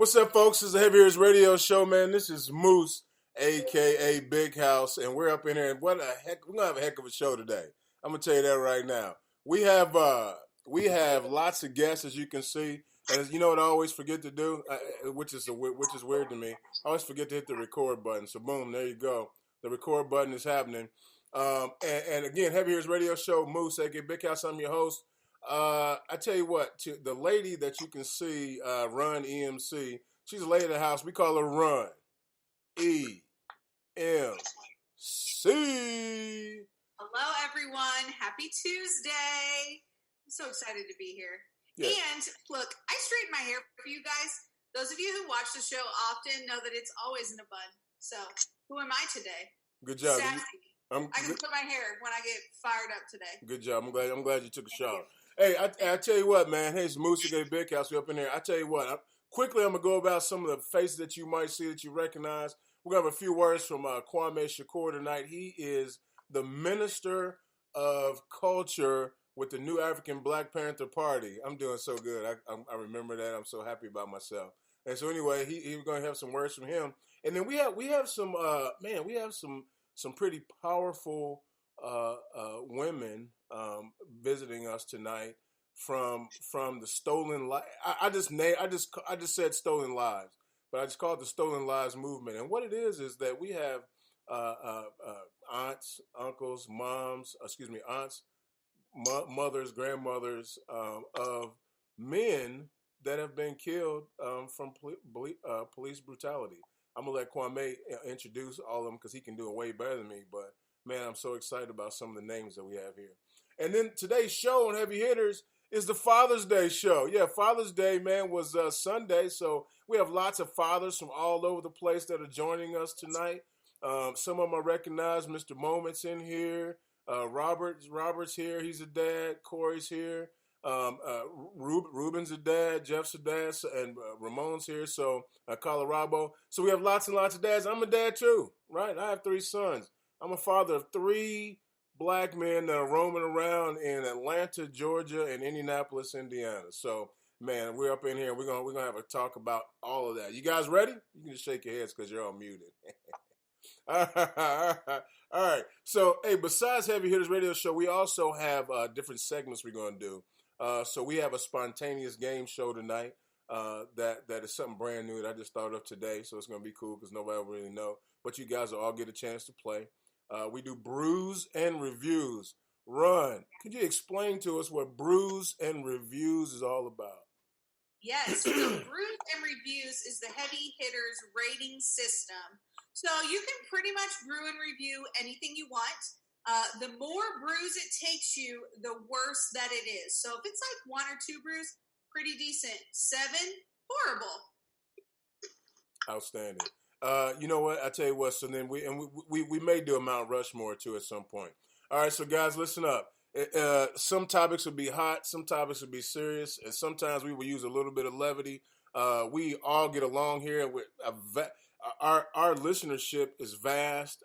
What's up, folks? This is the HHRS Radio Show, man. This is Moose, a.k.a. Big House, and we're up in here, and what a heck, we're going to have a heck of a show today. I'm going to tell you that right now. We have lots of guests, as you can see, and as you know what I always forget to do, which is weird to me. I always forget to hit the record button, so boom, there you go. The record button is happening. And again, HHRS Radio Show, Moose, a.k.a. Big House, I'm your host. I tell you what, to the lady that you can see run EMC, she's a lady of the house. We call her Run EMC. Hello, everyone. Happy Tuesday. I'm so excited to be here. Yeah. And look, I straighten my hair for you guys. Those of you who watch the show often know that it's always in a bun. So who am I today? Good job. Sassy. I can put my hair when I get fired up today. Good job. I'm glad you took a shower. Hey, I tell you what, man. Hey, it's Moose, a.k.a. Big House. We up in here. I tell you what. Quickly, I'm going to go about some of the faces that you might see that you recognize. We're going to have a few words from Kwame Shakur tonight. He is the Minister of Culture with the new African Black Panther Party. I'm doing so good. I remember that. I'm so happy about myself. And so anyway, we're going to have some words from him. And then we have some some pretty powerful women visiting us tonight from the Stolen Lives. I just said Stolen Lives, but I just call it the Stolen Lives movement. And what it is that we have aunts, uncles, mothers, grandmothers of men that have been killed from police brutality. I'm going to let Kwame introduce all of them because he can do it way better than me. But, man, I'm so excited about some of the names that we have here. And then today's show on Heavy Hitters is the Father's Day show. Yeah, Father's Day, man, was Sunday. So we have lots of fathers from all over the place that are joining us tonight. Some of them I recognize. Mr. Moment's in here. Robert's here. He's a dad. Corey's here. Ruben's a dad, Jeff's a dad, and Ramon's here, so Colorado. So we have lots and lots of dads. I'm a dad too, right? I have 3 sons. I'm a father of 3 black men that are roaming around in Atlanta, Georgia, and Indianapolis, Indiana. So, man, we're up in here. We're gonna have a talk about all of that. You guys ready? You can just shake your heads because you're all muted. All right. So, hey, besides Heavy Hitters Radio Show, we also have different segments we're gonna do. So we have a spontaneous game show tonight that is something brand new that I just thought of today. So it's going to be cool because nobody will really know. But you guys will all get a chance to play. We do brews and reviews. Run. Could you explain to us what brews and reviews is all about? Yes. So brews and reviews is the Heavy Hitters rating system. So you can pretty much brew and review anything you want. The more brews it takes you, the worse that it is. So if it's like 1 or 2 brews, pretty decent. 7, horrible. Outstanding. You know what? I tell you what. So then we may do a Mount Rushmore too at some point. All right. So guys, listen up. Some topics will be hot. Some topics will be serious, and sometimes we will use a little bit of levity. We all get along here. With our listenership is vast.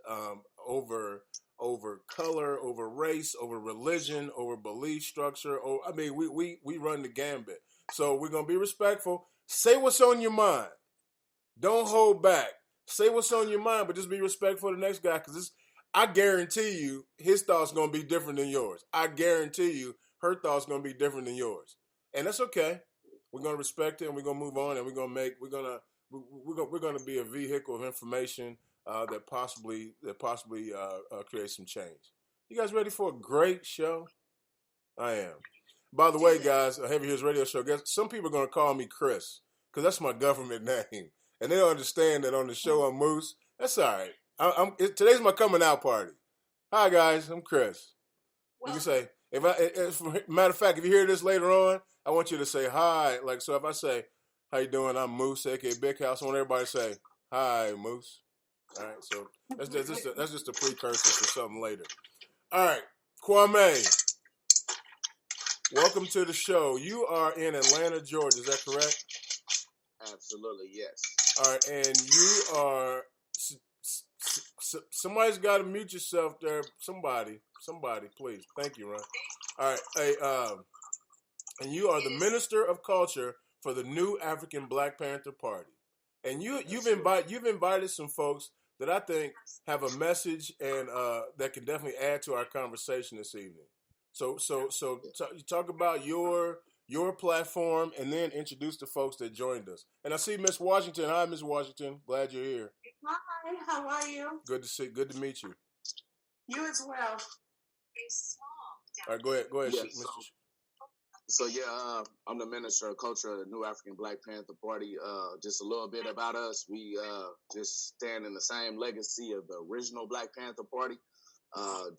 Over color, over race, over religion, over belief structure. We run the gambit. So we're going to be respectful. Say what's on your mind. Don't hold back. Say what's on your mind, but just be respectful of the next guy because I guarantee you his thoughts going to be different than yours. I guarantee you her thoughts going to be different than yours. And that's okay. We're going to respect it and we're going to move on and we're going to be a vehicle of information that possibly create some change. You guys ready for a great show? I am. By the way, guys, a Heavy Hitters Radio Show. Guess some people are going to call me Chris because that's my government name, and they don't understand that on the show I'm Moose. That's all right. Today's my coming out party. Hi guys, I'm Chris. Well, you can say matter of fact, if you hear this later on, I want you to say hi. Like so, if I say, "How you doing?" I'm Moose, aka Big House. I want everybody to say, "Hi, Moose." All right, so that's just a precursor for something later. All right, Kwame, welcome to the show. You are in Atlanta, Georgia. Is that correct? Absolutely, yes. All right, and you are. Somebody's got to mute yourself there. Somebody, please. Thank you, Ron. All right, hey, and you are the Minister of Culture for the new African Black Panther Party. And you've invited some folks that I think have a message and that can definitely add to our conversation this evening. So talk about your platform and then introduce the folks that joined us. And I see Miss Washington. Hi, Miss Washington. Glad you're here. Hi, how are you? Good to meet you. You as well. All right, go ahead, Yeah, Mr. I'm the Minister of Culture of the New African Black Panther Party. Just a little bit about us. We just stand in the same legacy of the original Black Panther Party.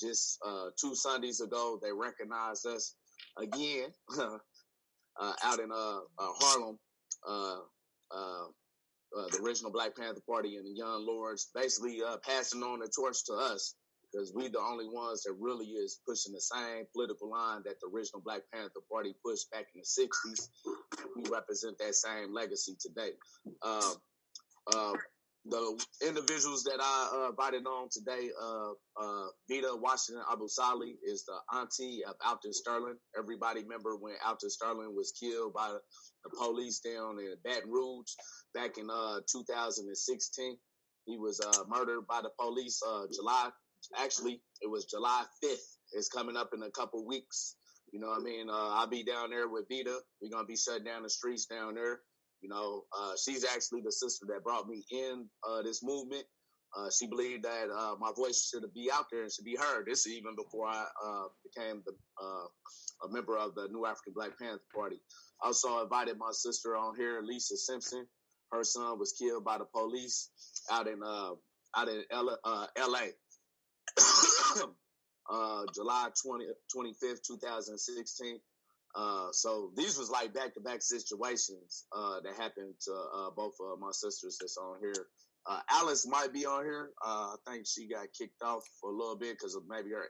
Just 2 Sundays ago, they recognized us again out in Harlem. The original Black Panther Party and the Young Lords basically passing on the torch to us, because we the only ones that really is pushing the same political line that the original Black Panther Party pushed back in the 60s. We represent that same legacy today. The individuals that I invited on today, Vita Washington Abu Sali is the auntie of Alton Sterling. Everybody remember when Alton Sterling was killed by the police down in Baton Rouge back in 2016. He was murdered by the police it was July 5th. It's coming up in a couple weeks. You know what I mean? I'll be down there with Vita. We're going to be shutting down the streets down there. You know, she's actually the sister that brought me in this movement. She believed that my voice should be out there and should be heard. This is even before I became a member of the New African Black Panther Party. I also invited my sister on here, Lisa Simpson. Her son was killed by the police out in L.A. July 25th, 2016. So these was like back-to-back situations that happened to both of my sisters that's on here. Alice might be on here. I think she got kicked off for a little bit because of maybe her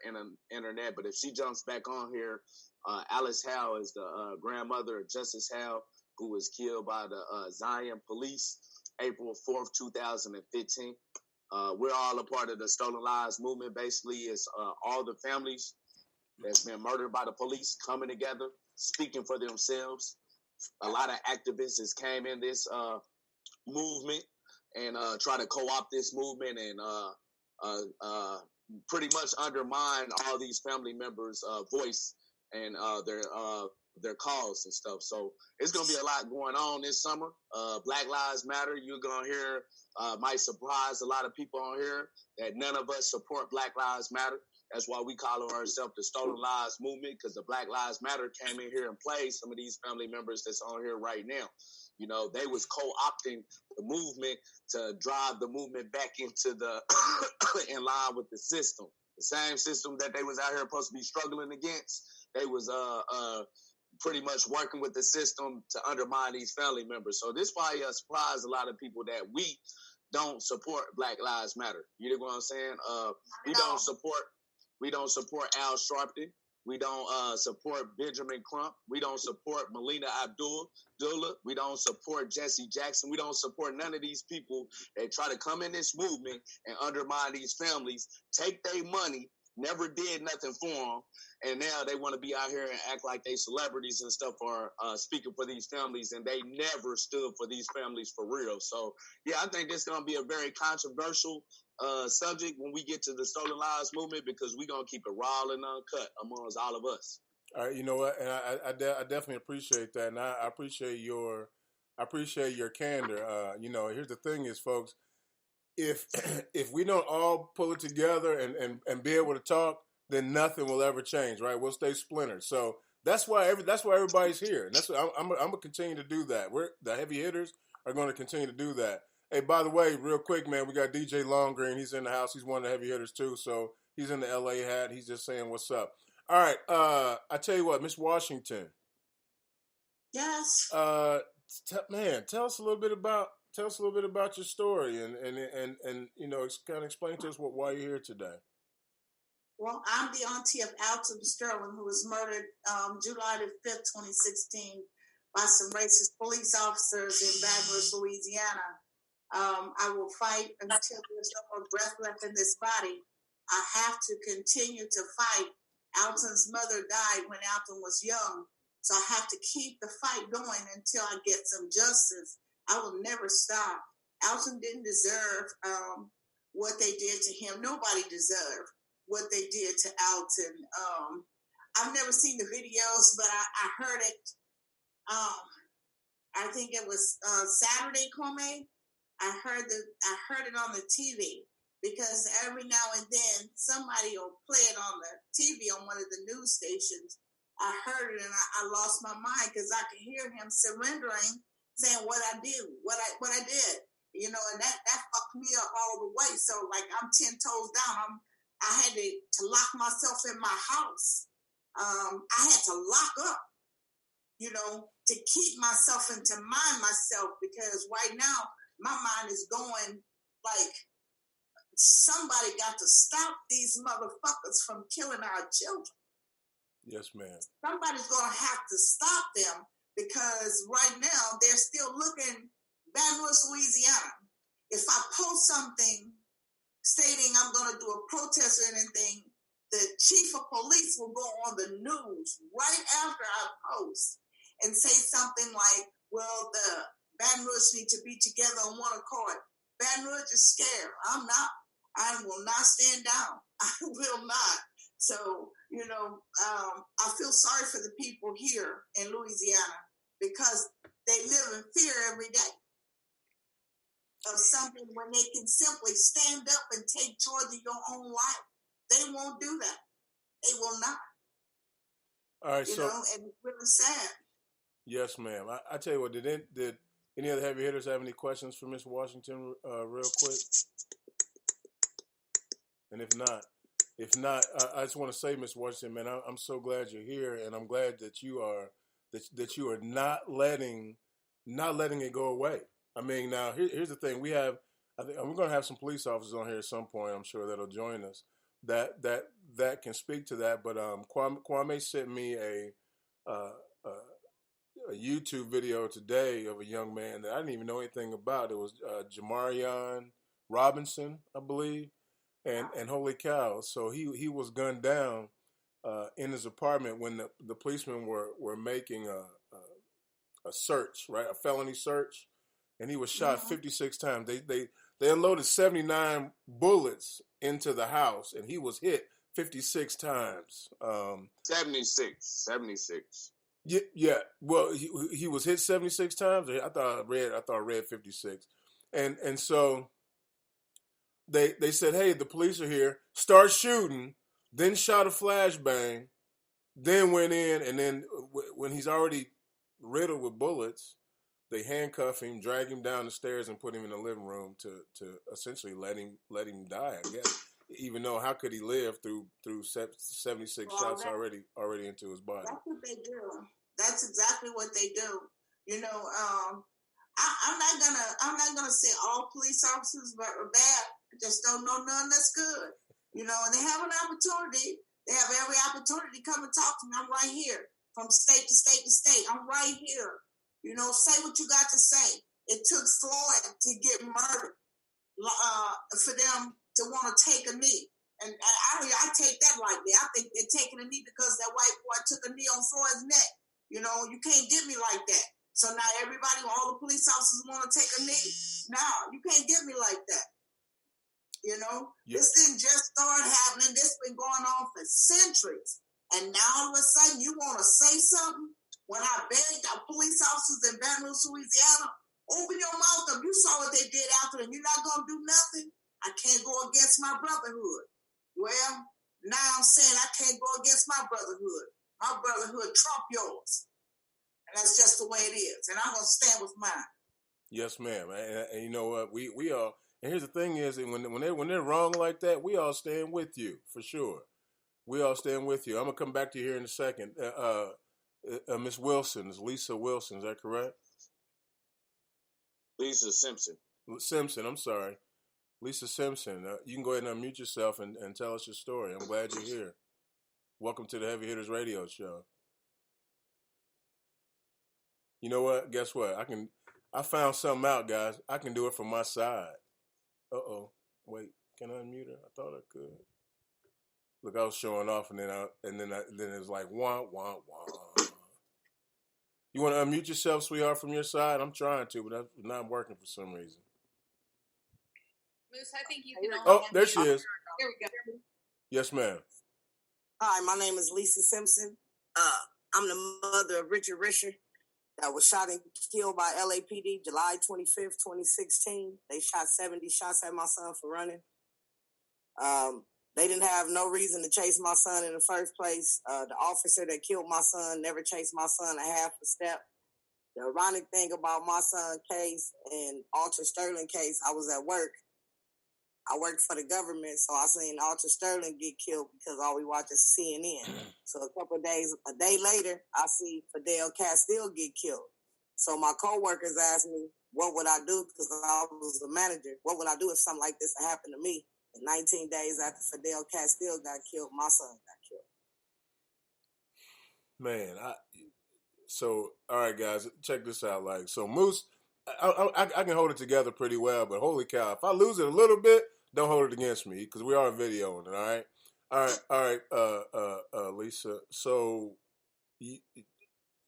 internet. But if she jumps back on here, Alice Howe is the grandmother of Justice Howe, who was killed by the Zion police April 4th, 2015. We're all a part of the Stolen Lives movement. Basically, it's all the families that's been murdered by the police coming together, speaking for themselves. A lot of activists has came in this movement and try to co-opt this movement and pretty much undermine all these family members' voice and their cause and stuff. So it's going to be a lot going on this summer. Black Lives Matter, you're going to hear, might surprise a lot of people on here that none of us support Black Lives Matter. That's why we call ourselves the Stolen Lives Movement, because the Black Lives Matter came in here and played some of these family members that's on here right now. You know, they was co-opting the movement to drive the movement back into the in line with the system. The same system that they was out here supposed to be struggling against. They was pretty much working with the system to undermine these family members. So this probably surprised a lot of people that we don't support Black Lives Matter. You know what I'm saying? We don't support Al Sharpton. We don't support Benjamin Crump. We don't support Melina Abdullah. We don't support Jesse Jackson. We don't support none of these people that try to come in this movement and undermine these families, take their money, never did nothing for them, and now they want to be out here and act like they celebrities and stuff are speaking for these families, and they never stood for these families for real. So, yeah, I think this is going to be a very controversial subject when we get to the Stolen Lives movement, because we're going to keep it raw and uncut amongst all of us. All right, you know what? And I definitely appreciate that, and I appreciate your candor. You know, here's the thing is, folks, if we don't all pull it together and be able to talk, then nothing will ever change, right? We'll stay splintered. So that's why everybody's here, and that's what I'm gonna continue to do that. The heavy hitters are going to continue to do that. Hey, by the way, real quick, man, we got DJ Longgreen. He's in the house. He's one of the heavy hitters too. So he's in the LA hat. He's just saying what's up. All right. I tell you what, Miss Washington. Yes. Man, tell us a little bit about your story and you know, kind of explain to us why you're here today. Well, I'm the auntie of Alton Sterling, who was murdered July the 5th, 2016, by some racist police officers in Baton Rouge, Louisiana. I will fight until there's no more breath left in this body. I have to continue to fight. Alton's mother died when Alton was young, So I have to keep the fight going until I get some justice. I will never stop. Alton didn't deserve what they did to him. Nobody deserved what they did to Alton. I've never seen the videos, but I heard it. I think it was Saturday, Kwame. I heard it on the TV because every now and then somebody will play it on the TV on one of the news stations. I heard it and I lost my mind because I could hear him surrendering, saying what I did, what I did, you know, and that fucked me up all the way. So like I'm 10 toes down. I had to lock myself in my house. I had to lock up, you know, to keep myself and to mind myself because right now my mind is going like somebody got to stop these motherfuckers from killing our children. Yes, ma'am. Somebody's going to have to stop them because right now they're still looking Baton Rouge, Louisiana. If I post something stating I'm going to do a protest or anything, the chief of police will go on the news right after I post and say something like, well, the Baton Rouge need to be together on one accord. Baton Rouge is scared. I'm not. I will not stand down. I will not. So, you know, I feel sorry for the people here in Louisiana because they live in fear every day of something when they can simply stand up and take charge of your own life. They won't do that. They will not. All right, you know, and it's really sad. Yes, ma'am. I tell you what, did any other heavy hitters have any questions for Miss Washington real quick? And if not, I just want to say, Miss Washington, man, I'm so glad you're here, and I'm glad that you are not letting it go away. I mean, now here's the thing: I think we're going to have some police officers on here at some point. I'm sure that'll join us. That can speak to that. But Kwame sent me a YouTube video today of a young man that I didn't even know anything about. It was Jamarion Robinson, I believe, and holy cow! So he was gunned down in his apartment when the policemen were making a search, right, a felony search, and he was shot 56 times. They unloaded 79 bullets into the house, and he was hit 56 times. 76. Yeah. Well, he was hit 76 times. I thought I read 56, and so they said, hey, the police are here. Start shooting. Then shot a flashbang. Then went in, and then when he's already riddled with bullets, they handcuff him, drag him down the stairs, and put him in the living room to essentially let him die, I guess. Even though how could he live through 76 shots already into his body? That's what they do. That's exactly what they do. You know, I'm not gonna say all police officers are bad. I just don't know none that's good. You know, and they have an opportunity. They have every opportunity to come and talk to me. I'm right here, from state to state to state. I'm right here. You know, say what you got to say. It took Floyd to get murdered for them to want to take a knee. And I take that lightly. I think they're taking a knee because that white boy took a knee on Floyd's neck. You know, you can't get me like that. So now everybody, all the police officers want to take a knee. No, you can't get me like that. You know, This didn't just start happening. This been going on for centuries. And now all of a sudden you want to say something? When I begged our police officers in Baton Rouge, Louisiana, open your mouth up. You saw what they did after them. You're not going to do nothing? I can't go against my brotherhood. Well, now I'm saying I can't go against my brotherhood. My brotherhood trump yours. And that's just the way it is. And I'm going to stand with mine. Yes, ma'am. And you know what? We all, and here's the thing is, when they're wrong like that, we all stand with you, for sure. We all stand with you. I'm going to come back to you here in a second. Miss Wilson, is Lisa Wilson, is that correct? Lisa Simpson. Simpson, I'm sorry. Lisa Simpson, you can go ahead and unmute yourself and tell us your story. I'm glad you're here. Welcome to the Heavy Hitters Radio Show. You know what? Guess what? I found something out, guys. I can do it from my side. Uh-oh. Wait, can I unmute her? I thought I could. Look, I was showing off, and then it was like, wah, wah, wah. You want to unmute yourself, sweetheart, from your side? I'm trying to, but that's not working for some reason. Moose, I think you can. Oh, there she is. There we go. Yes, ma'am. Hi, my name is Lisa Simpson. I'm the mother of Richard Risher that was shot and killed by LAPD July 25th, 2016. They shot 70 shots at my son for running. They didn't have no reason to chase my son in the first place. The officer that killed my son never chased my son a half a step. The ironic thing about my son's case and Alter Sterling case, I was at work. I worked for the government, so I seen Alter Sterling get killed because all we watch is CNN. So a day later, I see Fidel Castile get killed. So my coworkers asked me, what would I do? Because I was the manager. What would I do if something like this happened to me? And 19 days after Fidel Castile got killed, my son got killed. Man, so all right, guys, check this out. Like, so Moose, I can hold it together pretty well, but holy cow, if I lose it a little bit, don't hold it against me because we are videoing it. All right. Lisa. So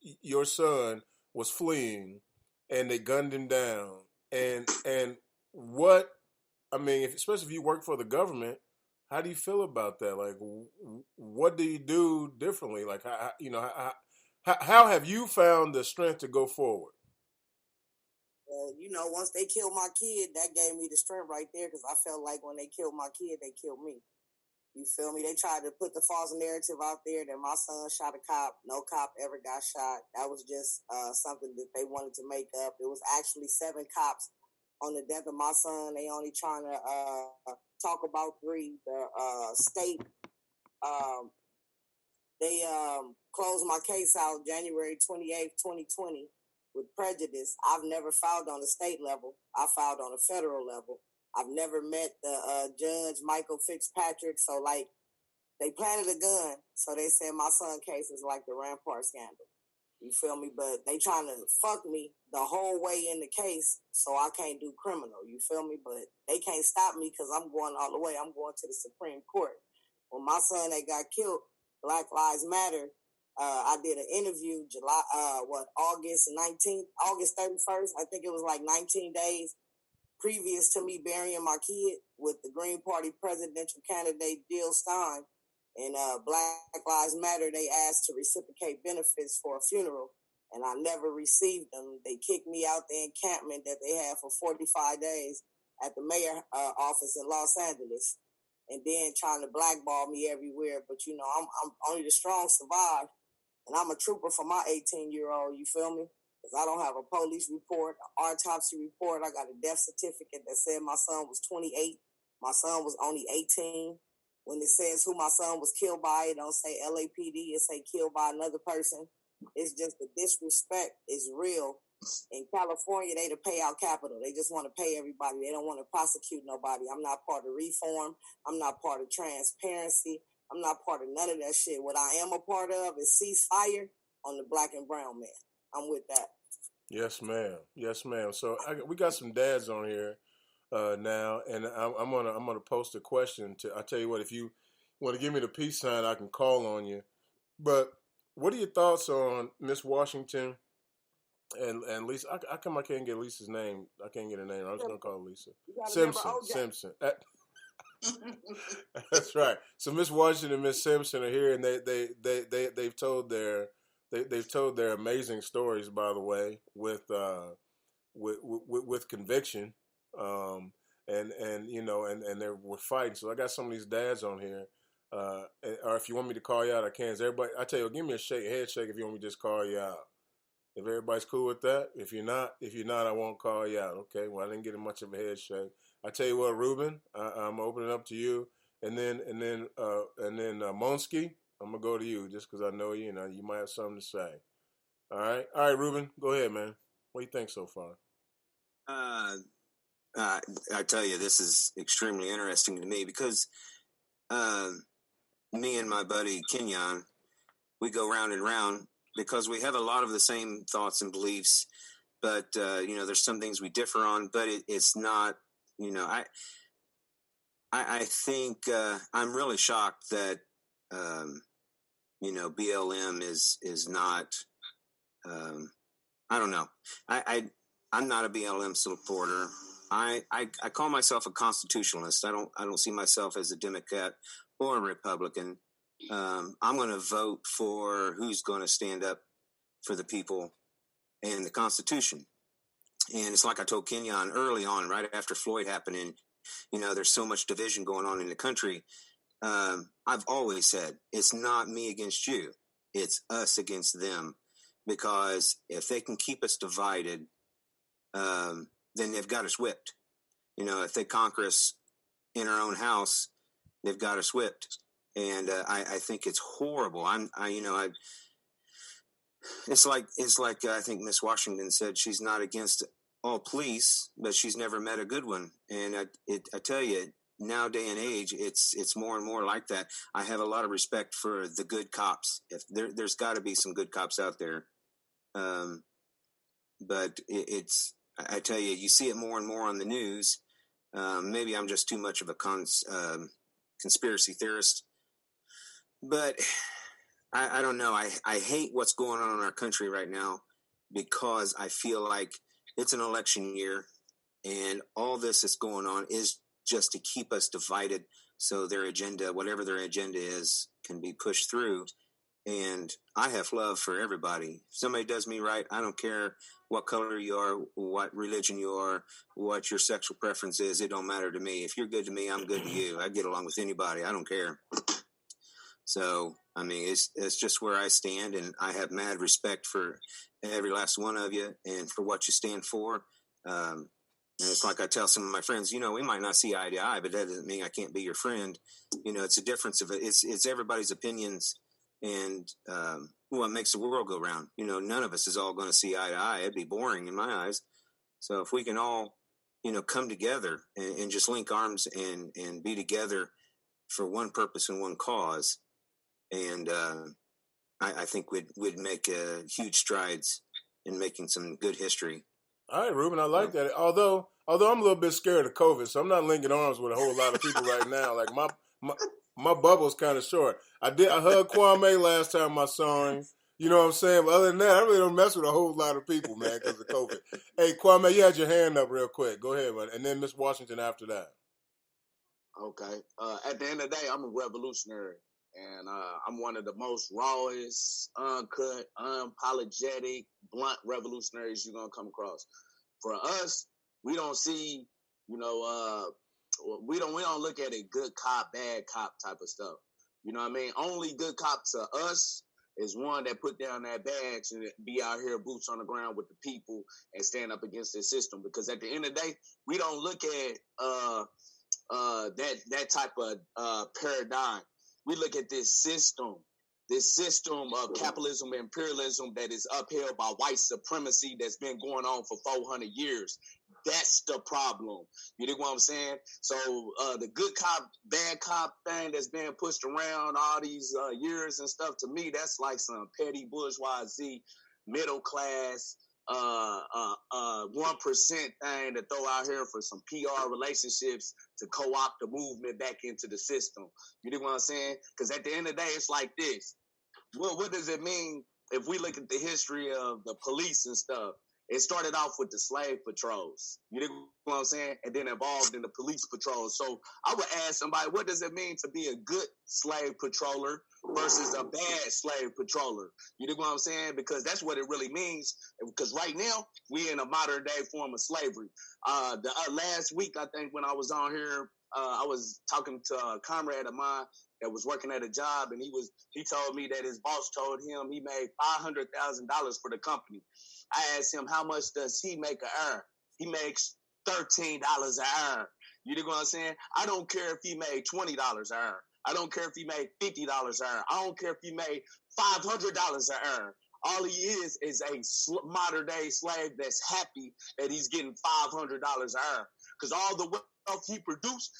your son was fleeing, and they gunned him down. And what? I mean, especially if you work for the government, how do you feel about that? Like, what do you do differently? Like, how have you found the strength to go forward? Once they killed my kid, that gave me the strength right there because I felt like when they killed my kid, they killed me. You feel me? They tried to put the false narrative out there that my son shot a cop. No cop ever got shot. That was just something that they wanted to make up. It was actually 7 cops on the death of my son. They only trying to talk about 3. The state, they closed my case out January 28th, 2020 with prejudice. I've never filed on the state level. I filed on a federal level. I've never met the judge, Michael Fitzpatrick. So, like, they planted a gun. So they said my son case is like the Rampart scandal. You feel me? But they trying to fuck me the whole way in the case so I can't do criminal. You feel me? But they can't stop me because I'm going all the way. I'm going to the Supreme Court. When my son that got killed, Black Lives Matter, I did an interview August 31st. I think it was like 19 days previous to me burying my kid with the Green Party presidential candidate Jill Stein. And Black Lives Matter, they asked to reciprocate benefits for a funeral, and I never received them. They kicked me out the encampment that they had for 45 days at the mayor office in Los Angeles, and then trying to blackball me everywhere. But, I'm only the strong survive. And I'm a trooper for my 18-year-old, you feel me? Because I don't have a police report, an autopsy report. I got a death certificate that said my son was 28. My son was only 18. When it says who my son was killed by, it don't say LAPD. It say killed by another person. It's just the disrespect is real. In California, they the payout capital. They just want to pay everybody. They don't want to prosecute nobody. I'm not part of reform. I'm not part of transparency. I'm not part of none of that shit. What I am a part of is ceasefire on the black and brown man. I'm with that. Yes, ma'am. Yes, ma'am. So we got some dads on here now, and I'm gonna post a question to. I tell you what, if you want to give me the peace sign, I can call on you. But what are your thoughts on Miss Washington and Lisa? How come I can't get Lisa's name? I can't get her name. I'm just gonna call her Lisa Simpson. That's right. So Miss Washington and Miss Simpson are here, and they've told their amazing stories, by the way, with conviction, and we're fighting. So I got some of these dads on here, or if you want me to call you out, I can. Everybody, I tell you, give me a head shake if you want me to just call you out. If everybody's cool with that, if you're not, I won't call you out. Okay. Well, I didn't get much of a head shake. I tell you what, Ruben, I'm opening up to you, and then Monsky, I'm gonna go to you just because I know you might have something to say. All right, Ruben, go ahead, man. What do you think so far? I tell you, this is extremely interesting to me because me and my buddy Kenyon, we go round and round because we have a lot of the same thoughts and beliefs, but there's some things we differ on, but it's not. I think I'm really shocked that BLM is not I don't know. I'm not a BLM supporter. I call myself a constitutionalist. I don't see myself as a Democrat or a Republican. I'm going to vote for who's going to stand up for the people and the Constitution. And it's like I told Kenyon early on, right after Floyd happened, and there's so much division going on in the country. I've always said it's not me against you, it's us against them, because if they can keep us divided, then they've got us whipped. If they conquer us in our own house, they've got us whipped. And I think it's horrible. It's like I think Miss Washington said, she's not against all police, but she's never met a good one. And I tell you, now day and age, it's more and more like that. I have a lot of respect for the good cops. If there's got to be some good cops out there, but I tell you, you see it more and more on the news. Maybe I'm just too much of a conspiracy theorist, but I don't know. I hate what's going on in our country right now, because I feel like it's an election year, and all this that's going on is just to keep us divided, so their agenda, whatever their agenda is, can be pushed through. And I have love for everybody. If somebody does me right, I don't care what color you are, what religion you are, what your sexual preference is. It don't matter to me. If you're good to me, I'm good to you. I get along with anybody. I don't care. So, I mean, it's just where I stand, and I have mad respect for every last one of you and for what you stand for. And it's like I tell some of my friends, we might not see eye to eye, but that doesn't mean I can't be your friend. It's a difference of it. It's everybody's opinions, and what makes the world go round. None of us is all going to see eye to eye. It'd be boring in my eyes. So if we can all, come together and just link arms and be together for one purpose and one cause, and I think we'd make huge strides in making some good history. All right, Ruben, I like that. Although I'm a little bit scared of COVID, so I'm not linking arms with a whole lot of people right now. Like my bubble's kind of short. I hugged Kwame last time I saw him. You know what I'm saying? But other than that, I really don't mess with a whole lot of people, man, because of COVID. Hey, Kwame, you had your hand up real quick. Go ahead, man. And then Miss Washington after that. Okay. At the end of the day, I'm a revolutionary. And I'm one of the most rawest, uncut, unapologetic, blunt revolutionaries you're going to come across. For us, we don't see, we don't look at it good cop, bad cop type of stuff. You know what I mean? Only good cop to us is one that put down that badge and be out here boots on the ground with the people and stand up against the system. Because at the end of the day, we don't look at that type of paradigm. We look at this system of capitalism and imperialism that is upheld by white supremacy that's been going on for 400 years. That's the problem. You dig what I'm saying? So the good cop, bad cop thing that's been pushed around all these years and stuff, to me, that's like some petty bourgeoisie, middle class, 1% thing to throw out here for some PR relationships to co-opt the movement back into the system. You know what I'm saying? Because at the end of the day, it's like this. Well, what does it mean if we look at the history of the police and stuff? It started off with the slave patrols. You know what I'm saying? And then evolved into police patrols. So I would ask somebody, what does it mean to be a good slave patroller versus a bad slave patroller? You know what I'm saying? Because that's what it really means. Because right now, we in a modern day form of slavery. Last week, I think when I was on here, I was talking to a comrade of mine that was working at a job, and he told me that his boss told him he made $500,000 for the company. I asked him, how much does he make an hour? He makes $13 an hour. You know what I'm saying? I don't care if he made $20 an hour. I don't care if he made $50 an hour. I don't care if he made $500 an hour. All he is a modern day slave that's happy that he's getting $500 an hour. Because all the wealth he produced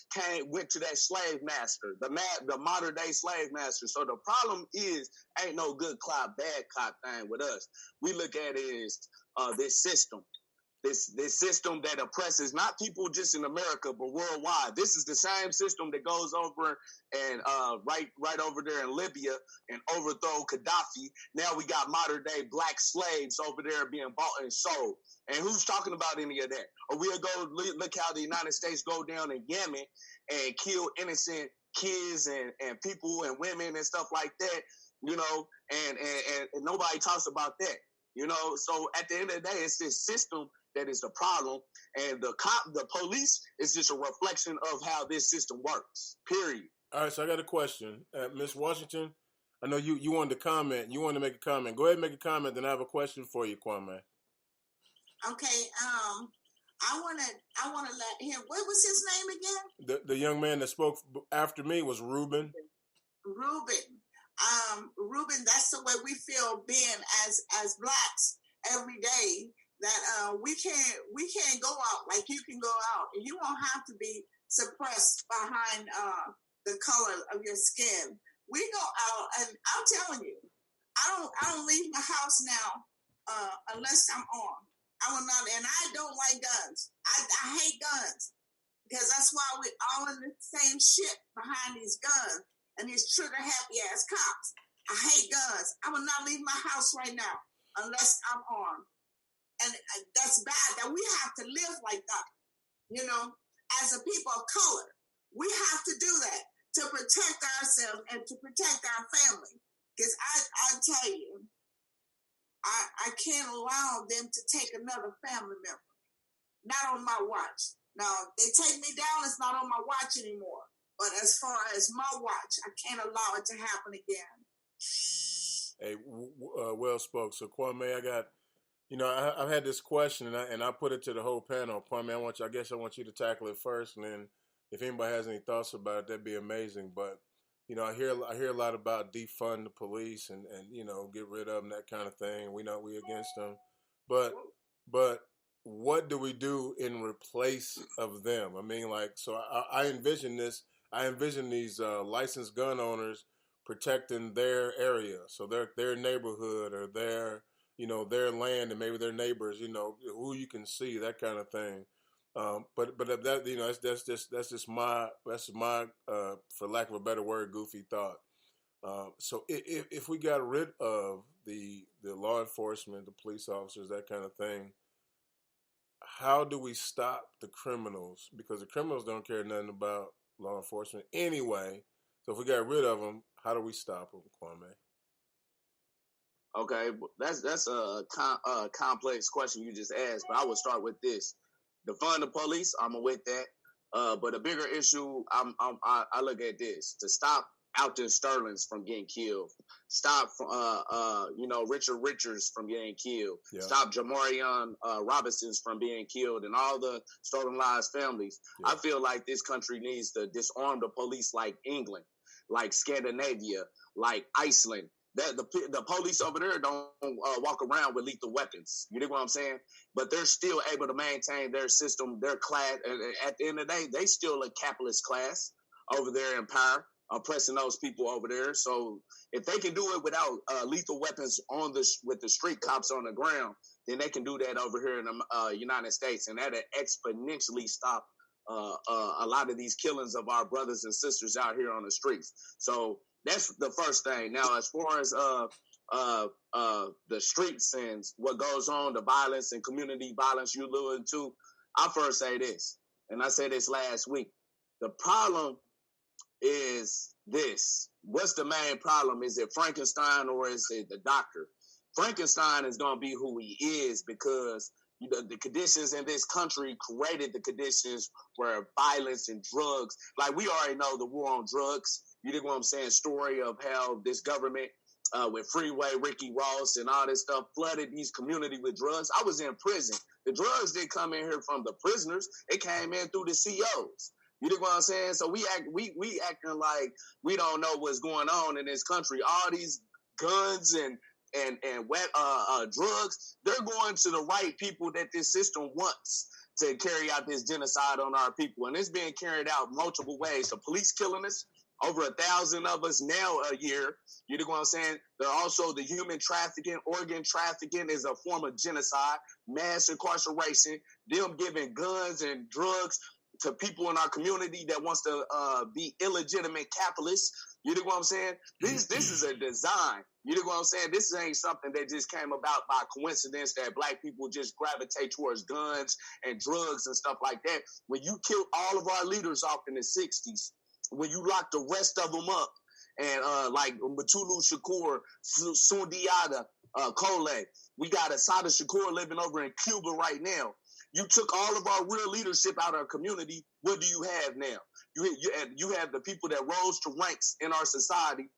went to that slave master, the modern day slave master. So the problem is, ain't no good cop, bad cop thing with us. We look at it as this system. this system that oppresses not people just in America but worldwide. This is the same system that goes over and right over there in Libya and overthrow Gaddafi. Now we got modern day black slaves over there being bought and sold. And who's talking about any of that? Or we'll go look how the United States go down in Yemen and kill innocent kids and people and women and stuff like that, you know, and nobody talks about that, you know. So at the end of the day, it's this system that is the problem, and the police is just a reflection of how this system works, period. All right, so I got a question. Ms. Washington, I know you wanted to comment. You wanted to make a comment. Go ahead and make a comment, then I have a question for you, Kwame. Okay, I wanna let him, what was his name again? The young man that spoke after me was Ruben. Ruben, that's the way we feel being as blacks every day, that we can't go out like you can go out, and you won't have to be suppressed behind the color of your skin. We go out, and I'm telling you, I don't leave my house now unless I'm armed. I will not, and I don't like guns. I hate guns, because that's why we're all in the same shit behind these guns and these trigger happy ass cops. I hate guns. I will not leave my house right now unless I'm armed. And that's bad that we have to live like that, you know, as a people of color. We have to do that to protect ourselves and to protect our family. Because I tell you, I can't allow them to take another family member. Not on my watch. Now, they take me down, it's not on my watch anymore. But as far as my watch, I can't allow it to happen again. Hey, well spoke. So Kwame, I got, you know, I've had this question, and I put it to the whole panel. Kwame, I guess I want you to tackle it first, and then if anybody has any thoughts about it, that'd be amazing. But you know, I hear a lot about defund the police and you know, get rid of them, that kind of thing. We know we against them, but what do we do in replace of them? I mean, like, so I envision this. I envision these licensed gun owners protecting their area, so their neighborhood or their, you know, their land and maybe their neighbors, you know, who you can see, that kind of thing. But that, you know, that's just my for lack of a better word, goofy thought. So if we got rid of the law enforcement, the police officers, that kind of thing, how do we stop the criminals? Because the criminals don't care nothing about law enforcement anyway. So if we got rid of them, how do we stop them, Kwame? Okay, that's a complex question you just asked, but I would start with this: defund the police. I'm with that, but a bigger issue, I look at this: to stop Alton Sterling's from getting killed, stop you know, Richard Richards from getting killed, yeah. Stop Jamarion Robinson's from being killed, and all the Stolen Lives families. Yeah. I feel like this country needs to disarm the police, like England, like Scandinavia, like Iceland. That the police over there don't walk around with lethal weapons. You know what I'm saying? But they're still able to maintain their system, their class. And at the end of the day, they still a capitalist class over there in power, oppressing those people over there. So if they can do it without lethal weapons with the street cops on the ground, then they can do that over here in the United States, and that'll exponentially stop a lot of these killings of our brothers and sisters out here on the streets. So that's the first thing. Now, as far as the streets and what goes on, the violence and community violence you alluded to, I first say this, and I said this last week. The problem is this. What's the main problem? Is it Frankenstein or is it the doctor? Frankenstein is going to be who he is because the conditions in this country created the conditions where violence and drugs, like we already know the war on drugs. You know what I'm saying? Story of how this government with Freeway, Ricky Ross, and all this stuff flooded these communities with drugs. I was in prison. The drugs didn't come in here from the prisoners. It came in through the COs. You know what I'm saying? So we acting like we don't know what's going on in this country. All these guns and wet drugs, they're going to the right people that this system wants to carry out this genocide on our people. And it's being carried out multiple ways. The police killing us, over 1,000 of us now a year. You know what I'm saying? There are also the human trafficking, organ trafficking is a form of genocide, mass incarceration, them giving guns and drugs to people in our community that wants to be illegitimate capitalists. You know what I'm saying? This is a design. You know what I'm saying? This ain't something that just came about by coincidence that black people just gravitate towards guns and drugs and stuff like that. When you killed all of our leaders off in the 60s, when you locked the rest of them up, and like Mutulu Shakur, Sundiata, Kole, we got Asada Shakur living over in Cuba right now. You took all of our real leadership out of our community. What do you have now? You have the people that rose to ranks in our society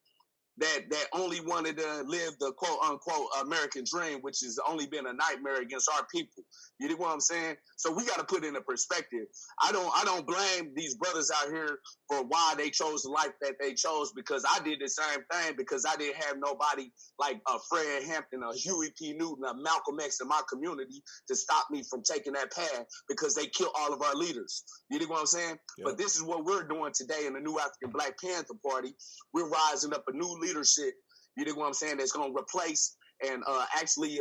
that only wanted to live the quote unquote American dream, which has only been a nightmare against our people. You know what I'm saying? So we got to put in a perspective. I don't blame these brothers out here for why they chose the life that they chose, because I did the same thing, because I didn't have nobody like a Fred Hampton, a Huey P. Newton, a Malcolm X in my community to stop me from taking that path, because they killed all of our leaders. You know what I'm saying? Yeah. But this is what we're doing today in the new African Black Panther Party. We're rising up a new leadership, you know what I'm saying, that's going to replace and actually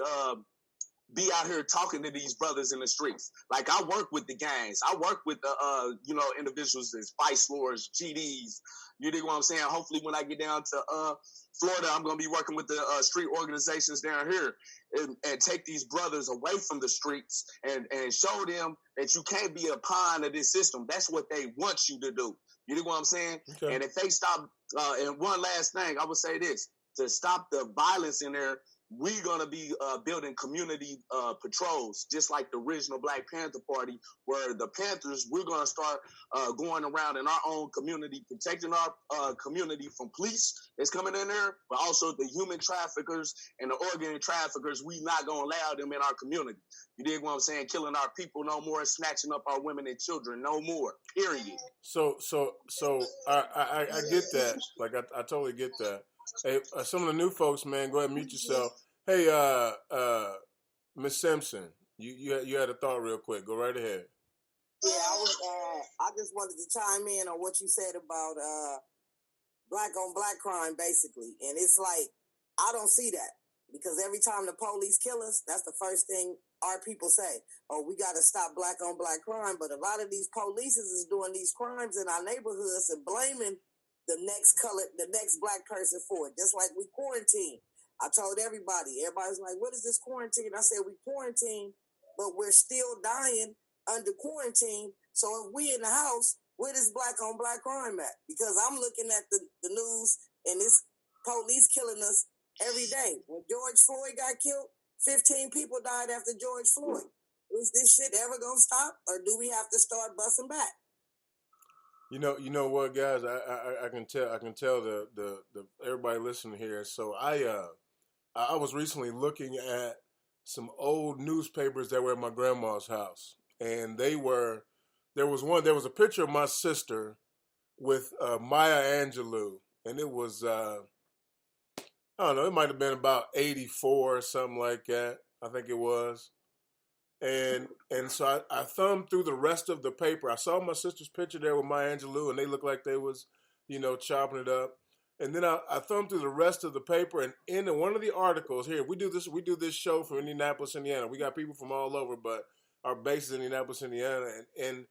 be out here talking to these brothers in the streets. Like, I work with the gangs. I work with the, individuals as vice lords, GDs. You know what I'm saying? Hopefully when I get down to Florida, I'm going to be working with the street organizations down here and take these brothers away from the streets and show them that you can't be a pawn of this system. That's what they want you to do. You know what I'm saying? Okay. And if they stop, and one last thing, I would say this, to stop the violence in there, we're going to be building community patrols, just like the original Black Panther Party, where the Panthers, we're going to start going around in our own community, protecting our community from police that's coming in there, but also the human traffickers and the organ traffickers. We not going to allow them in our community. You dig what I'm saying? Killing our people no more, snatching up our women and children no more, period. So I get that. Like, I totally get that. Hey, some of the new folks, man, go ahead and mute yourself. Hey, Miss Simpson, you had a thought real quick. Go right ahead. Yeah, I just wanted to chime in on what you said about black on black crime, basically. And it's like, I don't see that, because every time the police kill us, that's the first thing our people say. Oh, we got to stop black on black crime. But a lot of these police is doing these crimes in our neighborhoods and blaming the next black person for it. Just like we quarantine. I told everybody's like, what is this quarantine? I said, we quarantine, but we're still dying under quarantine. So if we in the house, where does black on black crime at? Because I'm looking at the news and this police killing us every day. When George Floyd got killed, 15 people died after George Floyd. Is this shit ever gonna stop, or do we have to start busting back? You know what, guys? I can tell the everybody listening here. So I was recently looking at some old newspapers that were at my grandma's house, and there was a picture of my sister with Maya Angelou, and it was I don't know, it might have been about 84 or something like that. I think it was. And so I thumbed through the rest of the paper. I saw my sister's picture there with Maya Angelou, and they looked like they was, chopping it up. And then I thumbed through the rest of the paper, and in one of the articles here, we do this show from Indianapolis, Indiana. We got people from all over, but our base is Indianapolis, Indiana. And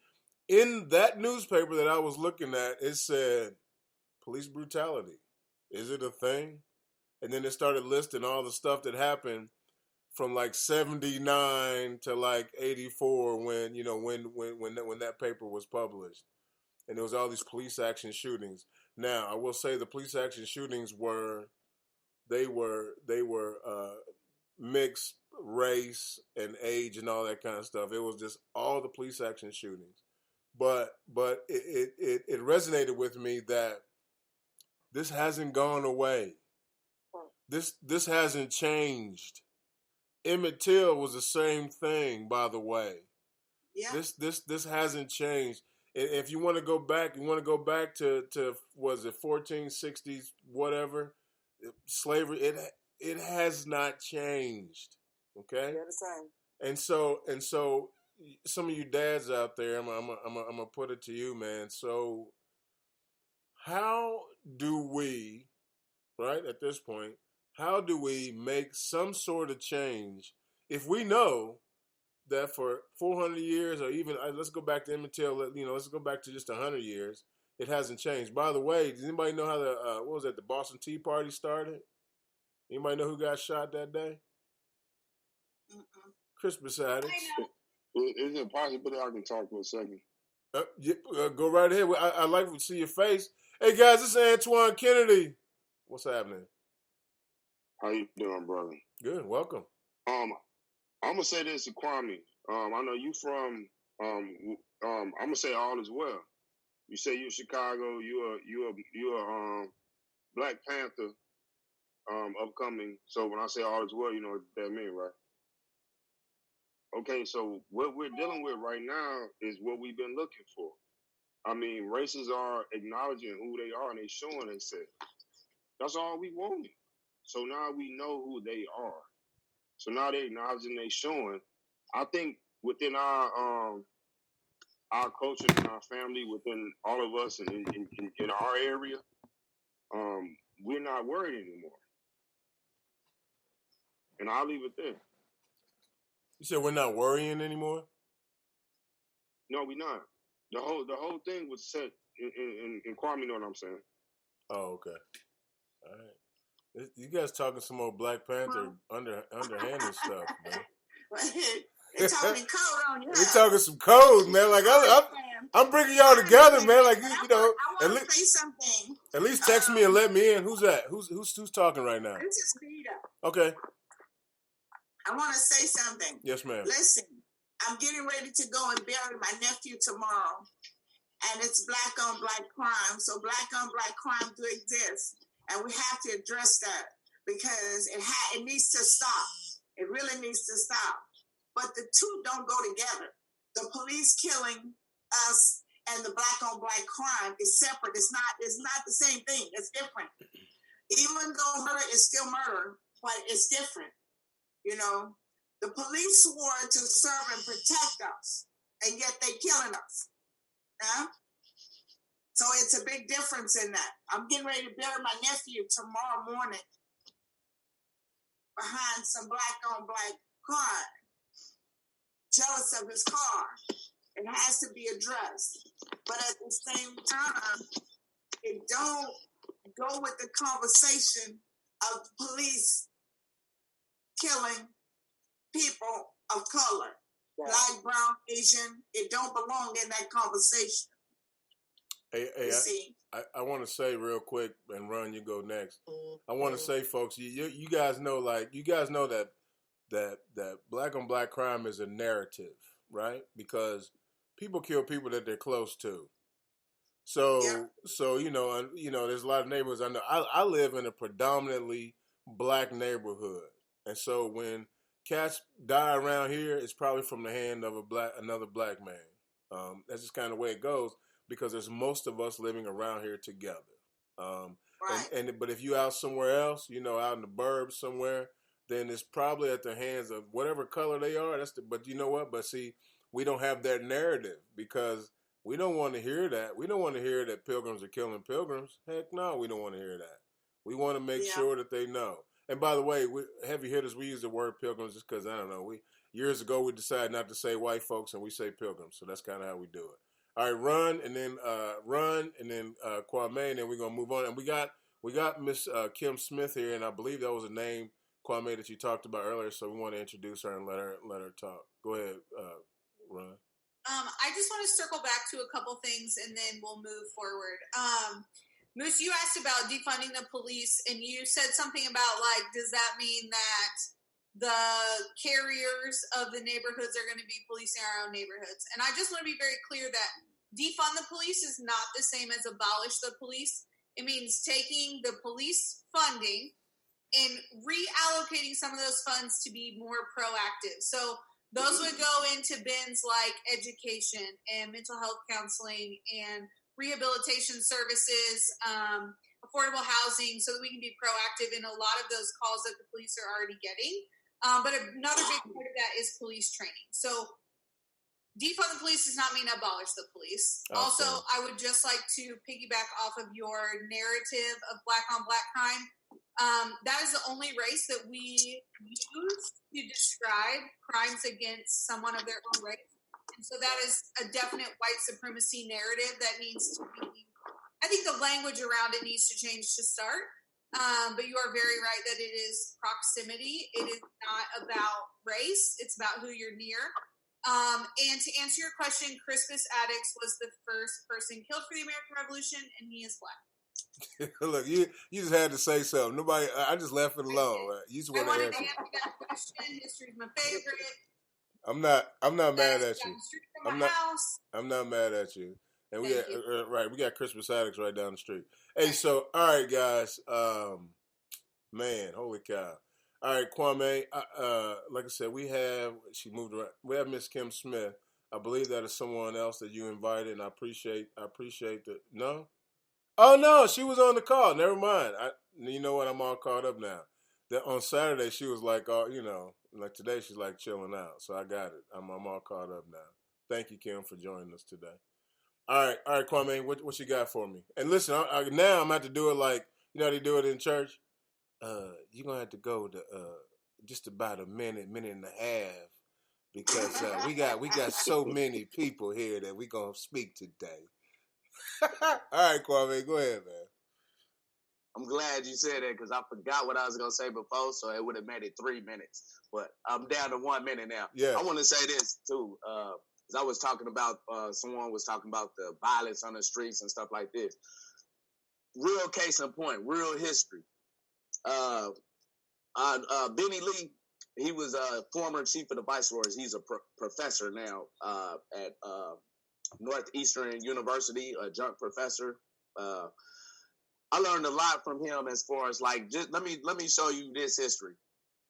in that newspaper that I was looking at, it said, police brutality. Is it a thing? And then it started listing all the stuff that happened from like 79 to like 84 when that paper was published. And there was all these police action shootings. Now, I will say the police action shootings were mixed race and age and all that kind of stuff. It was just all the police action shootings. But it resonated with me that this hasn't gone away. This hasn't changed. Emmett Till was the same thing, by the way. Yeah. This hasn't changed. If you want to go back, to was it 1460s, whatever, slavery, it has not changed. Okay? They're the same. And so some of you dads out there, I'm gonna put it to you, man. So how do we, right, at this point, how do we make some sort of change if we know that for 400 years, or even, let's go back to Emmett Till, let's go back to just 100 years, it hasn't changed. By the way, does anybody know how the Boston Tea Party started? Anybody know who got shot that day? Chris beside it. Is it possible that I can talk for a second? Go right ahead. I like to see your face. Hey guys, this is Antoine Kennedy. What's happening? How you doing, brother? Good. Welcome. I'm gonna say this to Kwame. I know you from. I'm gonna say all is well. You say you're Chicago. You are Black Panther. Upcoming. So when I say all is well, you know what that means, right? Okay, so what we're dealing with right now is what we've been looking for. I mean, races are acknowledging who they are and they showing themselves. That's all we wanted. So now we know who they are. So now they acknowledging, they showing. I think within our culture and our family, within all of us and in our area, we're not worried anymore. And I'll leave it there. You said we're not worrying anymore? No, we're not. The whole thing was set in Kwame, know what I'm saying? Oh, okay. All right. You guys talking some old Black Panther underhanded stuff, man. They're talking code on you. We talking some code, man. Like I'm bringing y'all together, man. Like you know. I want to say something. At least text me and let me in. Who's that? Who's talking right now? This is Vita. Okay. I want to say something. Yes, ma'am. Listen, I'm getting ready to go and bury my nephew tomorrow, and it's black on black crime. So black on black crime do exist, and we have to address that because it needs to stop. It really needs to stop. But the two don't go together. The police killing us and the black on black crime is separate. It's not the same thing. It's different. Even though murder is still murder, but it's different. You know, the police swore to serve and protect us, and yet they killing us. Yeah? So it's a big difference in that. I'm getting ready to bury my nephew tomorrow morning behind some black on black crime. Jealous of his car. It has to be addressed. But at the same time, it don't go with the conversation of the police killing people of color. Right. Black, brown, Asian. It don't belong in that conversation. Hey, I want to say real quick, and Ron, you go next. I want to say, folks, you guys know that black on black crime is a narrative, right? Because people kill people that they're close to. So you know, there's a lot of neighborhoods I know. I live in a predominantly black neighborhood, and so when cats die around here, it's probably from the hand of another black man. That's just kind of the way it goes because there's most of us living around here together. Right. But if you out somewhere else, you know, out in the burbs somewhere, then it's probably at the hands of whatever color they are. But you know what? But see, we don't have that narrative because we don't want to hear that. We don't want to hear that pilgrims are killing pilgrims. Heck no, we don't want to hear that. We want to make sure that they know. And by the way, heavy hitters, we use the word pilgrims just because, I don't know, years ago we decided not to say white folks and we say pilgrims. So that's kind of how we do it. All right, Run, and then Kwame, and then we're going to move on. And we got Miss Kim Smith here, and I believe that was a name, Kwame, that you talked about earlier, so we want to introduce her and let her talk. Go ahead, Run. I just want to circle back to a couple things, and then we'll move forward. Moose, you asked about defunding the police, and you said something about, like, does that mean that the carriers of the neighborhoods are going to be policing our own neighborhoods? And I just want to be very clear that defund the police is not the same as abolish the police. It means taking the police funding and reallocating some of those funds to be more proactive. So those would go into bins like education and mental health counseling and rehabilitation services, affordable housing, so that we can be proactive in a lot of those calls that the police are already getting. But another big part of that is police training. So defund the police does not mean abolish the police. Also, I would just like to piggyback off of your narrative of black on black crime. That is the only race that we use to describe crimes against someone of their own race. And so that is a definite white supremacy narrative that needs to be, I think the language around it needs to change to start. But you are very right that it is proximity. It is not about race. It's about who you're near. And to answer your question, Crispus Attucks was the first person killed for the American Revolution, and he is black. Look, you just had to say something. Nobody, I just left it alone. You just I wanted to answer answer that question. History's my favorite. I'm not mad at you. I'm not mad at you. And we got Crispus Attucks right down the street. Hey, so all right, guys. Man, holy cow. All right, Kwame. Like I said, she moved around. We have Miss Kim Smith. I believe that is someone else that you invited, and I appreciate the no. Oh no, she was on the call. Never mind. You know what? I'm all caught up now. That on Saturday she was like, like today she's like chilling out. So I got it. I'm all caught up now. Thank you, Kim, for joining us today. All right, Kwame. What you got for me? And listen, now I'm gonna have to do it like how they do it in church. You're gonna have to go to just about a minute and a half because we got so many people here that we're gonna speak today. All right, Kwame, go ahead, man. I'm glad you said that because I forgot what I was gonna say before, so it would have made it 3 minutes. But I'm down to 1 minute now. Yeah. I want to say this too, because I was talking about someone was talking about the violence on the streets and stuff like this. Real case in point, real history. Benny Lee, he was a former chief of the viceroys. He's a professor now at Northeastern University, a junk professor. I learned a lot from him as far as like, just let me show you this history.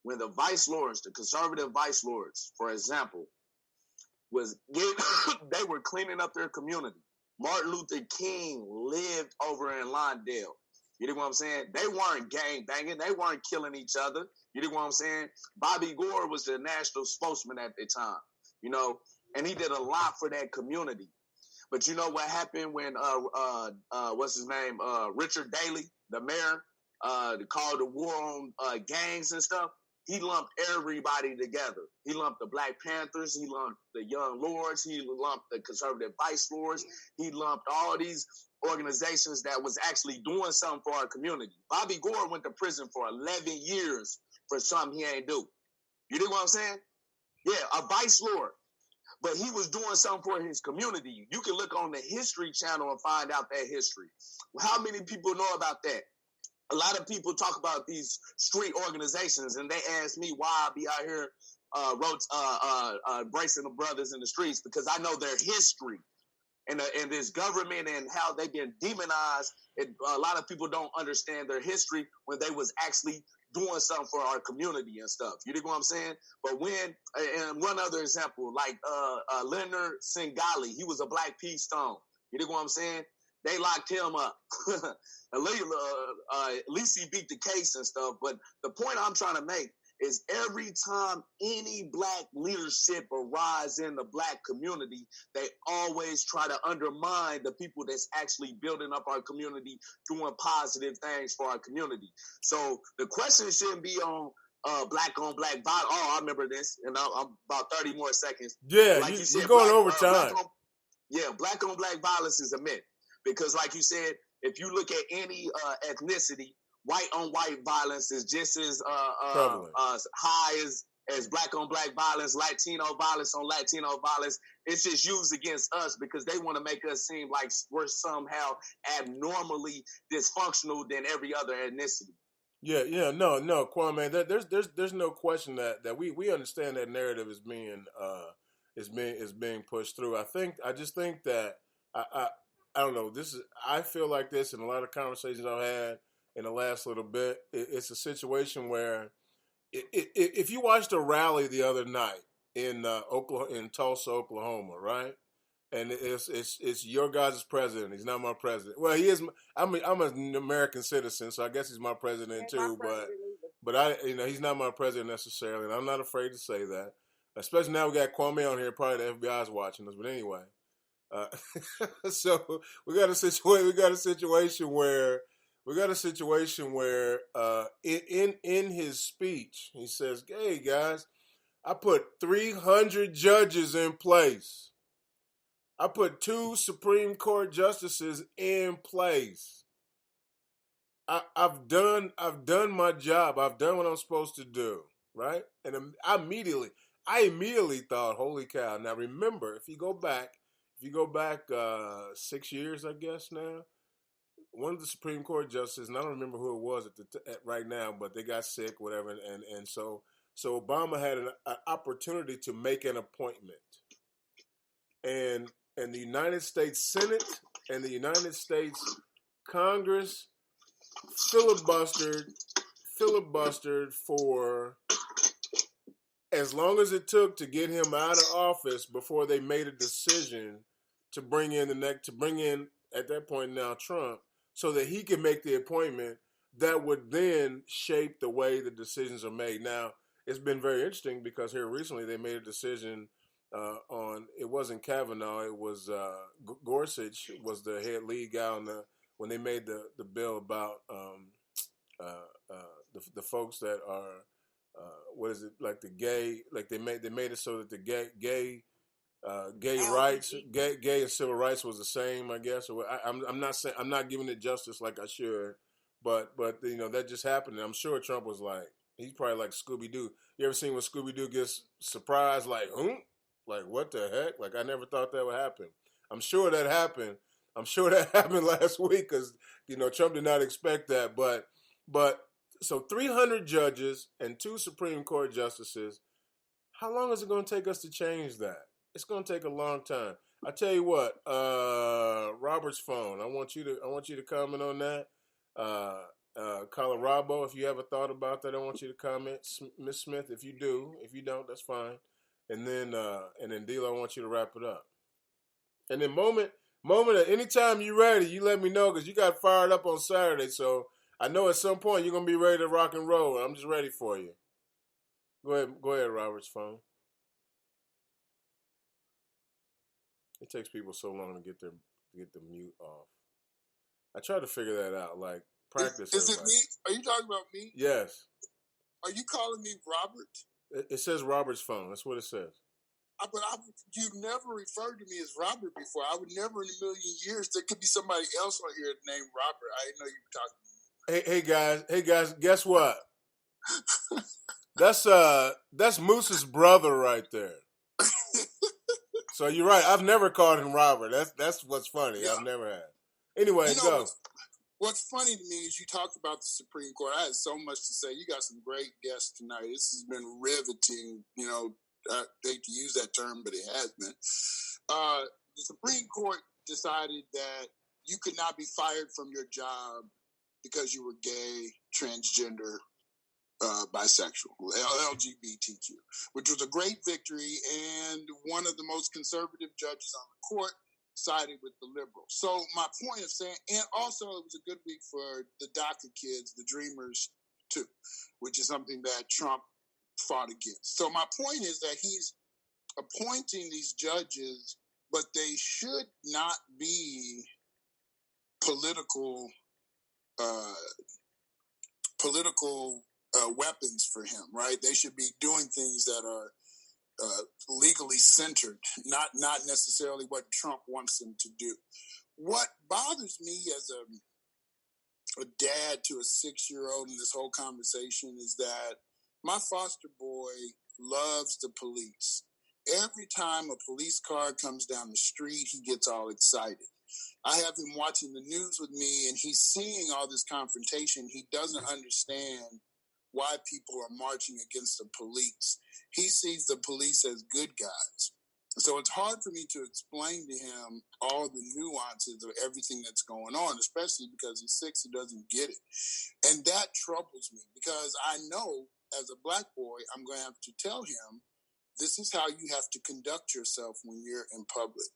When the vice lords, the conservative vice lords, for example, they were cleaning up their community. Martin Luther King lived over in Lawndale. You know what I'm saying? They weren't gang banging. They weren't killing each other. You know what I'm saying? Bobby Gore was the national spokesman at the time, and he did a lot for that community. But you know what happened when, what's his name? Richard Daley, the mayor, called the war on gangs and stuff. He lumped everybody together. He lumped the Black Panthers. He lumped the Young Lords. He lumped the conservative vice lords. He lumped all these organizations that was actually doing something for our community. Bobby Gore went to prison for 11 years for something he ain't do. You know what I'm saying? Yeah, a vice lord. But he was doing something for his community. You can look on the History Channel and find out that history. How many people know about that? A lot of people talk about these street organizations, and they ask me why I be out here embracing the brothers in the streets, because I know their history and this government and how they've been demonized. A lot of people don't understand their history when they was actually doing something for our community and stuff. You know what I'm saying? But and one other example, like Leonard Singali, he was a Black Peace Stone. You know what I'm saying? They locked him up. At least he beat the case and stuff. But the point I'm trying to make is every time any Black leadership arrives in the Black community, they always try to undermine the people that's actually building up our community, doing positive things for our community. So the question shouldn't be on black violence. Oh, I remember this, and I'm about 30 more seconds. Yeah, like you said, you're going over time. Black on black violence is a myth. Because like you said, if you look at any ethnicity, white on white violence is just as high as black on black violence, Latino violence on Latino violence. It's just used against us because they want to make us seem like we're somehow abnormally dysfunctional than every other ethnicity. Yeah, no, Kwame. There's no question that we understand that narrative is being pushed through. I just think that I don't know. I feel like this in a lot of conversations I've had in the last little bit. It's a situation where if you watched a rally the other night in Tulsa, Oklahoma, right? And it's your guys' president. He's not my president. Well, he is. I'm an American citizen, so I guess he's my president too. But he's not my president necessarily, and I'm not afraid to say that. Especially now we got Kwame on here. Probably the FBI's watching us. But anyway, uh, so we got a situation. We got a situation where in his speech he says, "Hey guys, I put 300 judges in place. I put 2 Supreme Court justices in place. I've done my job. I've done what I'm supposed to do, right?" And I immediately thought, "Holy cow!" Now remember, if you go back 6 years, I guess now, one of the Supreme Court justices, and I don't remember who it was right now, but they got sick, whatever, and so Obama had an opportunity to make an appointment, and the United States Senate and the United States Congress filibustered for as long as it took to get him out of office before they made a decision to bring in at that point now Trump, so that he can make the appointment that would then shape the way the decisions are made. Now, it's been very interesting because here recently they made a decision on, it wasn't Kavanaugh, it was Gorsuch was the head lead guy when they made the bill about the folks that are what is it, like the gay, like they made it so that the gay rights, gay and civil rights was the same, I guess. Or I'm not saying, I'm not giving it justice like I should, but that just happened. And I'm sure Trump was like, he's probably like Scooby Doo. You ever seen when Scooby Doo gets surprised, like, like what the heck? Like I never thought that would happen. I'm sure that happened. I'm sure that happened last week because Trump did not expect that. But so 300 judges and 2 Supreme Court justices. How long is it going to take us to change that? It's going to take a long time. I tell you what, Robert's phone. I want you to comment on that. Colorado, if you ever thought about that, I want you to comment. Miss Smith, if you do, if you don't, that's fine. And then Dila, I want you to wrap it up. And then moment, anytime you're ready, you let me know because you got fired up on Saturday. So I know at some point you're gonna be ready to rock and roll. I'm just ready for you. Go ahead, Robert's phone. It takes people so long to get the mute off. I try to figure that out. Like practice. Is it me? Are you talking about me? Yes. Are you calling me Robert? It says Robert's phone. That's what it says. But you've never referred to me as Robert before. I would never in a million years. There could be somebody else on here named Robert. I didn't know you were talking to me. Hey guys, guess what? That's Moose's brother right there. So you're right. I've never called him Robert. That's what's funny. Yeah. I've never had. Anyway, go. What's funny to me is you talked about the Supreme Court. I had so much to say. You got some great guests tonight. This has been riveting. I hate to use that term, but it has been. The Supreme Court decided that you could not be fired from your job because you were gay, transgender, bisexual, LGBTQ, which was a great victory, and one of the most conservative judges on the court sided with the liberals. So my point of saying, and also it was a good week for the DACA kids, the Dreamers too, which is something that Trump fought against. So my point is that he's appointing these judges, but they should not be political weapons for him, right? They should be doing things that are legally centered, not necessarily what Trump wants them to do. What bothers me as a dad to a 6-year-old in this whole conversation is that my foster boy loves the police. Every time a police car comes down the street, he gets all excited. I have him watching the news with me, and he's seeing all this confrontation. He doesn't understand why people are marching against the police. He sees the police as good guys. So it's hard for me to explain to him all the nuances of everything that's going on, especially because he's 6, he doesn't get it. And that troubles me because I know as a black boy, I'm going to have to tell him, this is how you have to conduct yourself when you're in public.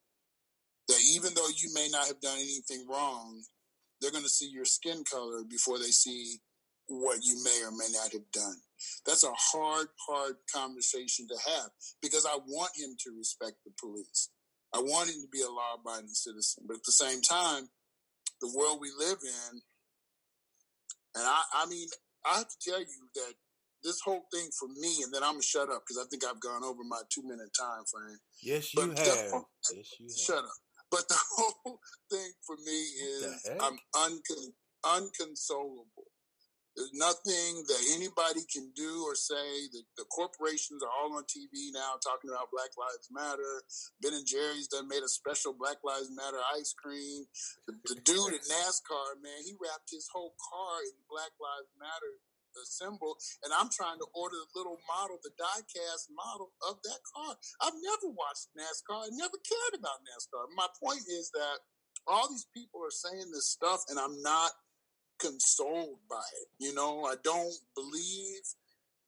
That even though you may not have done anything wrong, they're going to see your skin color before they see what you may or may not have done. That's a hard conversation to have because I want him to respect the police. I want him to be a law-abiding citizen. But at the same time, the world we live in, and I mean, I have to tell you that this whole thing for me, and then I'm going to shut up because I think I've gone over my 2-minute time frame. Yes, you have. Yes, you have. Shut up. But the whole thing for me is I'm unconsolable. There's nothing that anybody can do or say. The corporations are all on TV now talking about Black Lives Matter. Ben & Jerry's done made a special Black Lives Matter ice cream. The dude at NASCAR, man, he wrapped his whole car in the Black Lives Matter symbol, and I'm trying to order the little model, the die-cast model of that car. I've never watched NASCAR. I never cared about NASCAR. My point is that all these people are saying this stuff, and I'm not consoled by it. You know, I don't believe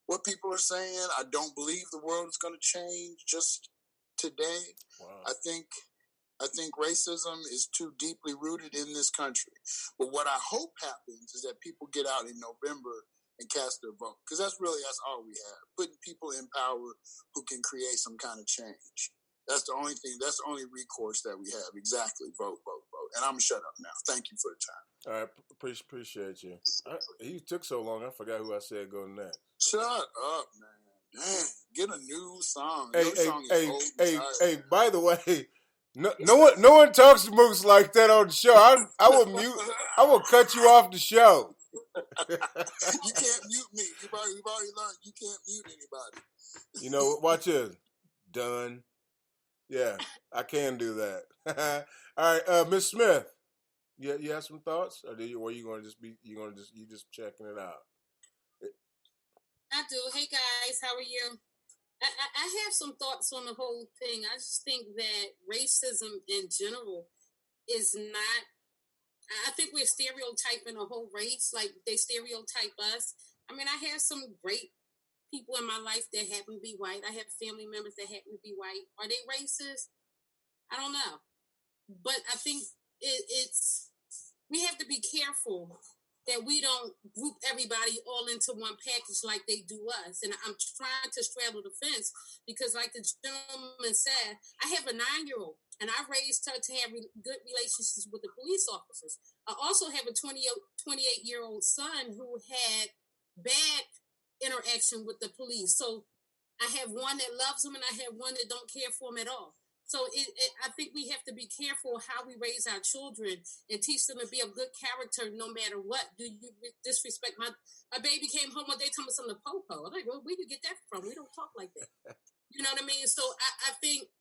what people are saying. I don't believe the world is going to change just today. Wow. I think racism is too deeply rooted in this country. But what I hope happens is that people get out in November and cast their vote, because that's all we have. Putting people in power who can create some kind of change. That's the only thing. That's the only recourse that we have. Exactly. Vote. And I'm going to shut up now. Thank you for the time. All right. Appreciate you. He took so long, I forgot who I said go next. Shut up, man. Damn. Get a new song. Hey, by the way, no one talks to Moose like that on the show. I will cut you off the show. You can't mute me. We've already learned you can't mute anybody. You know, watch this. Done. Yeah, I can do that. All right, Miss Smith. You have some thoughts, or were you going to just you just checking it out? I do. Hey guys, how are you? I have some thoughts on the whole thing. I just think that racism in general is not. I think we're stereotyping a whole race, like they stereotype us. I mean, I have some great people in my life that happen to be white. I have family members that happen to be white. Are they racist? I don't know. But I think it's we have to be careful that we don't group everybody all into one package like they do us. And I'm trying to straddle the fence because, like the gentleman said, I have a 9-year-old, and I raised her to have good relationships with the police officers. I also have a 28-year-old son who had bad interaction with the police. So I have one that loves him, and I have one that don't care for him at all. So I think we have to be careful how we raise our children and teach them to be a good character no matter what. Do you disrespect my baby came home one day telling me something to Popo. I'm like, well, where do you get that from? We don't talk like that. You know what I mean? So I think,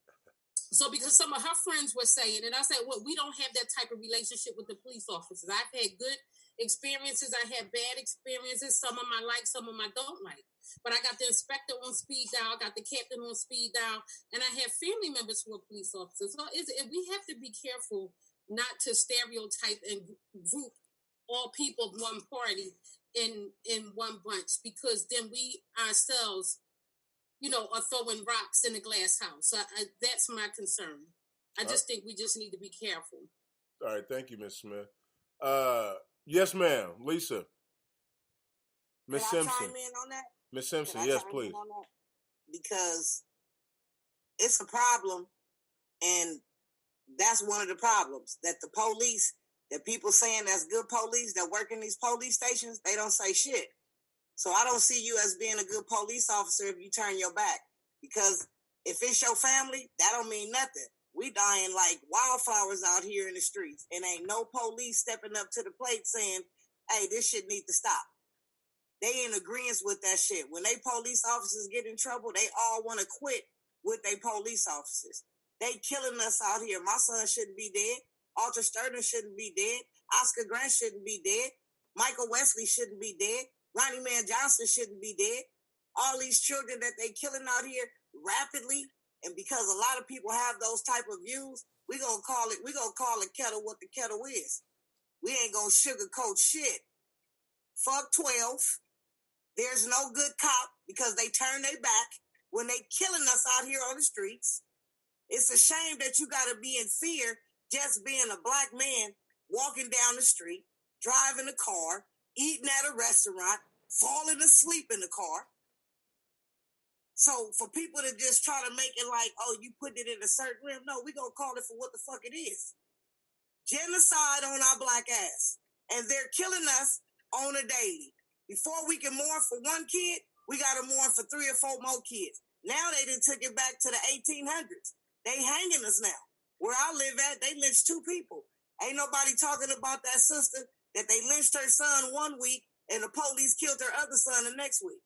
so because some of her friends were saying, and I said, well, we don't have that type of relationship with the police officers. I've had good experiences. I had bad experiences. Some of them I like, some of them I don't like. But I got the inspector on speed dial, got the captain on speed dial, and I have family members who are police officers. So we have to be careful not to stereotype and group all people of one party in one bunch, because then we ourselves, are throwing rocks in a glass house. So that's my concern. I just think we just need to be careful. All right, thank you, Ms. Smith. Yes, ma'am, Lisa. Miss Simpson. Can I chime in on that? Miss Simpson, yes, please. Because it's a problem, and that's one of the problems, that the police, that people saying that's good police that work in these police stations, they don't say shit. So I don't see you as being a good police officer if you turn your back, because if it's your family, that don't mean nothing. We dying like wildflowers out here in the streets, and ain't no police stepping up to the plate saying, hey, this shit need to stop. They in agreement with that shit. When they police officers get in trouble, they all want to quit with they police officers. They killing us out here. My son shouldn't be dead. Arthur Sturgeon shouldn't be dead. Oscar Grant shouldn't be dead. Michael Wesley shouldn't be dead. Ronnie Man Johnson shouldn't be dead. All these children that they killing out here rapidly, and because a lot of people have those type of views, we gonna call a kettle what the kettle is. We ain't gonna sugarcoat shit. Fuck 12. There's no good cop because they turn their back when they killing us out here on the streets. It's a shame that you got to be in fear just being a black man walking down the street, driving a car, eating at a restaurant, falling asleep in the car. So for people to just try to make it like, oh, you put it in a certain realm, no, we're going to call it for what the fuck it is. Genocide on our black ass. And they're killing us on a daily. Before we can mourn for one kid, we got to mourn for 3 or 4 more kids. Now they done took it back to the 1800s. They hanging us now. Where I live at, they lynched 2 people. Ain't nobody talking about that sister that they lynched her son one week and the police killed her other son the next week.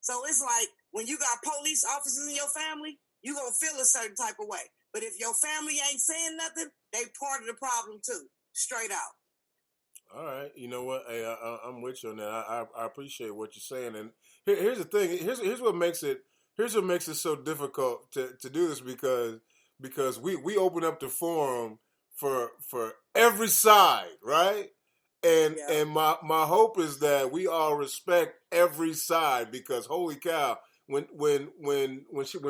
So it's like, when you got police officers in your family, you gonna feel a certain type of way. But if your family ain't saying nothing, they part of the problem too. Straight out. All right, you know what? Hey, I'm with you on that. I appreciate what you're saying. And here's the thing. Here's what makes it. Here's what makes it so difficult to do this because we open up the forum for every side, right? And my hope is that we all respect every side, because holy cow, when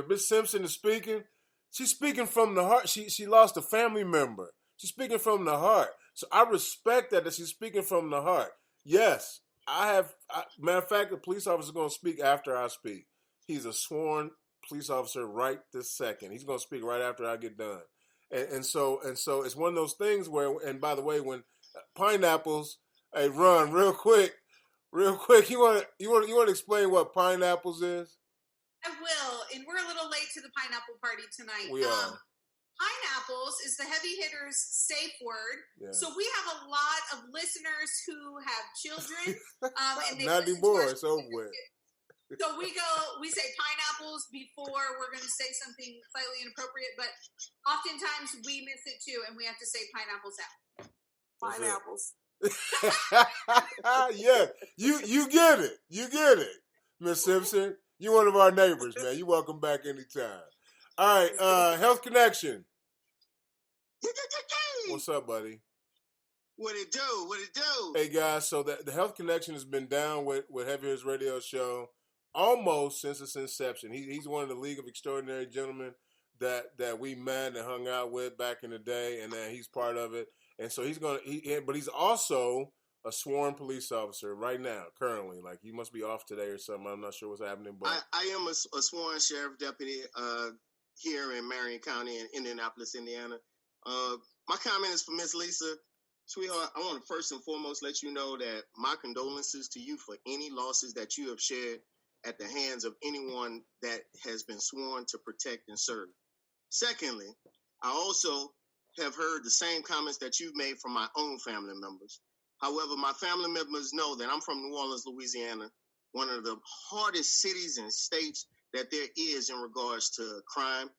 Miss Simpson is speaking, she's speaking from the heart. She lost a family member. She's speaking from the heart. So I respect that she's speaking from the heart. Yes, matter of fact, the police officer is going to speak after I speak. He's a sworn police officer right this second. He's going to speak right after I get done. And so it's one of those things where, and by the way, when pineapples, hey, Ron, real quick, you want to explain what pineapples is? I will, and we're a little late to the pineapple party tonight. We are. Pineapples is the heavy hitters safe word. Yeah. So we have a lot of listeners who have children. And they not anymore. It's over with. So we say pineapples before we're going to say something slightly inappropriate, but oftentimes we miss it too, and we have to say pineapples out. Pineapples. Yeah, you get it. You get it, Miss Simpson. You're one of our neighbors, man. You're welcome back anytime. All right, Health Connection. What's up, buddy? What it do? Hey, guys, so the Health Connection has been down with Heavy Hitters Radio Show almost since its inception. He's one of the League of Extraordinary Gentlemen that we met and hung out with back in the day, and he's part of it. And so but he's also a sworn police officer right now, currently. Like, he must be off today or something. I'm not sure what's happening. But I am a sworn sheriff deputy here in Marion County in Indianapolis, Indiana. My comment is for Miss Lisa. Sweetheart, I want to first and foremost let you know that my condolences to you for any losses that you have shared at the hands of anyone that has been sworn to protect and serve. Secondly, I also have heard the same comments that you've made from my own family members. However, my family members know that I'm from New Orleans, Louisiana, one of the hardest cities and states that there is in regards to crime,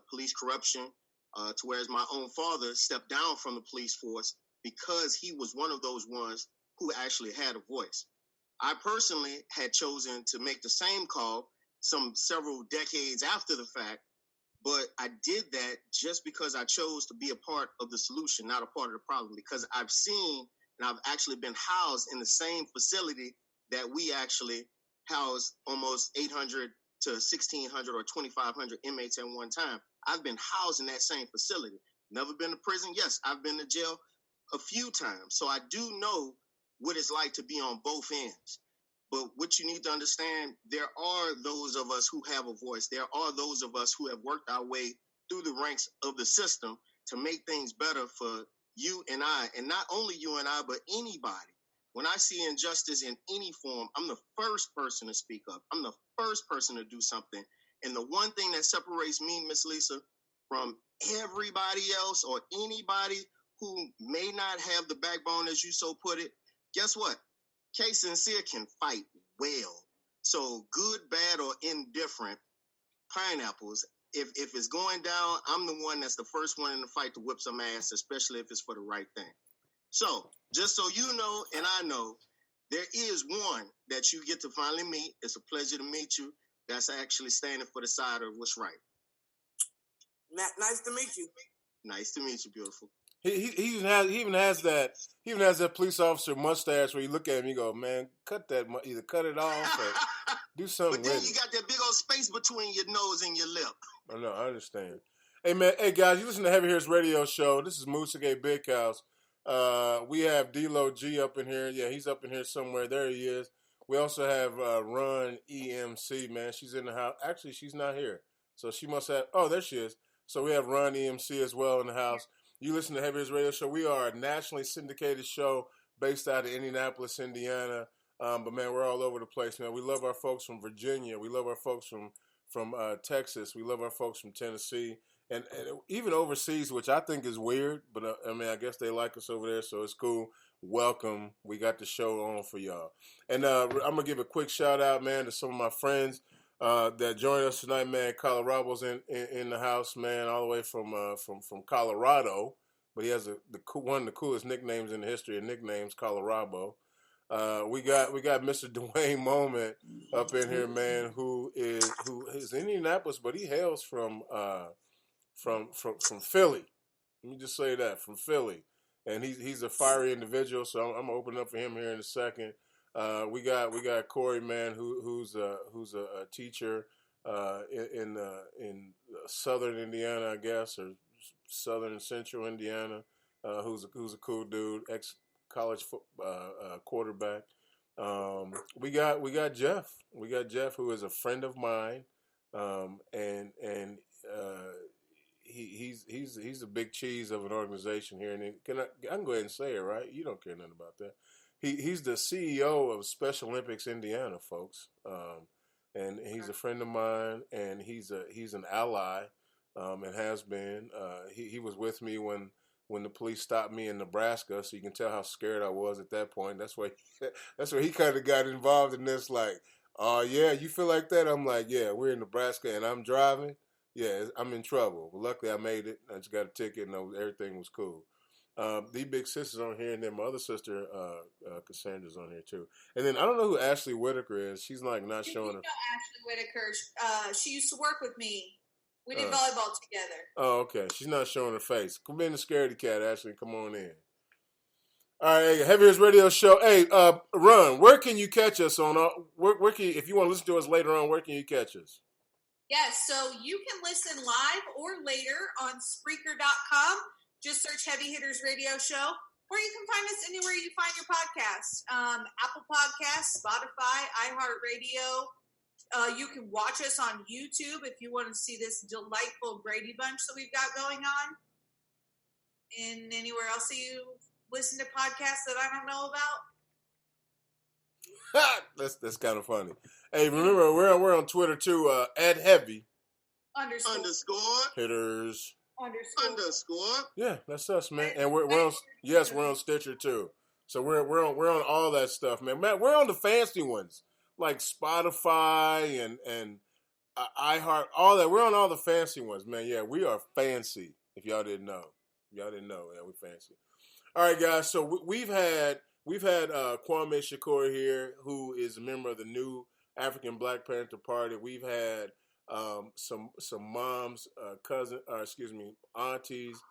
police corruption, to whereas my own father stepped down from the police force because he was one of those ones who actually had a voice. I personally had chosen to make the same call several decades after the fact, but I did that just because I chose to be a part of the solution, not a part of the problem, because I've seen and I've actually been housed in the same facility that we actually housed almost 800 to 1,600 or 2,500 inmates at one time. I've been housed in that same facility. Never been to prison. Yes, I've been to jail a few times. So I do know what it's like to be on both ends. But what you need to understand, there are those of us who have a voice. There are those of us who have worked our way through the ranks of the system to make things better for you and I. And not only you and I, but anybody. When I see injustice in any form, I'm the first person to speak up. I'm the first person to do something. And the one thing that separates me, Miss Lisa, from everybody else or anybody who may not have the backbone, as you so put it, guess what? K Sincere can fight well. So good, bad, or indifferent, pineapples, if it's going down, I'm the one that's the first one in the fight to whip some ass, especially if it's for the right thing. So just so you know, and I know, there is one that you get to finally meet. It's a pleasure to meet you. That's actually standing for the side of what's right. Nice to meet you. Nice to meet you, beautiful. He even has that police officer mustache where you look at him, you go, man, either cut it off or do something. But then you got that big old space between your nose and your lip. I know, I understand. Hey man, hey guys, you listen to Heavy Hitters Radio Show. This is Moosagay Big House. We have D-Lo G up in here. Yeah, he's up in here somewhere. There he is. We also have Run EMC, man. She's in the house. Actually, she's not here. So she must have, oh, there she is. So we have Run EMC as well in the house. You listen to Heavy Hitters Radio Show. We are a nationally syndicated show based out of Indianapolis, Indiana. But, man, we're all over the place, man. We love our folks from Virginia. We love our folks from Texas. We love our folks from Tennessee. And even overseas, which I think is weird. But, I mean, I guess they like us over there, so it's cool. Welcome. We got the show on for y'all. And I'm going to give a quick shout-out, man, to some of my friends that joined us tonight, man. Colorado's in the house, man, all the way from Colorado. But he has one of the coolest nicknames in the history of nicknames, Colorado. We got Mr. Dwayne Moment up in here, man, who is in Indianapolis, but he hails from Philly. Let me just say that, from Philly. And he's a fiery individual, so I'm gonna open up for him here in a second. We got Corey, man, who's a teacher in southern Indiana, I guess, or southern central Indiana. Who's a cool dude, ex-college quarterback. We got Jeff. We got Jeff, who is a friend of mine, and he's a big cheese of an organization here. And I can go ahead and say it, right? You don't care nothing about that. He's the CEO of Special Olympics Indiana, folks. And he's a friend of mine, and he's an ally, and has been. He was with me when the police stopped me in Nebraska, so you can tell how scared I was at that point. That's why he kind of got involved in this. Like, oh yeah, you feel like that? I'm like, yeah, we're in Nebraska and I'm driving. Yeah, I'm in trouble. But luckily, I made it. I just got a ticket, and everything was cool. The big sister's on here, and then my other sister, Cassandra's on here too. And then I don't know who Ashley Whitaker is. She's like not showing her. Ashley Whitaker. She used to work with me. We did volleyball together. Oh, okay. She's not showing her face. Come in the scaredy cat, Ashley. Come on in. All right, Heavy Hitters Radio Show. Hey, Run, where can you catch us on? Where can you, if you want to listen to us later on, where can you catch us? Yes, so you can listen live or later on Spreaker.com. Just search Heavy Hitters Radio Show, or you can find us anywhere you find your podcasts. Apple Podcasts, Spotify, iHeartRadio. You can watch us on YouTube if you want to see this delightful Brady Bunch that we've got going on. And anywhere else that you listen to podcasts that I don't know about. That's kind of funny. Hey, remember we're on Twitter too. @Heavy underscore Hitters underscore. Yeah, that's us, man. And we're on Stitcher too. So we're on all that stuff, man. We're on the fancy ones like Spotify and iHeart, all that. We're on all the fancy ones, man. Yeah, we are fancy. If y'all didn't know, yeah, we're fancy. All right, guys. So we've had Kwame Shakur here, who is a member of the new African Black Panther Party. We've had some moms, aunties,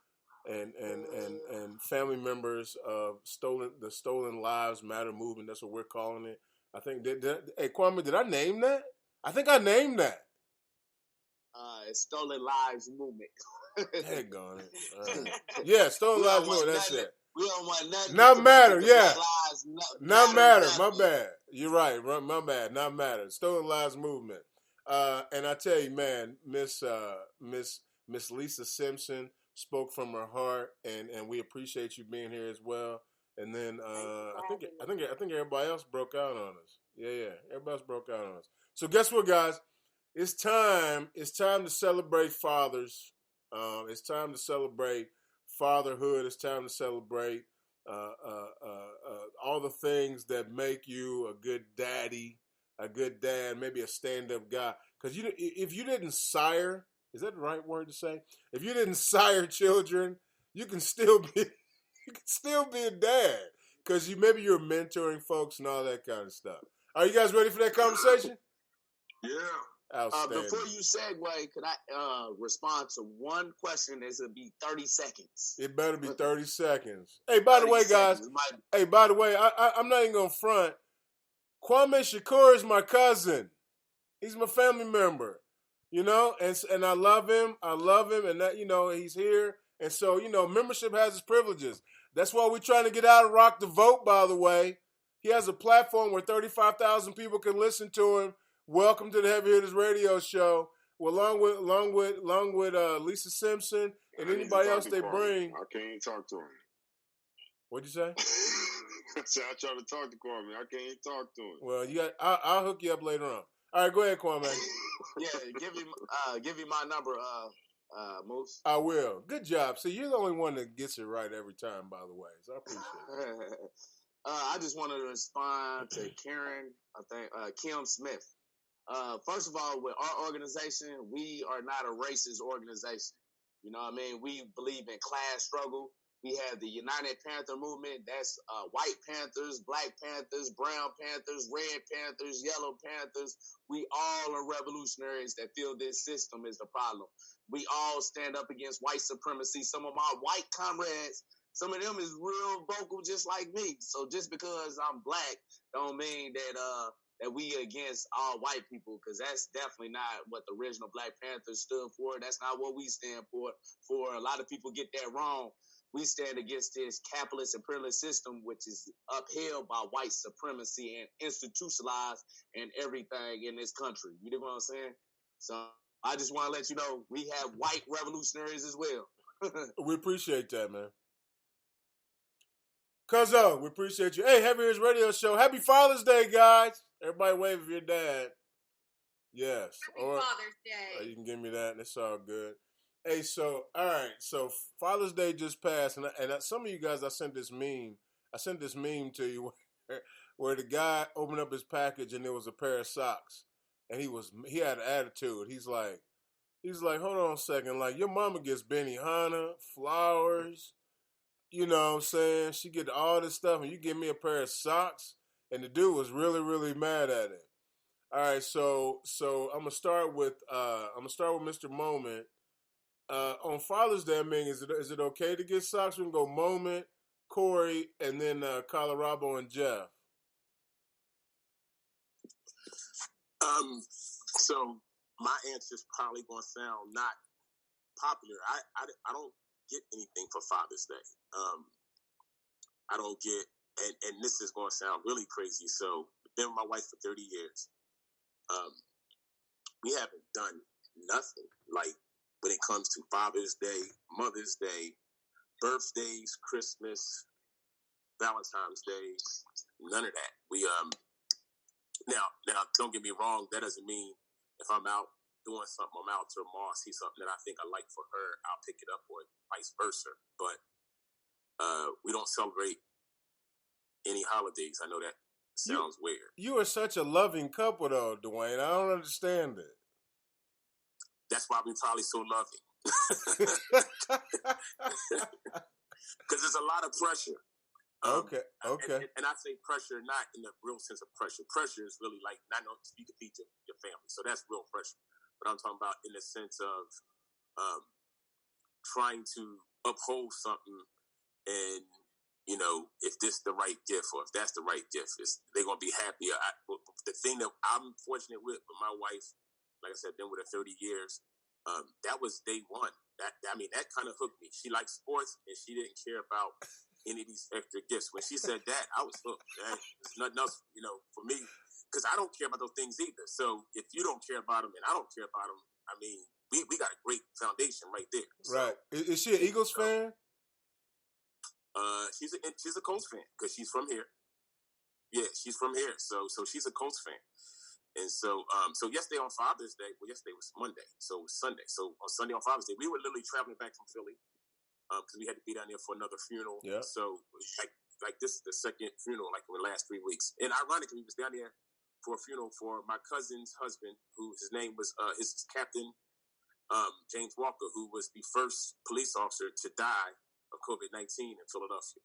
and family members of the Stolen Lives Matter movement. That's what we're calling it. I think. Hey, Kwame, did I name that? I think I named that. It's Stolen Lives Movement. Daggone it. Yeah, Stolen Lives Movement. That's it. We don't want nothing. Not matter, yeah. Not matter. My bad. You're right. My bad. Not matter. Stolen Lives Movement. And I tell you, man, Miss Lisa Simpson spoke from her heart, and we appreciate you being here as well. And then I think everybody else broke out on us. Yeah, everybody else broke out on us. So guess what, guys? It's time to celebrate fathers. It's time to celebrate fatherhood. It's time to celebrate all the things that make you a good daddy, a good dad, maybe a stand-up guy. Because if you didn't sire, is that the right word to say? If you didn't sire children, you can still be a dad. Because maybe you're mentoring folks and all that kind of stuff. Are you guys ready for that conversation? Yeah. Outstanding. Before you segue, could I respond to one question? This will be 30 seconds. It better be 30 seconds. Hey, by the way, guys. I'm not even going to front. Kwame Shakur is my cousin. He's my family member. And I love him. And that, he's here. And so, membership has its privileges. That's why we're trying to get out of Rock the Vote, by the way. He has a platform where 35,000 people can listen to him. Welcome to the Heavy Hitters Radio Show. Well, along with Lisa Simpson and anybody else they bring. I can't talk to him. What'd you say? I said I tried to talk to Kwame. I can't talk to him. Well, I'll hook you up later on. All right, go ahead, Kwame. Yeah, give you my number, Moose. I will. Good job. See, you're the only one that gets it right every time, by the way. So I appreciate it. I just wanted to respond to Karen. I think Kim Smith. First of all, with our organization, we are not a racist organization. You know what I mean? We believe in class struggle. We have the United Panther movement. That's white Panthers, black Panthers, brown Panthers, red Panthers, yellow Panthers. We all are revolutionaries that feel this system is the problem. We all stand up against white supremacy. Some of my white comrades, some of them is real vocal just like me. So just because I'm black don't mean that we against all white people, because that's definitely not what the original Black Panthers stood for. That's not what we stand for. A lot of people get that wrong. We stand against this capitalist imperialist system, which is upheld by white supremacy and institutionalized in everything in this country. You know what I'm saying? So I just want to let you know we have white revolutionaries as well. We appreciate that, man. Cuzzo, we appreciate you. Hey, Heavy Hitters Radio Show. Happy Father's Day, guys. Everybody wave for your dad. Yes. Happy Father's Day. You can give me that, and it's all good. Hey, so, all right. So, Father's Day just passed, and some of you guys, I sent this meme to you where the guy opened up his package, and there was a pair of socks, and he had an attitude. He's like, hold on a second. Like, your mama gets Benihana, flowers, you know what I'm saying? She get all this stuff, and you give me a pair of socks? And the dude was really, really mad at it. All right, so I'm gonna start with Mr. Moment. On Father's Day, I mean, is it okay to get socks? We can go Moment, Corey, and then Colorado and Jeff. So my answer is probably gonna sound not popular. I don't get anything for Father's Day. I don't get, and this is gonna sound really crazy. So I've been with my wife for 30 years. We haven't done nothing like when it comes to Father's Day, Mother's Day, birthdays, Christmas, Valentine's Day, none of that. We now don't get me wrong, that doesn't mean if I'm out doing something, I'm out to a mall, see something that I think I like for her, I'll pick it up, or vice versa. But we don't celebrate any holidays. I know that sounds weird. You are such a loving couple, though, Dwayne. I don't understand it. That's why we're probably so loving. Because there's a lot of pressure. Okay. And I say pressure not in the real sense of pressure. Pressure is really like, not know you can feed your family. So that's real pressure. But I'm talking about in the sense of trying to uphold something, and you know, if this the right gift, or if that's the right gift, they're gonna be happier. The thing that I'm fortunate with my wife, like I said, been with her 30 years. That was day one. That kind of hooked me. She likes sports, and she didn't care about any of these extra gifts. When she said that, I was hooked. There's nothing else, you know, for me, because I don't care about those things either. So if you don't care about them and I don't care about them, I mean, we got a great foundation right there. So, right. Is she an Eagles fan? She's a Colts fan because she's from here. Yeah, she's from here. So she's a Colts fan. And so yesterday on Father's Day, well, yesterday was Monday, so it was Sunday. So on Sunday on Father's Day, we were literally traveling back from Philly because we had to be down there for another funeral. Yeah. So like this is the second funeral like in the last 3 weeks. And ironically, we was down there for a funeral for my cousin's husband, who his name was his Captain James Walker, who was the first police officer to die of COVID-19 in Philadelphia.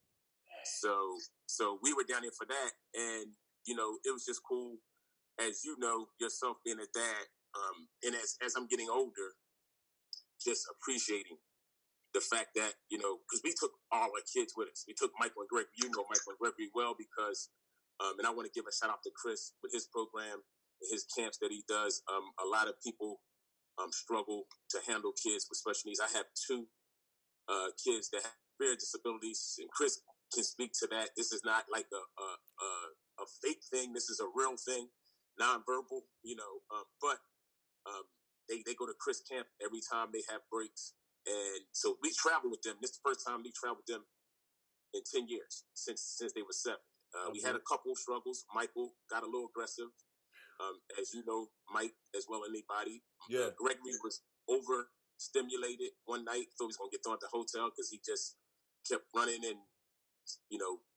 So we were down there for that, and you know, it was just cool. As you know, yourself being a dad, and as I'm getting older, just appreciating the fact that, you know, because we took all our kids with us. We took Michael and Gregory. You know Michael and Gregory well because, and I want to give a shout out to Chris with his program, his camps that he does. A lot of people struggle to handle kids with special needs. I have 2 kids that have severe disabilities, and Chris can speak to that. This is not like a fake thing. This is a real thing, nonverbal, but they go to Chris Camp every time they have breaks. And so we travel with them. This is the first time we traveled with them in 10 years since they were 7. We had a couple of struggles. Michael got a little aggressive. As you know, Mike, as well as anybody. Yeah. Gregory was overstimulated one night. Thought he was going to get thrown at the hotel because he just kept running and,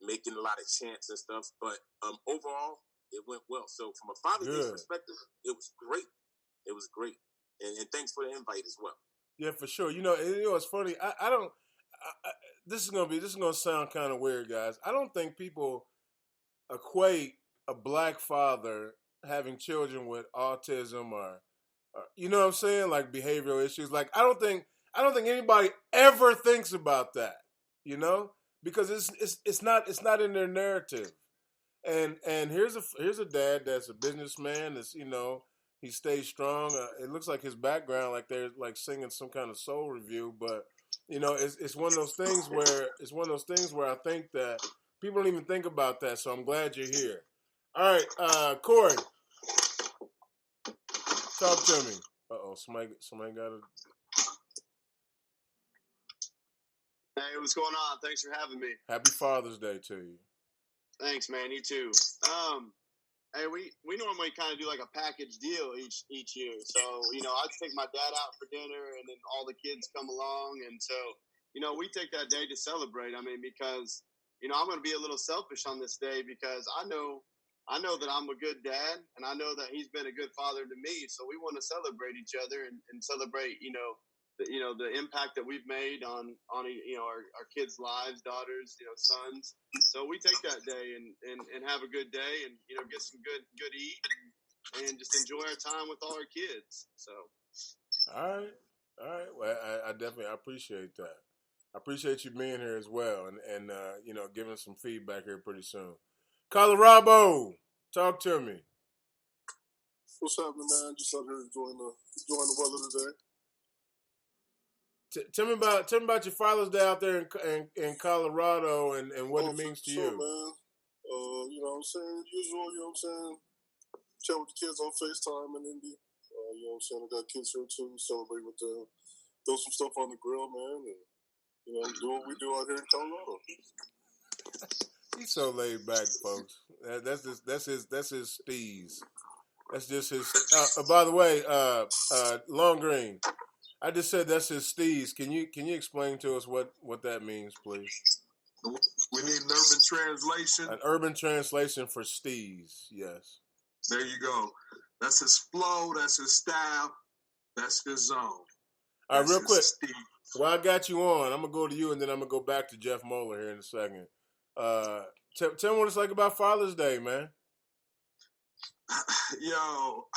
making a lot of chants and stuff. But overall, it went well. So from a Father's Day perspective, it was great. It was great. And thanks for the invite as well. Yeah, for sure. It's funny. This is gonna sound kind of weird, guys. I don't think people equate a black father having children with autism or you know what I'm saying, like behavioral issues. Like I don't think anybody ever thinks about that, because it's not in their narrative. And here's a dad that's a businessman. That's he stays strong. It looks like his background, like they're like singing some kind of soul review, but it's one of those things where I think that people don't even think about that. So I'm glad you're here. All right, Corey, talk to me. Somebody got a. Hey, what's going on? Thanks for having me. Happy Father's Day to you. Thanks, man. You too. Hey, we normally kind of do like a package deal each year. So, I take my dad out for dinner and then all the kids come along. And so, we take that day to celebrate. I mean, because, I'm going to be a little selfish on this day because I know that I'm a good dad and I know that he's been a good father to me. So we want to celebrate each other and celebrate, the impact that we've made on our kids' lives, daughters, sons. So we take that day and have a good day and get some good eat and just enjoy our time with all our kids. So all right. Well, I definitely appreciate that. I appreciate you being here as well and giving some feedback here pretty soon. Colorado, talk to me. What's happening, man? Just out here enjoying the weather today. Tell me about your Father's Day out there in Colorado and what it means to you. Man. You know what I'm saying? Usual, you know what I'm saying? Chat with the kids on FaceTime in Indy. You know what I'm saying? I got kids here too. Celebrate with them. Throw some stuff on the grill, man. And, do what we do out here in Colorado. He's so laid back, folks. That's his steez. That's just his. By the way, Long Green, I just said that's his steez. Can you explain to us what that means, please? We need an urban translation. An urban translation for steez. Yes. There you go. That's his flow. That's his style. That's his zone. All right, real quick. Well, I got you on. I'm gonna go to you, and then I'm gonna go back to Jeff Moeller here in a second. Tell me what it's like about Father's Day, man. Yo,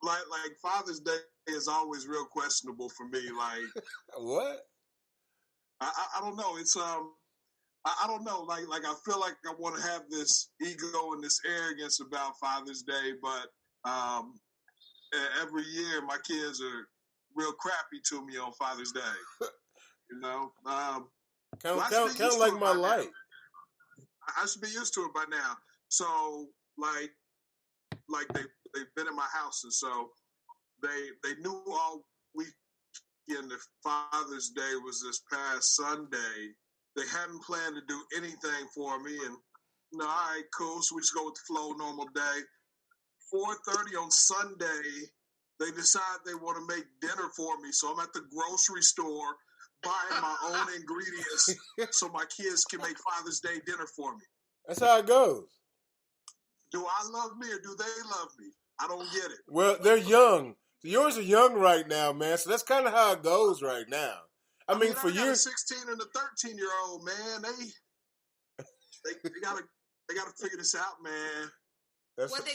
like Father's Day is always real questionable for me. Like what? I don't know. It's I don't know. Like I feel like I want to have this ego and this arrogance about Father's Day, but every year my kids are real crappy to me on Father's Day. Kind of like my life. I should be used to it by now. So like they've been in my house, and so they knew all weekend that Father's Day was this past Sunday. They hadn't planned to do anything for me, and all right, cool. So we just go with the flow, normal day. 4:30 on Sunday, they decide they want to make dinner for me. So I'm at the grocery store buying my own ingredients so my kids can make Father's Day dinner for me. That's how it goes. Do I love me or do they love me? I don't get it. Well, they're young. Yours are young right now, man. So that's kind of how it goes right now. I mean for you, 16 and a 13-year-old, man, they gotta figure this out, man. What they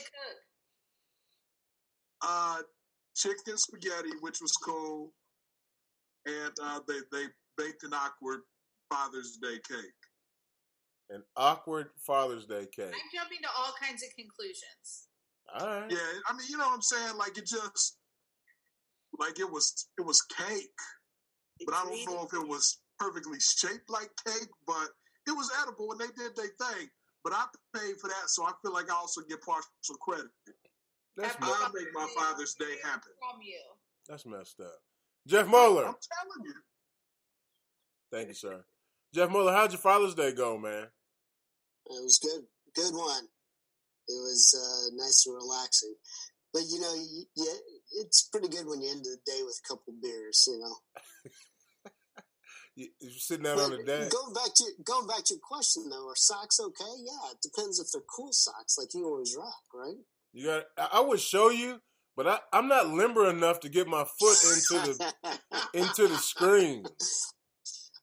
cook? Chicken spaghetti, which was cool, and they baked an awkward Father's Day cake. An awkward Father's Day cake. I'm jumping to all kinds of conclusions. All right. Yeah, I mean, you know what I'm saying? Like it just, like it was cake, but I don't know if it was perfectly shaped like cake, but it was edible and they did their thing. But I paid for that, so I feel like I also get partial credit. I'll make my Father's Day happen. From you. That's messed up. Jeff Muller. I'm telling you. Thank you, sir. Jeff Muller, how'd your Father's Day go, man? It was good. Good one. It was nice and relaxing. But, you know, it's pretty good when you end the day with a couple beers, you know. You're sitting out on the deck. Going back to your question, though, are socks okay? Yeah, it depends if they're cool socks like you always rock, right? I would show you, but I'm not limber enough to get my foot into the screen.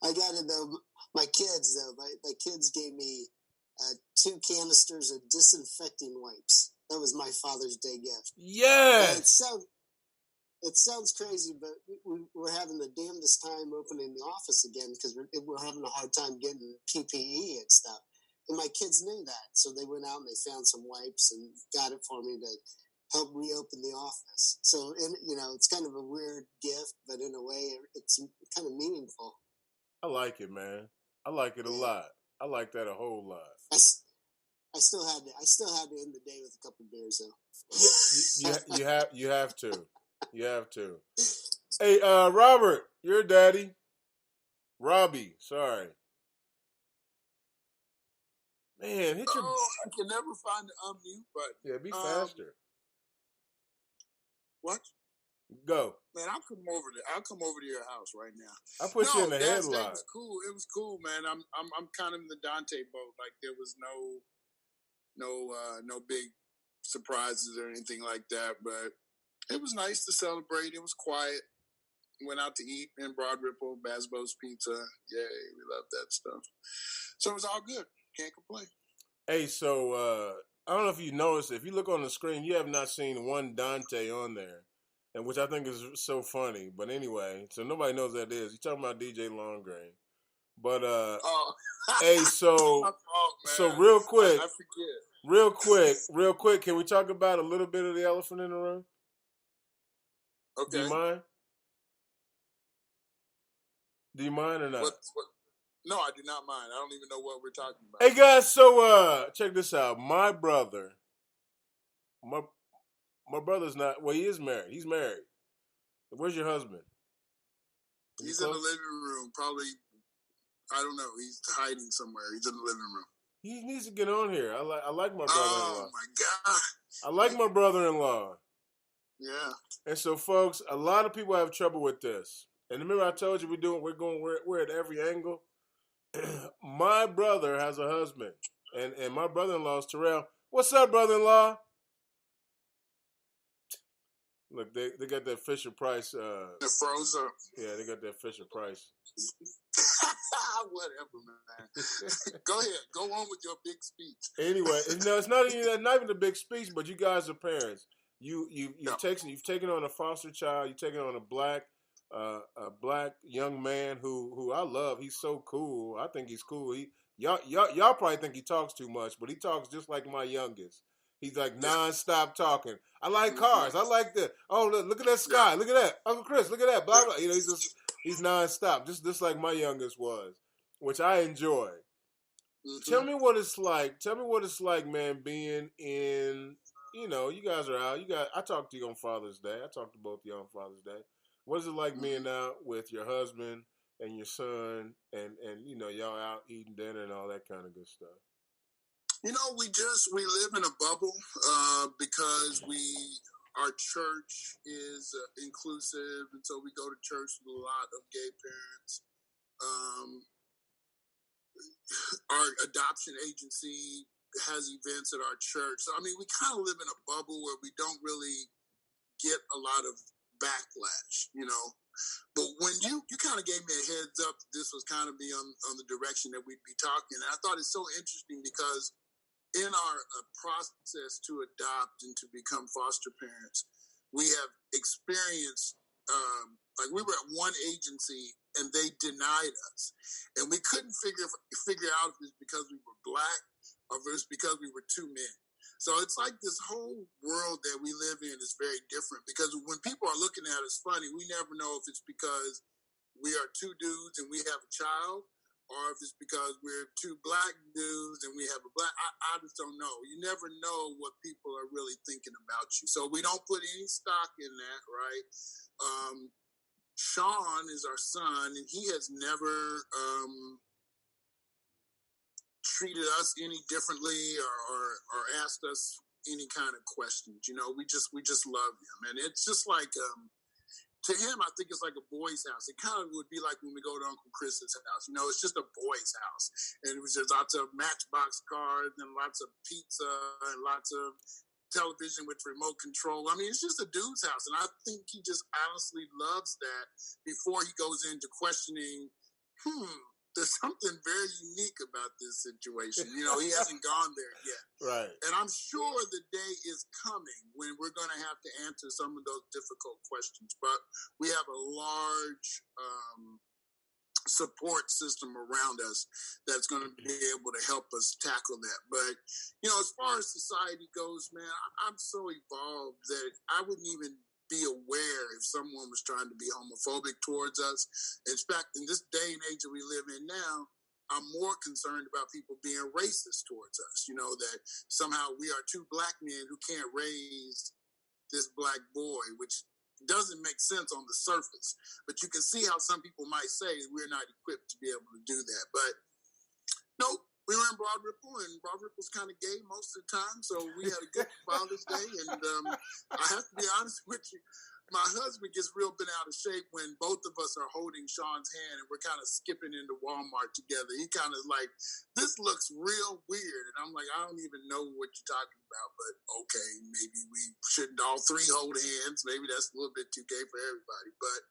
I got it though. My kids gave me 2 canisters of disinfecting wipes. That was my Father's Day gift. Yeah. It sounds crazy, but we're having the damnedest time opening the office again because we're having a hard time getting PPE and stuff. And my kids knew that, so they went out and they found some wipes and got it for me to help reopen the office. So, you know, it's kind of a weird gift, but in a way, it's kind of meaningful. I like it, man. I like it a lot. I like that a whole lot. I still had to end the day with a couple beers, though. You have to. You have to. Hey, Robert, your daddy. Robbie, sorry. Man, hit your... I can never find the unmute button. Yeah, be faster. What? Go. Man, I'll come over to your house right now. I put you in the Dad's headlock. Day was cool. It was cool, man. I'm kind of in the Dante boat. Like there was no big surprises or anything like that, but it was nice to celebrate. It was quiet. Went out to eat in Broad Ripple, Basbo's Pizza. Yay, we love that stuff. So it was all good. Can't complain. Hey, so I don't know if you noticed, if you look on the screen, you have not seen one Dante on there, and which I think is so funny. But anyway, so nobody knows that is. You're talking about DJ Longgrain. But hey, so real quick, I forget. Real quick, can we talk about a little bit of the elephant in the room? Okay. Do you mind? Do you mind or not? What? No, I do not mind. I don't even know what we're talking about. Hey guys, so check this out. My brother, my brother's not. Well, he is married. He's married. Where's your husband? He's in the living room. Probably, I don't know. He's hiding somewhere. He's in the living room. He needs to get on here. I like my brother-in-law. Oh my God! I like my brother-in-law. Yeah. And so, folks, a lot of people have trouble with this. And remember, I told you we're at every angle. My brother has a husband, and my brother-in-law is Terrell. What's up, brother-in-law? Look, they got that Fisher Price. It froze up. Yeah, they got that Fisher Price. Whatever, man. Go ahead. Go on with your big speech. Anyway, it's not even a big speech, but you guys are parents. You've taken on a foster child. You've taken on a black young man who I love. He's so cool. I think he's cool. Y'all probably think he talks too much, but he talks just like my youngest. He's like nonstop talking. I like cars. I like this. Oh, look at that sky. Look at that, Uncle Chris. Look at that. Blah blah. You know, he's nonstop, just like my youngest was, which I enjoy. Mm-hmm. Tell me what it's like. Tell me what it's like, man, being in. You know, you guys are out. I talked to you on Father's Day. I talked to both of you on Father's Day. What is it like being out with your husband and your son and you know, y'all out eating dinner and all that kind of good stuff? You know, we live in a bubble because our church is inclusive, and so we go to church with a lot of gay parents. Our adoption agency has events at our church. So, I mean, we kind of live in a bubble where we don't really get a lot of backlash, you know. But when you kind of gave me a heads up, this was kind of be on the direction that we'd be talking. And I thought it's so interesting because in our process to adopt and to become foster parents, we have experienced, like we were at one agency and they denied us. And we couldn't figure out if it's because we were black or if it's because we were two men. So it's like this whole world that we live in is very different because when people are looking at us funny, we never know if it's because we are two dudes and we have a child or if it's because we're two black dudes and we have a black. I just don't know. You never know what people are really thinking about you. So we don't put any stock in that, right? Sean is our son, and he has never treated us any differently or asked us any kind of questions. You know, we just love him, and it's just like to him, I think it's like a boy's house. It kind of would be like when we go to Uncle Chris's house. You know, it's just a boy's house, and it was just lots of Matchbox cars and lots of pizza and lots of television with remote control. I mean, it's just a dude's house, and I think he just honestly loves that before he goes into questioning, there's something very unique about this situation. You know, he hasn't gone there yet. Right. And I'm sure the day is coming when we're going to have to answer some of those difficult questions. But we have a large support system around us that's going to be able to help us tackle that. But, you know, as far as society goes, man, I'm so evolved that I wouldn't even be aware if someone was trying to be homophobic towards us. In fact, in this day and age that we live in now, I'm more concerned about people being racist towards us. You know, that somehow we are two black men who can't raise this black boy, which doesn't make sense on the surface. But you can see how some people might say we're not equipped to be able to do that. But nope. We were in Broad Ripple, and Broad Ripple's kind of gay most of the time, so we had a good Father's Day. And I have to be honest with you, my husband gets real bent out of shape when both of us are holding Sean's hand and we're kind of skipping into Walmart together. He kind of like, this looks real weird. And I'm like, I don't even know what you're talking about, but okay, maybe we shouldn't all three hold hands. Maybe that's a little bit too gay for everybody. But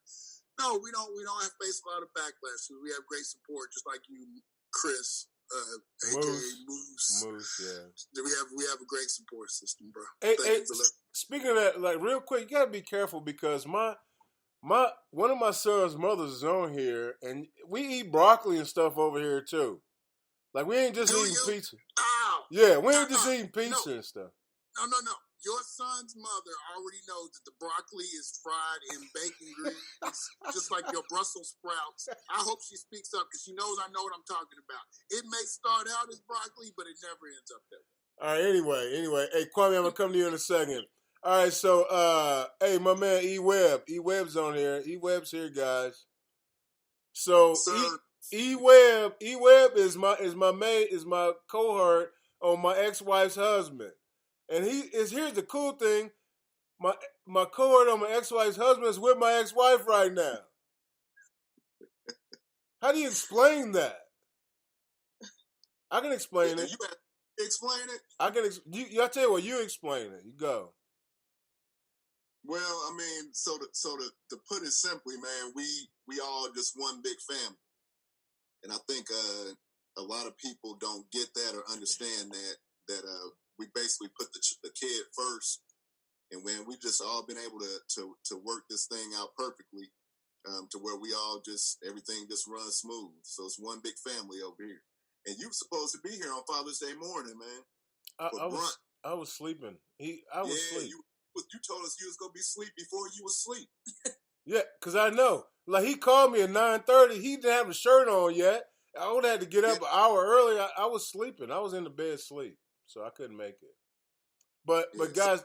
no, we don't have to face a lot of backlash. We have great support, just like you, Chris. Moose, yeah. We have a great support system, bro. Hey, speaking of that, like real quick, you gotta be careful because one of my son's mothers is on here, and we eat broccoli and stuff over here too. Like we ain't just eating pizza. Ow. Yeah, we ain't just eating pizza and stuff. No. Your son's mother already knows that the broccoli is fried in bacon grease, just like your Brussels sprouts. I hope she speaks up because she knows I know what I'm talking about. It may start out as broccoli, but it never ends up that way. All right, anyway. Hey, Kwame, I'm going to come to you in a second. All right, so, hey, my man E-Web. E-Web's on here. E-Web's here, guys. So, E-Web is my cohort on my ex-wife's husband. And here's the cool thing. My cohort on my ex-wife's husband is with my ex-wife right now. How do you explain that? I can explain it. You better explain it. I tell you what, you explain it. You go. Well, I mean, so to put it simply, man, we all just one big family, and I think a lot of people don't get that or understand that we basically put the kid first, and when we've just all been able to work this thing out perfectly, to where we all everything just runs smooth. So it's one big family over here, and you were supposed to be here on Father's Day morning, man. I was sleeping. I was asleep. You told us you was gonna be asleep before you was asleep. Yeah, cause I know. Like he called me at 9:30. He didn't have a shirt on yet. I would have had to get up an hour earlier. I was sleeping. I was in the bed sleep, so I couldn't make it. But guys,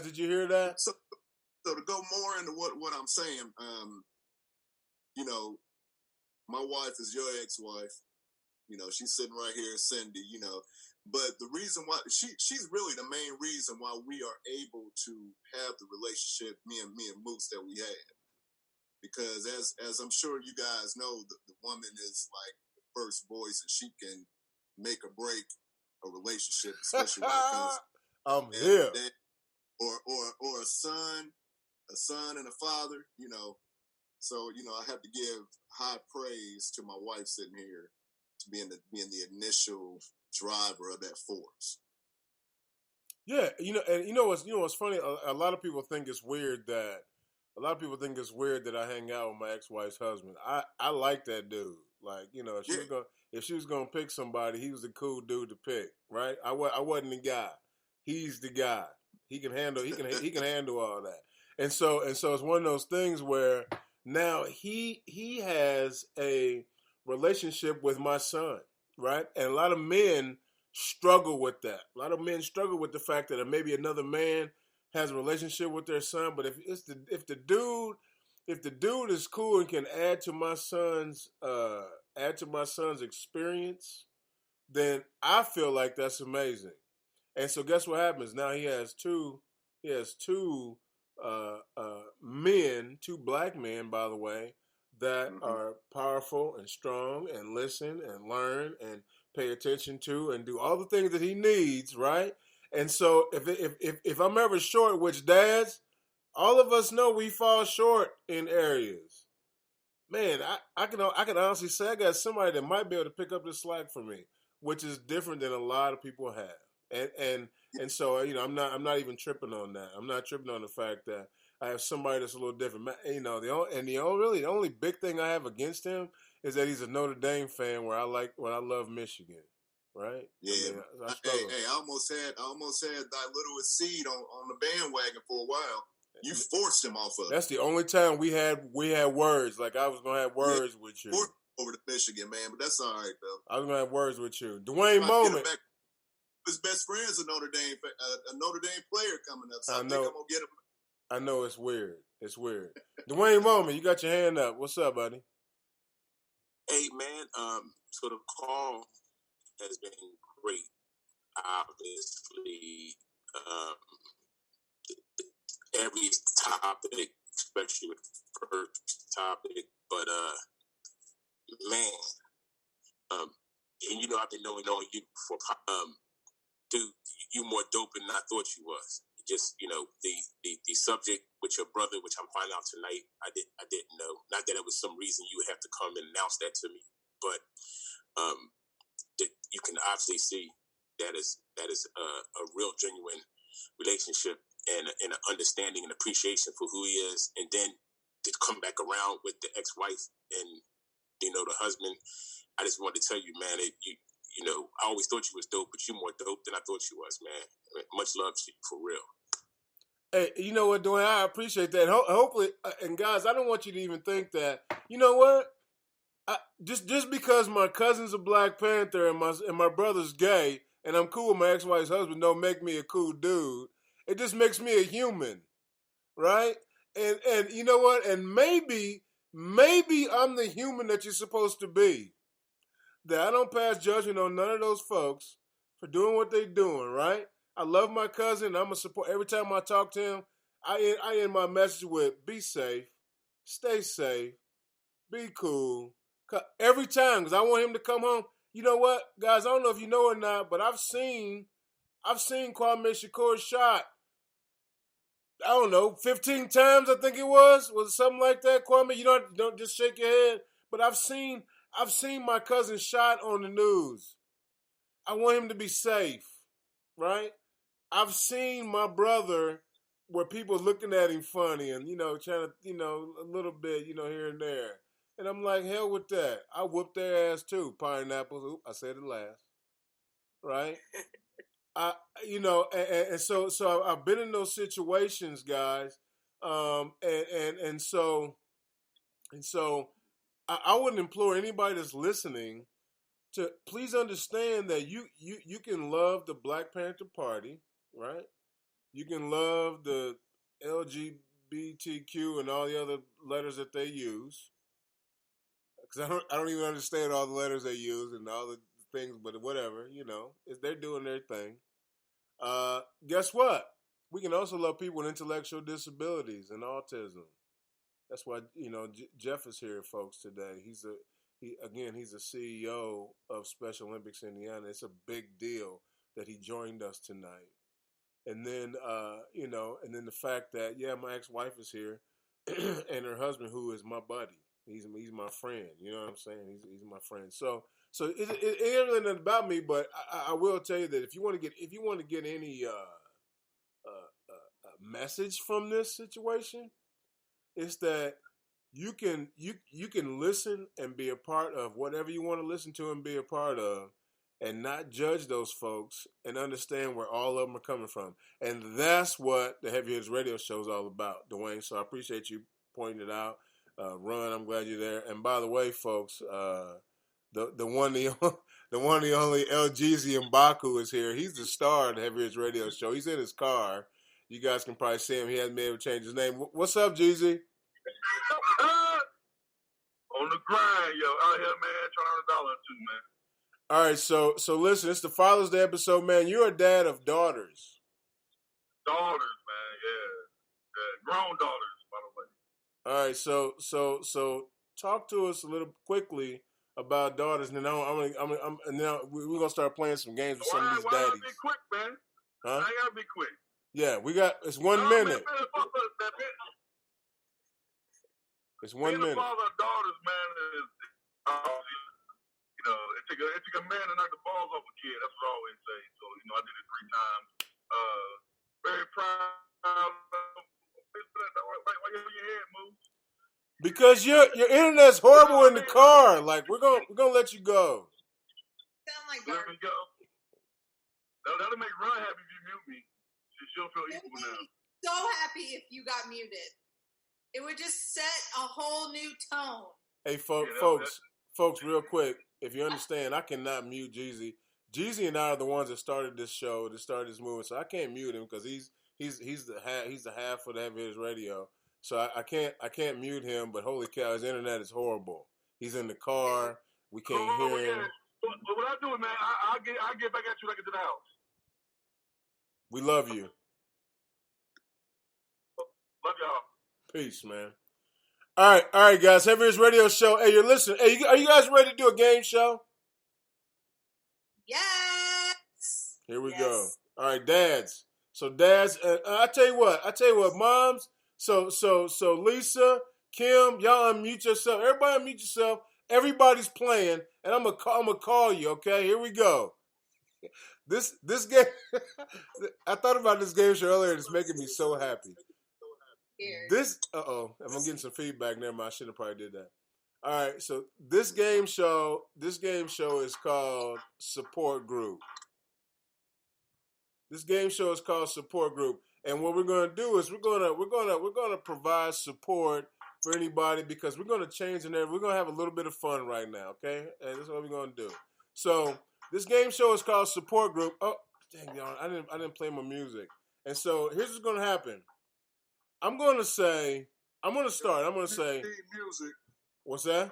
did you hear that? So to go more into what I'm saying, you know, my wife is your ex-wife. You know, she's sitting right here, Cindy. You know, but the reason why she's really the main reason why we are able to have the relationship me and Moose that we have. Because as I'm sure you guys know, the woman is like the first voice, and she can make or break a relationship, especially when it comes. Or a son and a father, you know. So, you know, I have to give high praise to my wife sitting here to being the initial driver of that force. Yeah, and you know what's funny? A lot of people think it's weird that I hang out with my ex-wife's husband. I like that dude. Like, you know, if she was gonna pick somebody, he was the cool dude to pick, right? I wasn't the guy. He's the guy. He can handle all that. And so it's one of those things where now he has a relationship with my son, right? And a lot of men struggle with that. A lot of men struggle with the fact that maybe another man has a relationship with their son, but if the dude is cool and can add to my son's experience, then I feel like that's amazing. And so guess what happens? Now he has two men, two black men, by the way, that are powerful and strong and listen and learn and pay attention to and do all the things that he needs, right? And so if I'm ever short, which dads, all of us know we fall short in areas. Man, I can honestly say I got somebody that might be able to pick up the slack for me, which is different than a lot of people have. And so I'm not even tripping on that. I'm not tripping on the fact that I have somebody that's a little different. The only big thing I have against him is that he's a Notre Dame fan where I love Michigan. Right? Yeah. I almost had thy littlest seed on the bandwagon for a while. You forced him off of. That's the only time we had words. Like I was gonna have words with you. Over to Michigan, man, but that's all right though. I was gonna have words with you, Dwayne Moment. His best friend's a Notre Dame player coming up. So I think I'm gonna get him. I know it's weird. It's weird. Dwayne Moment, you got your hand up. What's up, buddy? Hey man, so the call has been great. Obviously, every topic, especially with the first topic, but man, and I've been knowing you for dude, you more dope than I thought you was. Just the subject with your brother, which I'm finding out tonight, I didn't know. Not that it was some reason you would have to come and announce that to me, but you can obviously see that is a real genuine relationship and an understanding and appreciation for who he is, and then to come back around with the ex-wife and the husband. I just wanted to tell you, man, I always thought you was dope, but you're more dope than I thought you was, man. Much love to you, for real. Hey, you know what, Dwayne? I appreciate that. Hopefully, and guys, I don't want you to even think that. You know what? Just because my cousin's a Black Panther and my brother's gay, and I'm cool with my ex-wife's husband, don't make me a cool dude. It just makes me a human, right? And you know what? And maybe I'm the human that you're supposed to be. That I don't pass judgment on none of those folks for doing what they're doing, right? I love my cousin. I'm a support. Every time I talk to him, I end my message with, be safe, stay safe, be cool. Every time, because I want him to come home. You know what, guys? I don't know if you know or not, but I've seen Kwame Shakur shot, I don't know, 15 times, I think it was. Was it something like that, Kwame? You don't just shake your head. But I've seen my cousin shot on the news. I want him to be safe, right? I've seen my brother where people looking at him funny and, trying to, a little bit, here and there. And I'm like, hell with that. I whooped their ass too. Pineapples. Oop, I said it last. Right? And so I've been in those situations, guys. And so I wouldn't implore anybody that's listening to please understand that you can love the Black Panther Party, right? You can love the LGBTQ and all the other letters that they use. Because I don't even understand all the letters they use and all the things, but whatever, they're doing their thing. Guess what? We can also love people with intellectual disabilities and autism. That's why Jeff is here, folks, today. He's a CEO of Special Olympics Indiana. It's a big deal that he joined us tonight. And then and then the fact that my ex-wife is here, and her husband, who is my buddy. He's my friend. You know what I'm saying? He's my friend. So it ain't really nothing about me, but I will tell you that if you want to get any message from this situation, it's that you can listen and be a part of whatever you want to listen to and be a part of, and not judge those folks and understand where all of them are coming from. And that's what the Heavy Hitters Radio Show is all about, Dwayne. So I appreciate you pointing it out. Ron, I'm glad you're there. And by the way, folks, The one the only LGZ Mbaku is here. He's the star of the Heavy Hitters Radio Show. He's in his car. You guys can probably see him. He hasn't been able to change his name. What's up, Jeezy? On the grind, yo, out here, man, trying to earn a dollar or two, man. All right, so listen, it's the Father's Day episode, man. You're a dad of daughters. Daughters, man, yeah, grown daughters, by the way. All right, so talk to us a little quickly about daughters, and then we're gonna start playing some games with some of these Why daddies. I gotta be quick, man? Huh? I ain't gotta be quick. Yeah, it's 1 minute. It's 1 minute. Being a father of daughters, man, is it took a man to knock the balls off a kid. That's what I always say. So I did it 3 times. Very proud. Why you your head move? Because your internet's horrible in the car. Like we're gonna let you go. Sound like let me go. That'll make Ron happy if you mute me. She'll feel equal now. So happy if you got muted. It would just set a whole new tone. Hey, folks, real quick, if you understand, I cannot mute Jeezy. Jeezy and I are the ones that started this show, that started this movement, so I can't mute him because he's the half of the Heavy Hitters Radio. So I can't mute him. But holy cow, his internet is horrible. He's in the car. We can't hear him. Yeah. But what I do, man, I'll get back at you when I get to the house. We love you. Love y'all. Peace, man. All right, guys. Heavy Hitters Radio Show. Hey, you're listening. Hey, are you guys ready to do a game show? Yes. Here we go. All right, dads. So dads, I tell you what, moms. So Lisa, Kim, y'all unmute yourself. Everybody unmute yourself. Everybody's playing, and I'm gonna call you. Okay, here we go. This game. I thought about this game show earlier. It's making me so happy. I'm getting some feedback. Never mind. I shouldn't have probably did that. All right, so this game show is called Support Group. This game show is called Support Group, and what we're going to do is we're going to provide support for anybody because we're going to change and we're going to have a little bit of fun right now, okay? And that's what we're going to do. So this game show is called Support Group. Oh, dang y'all! I didn't play my music, and so here's what's going to happen. I'm going to say music. What's that?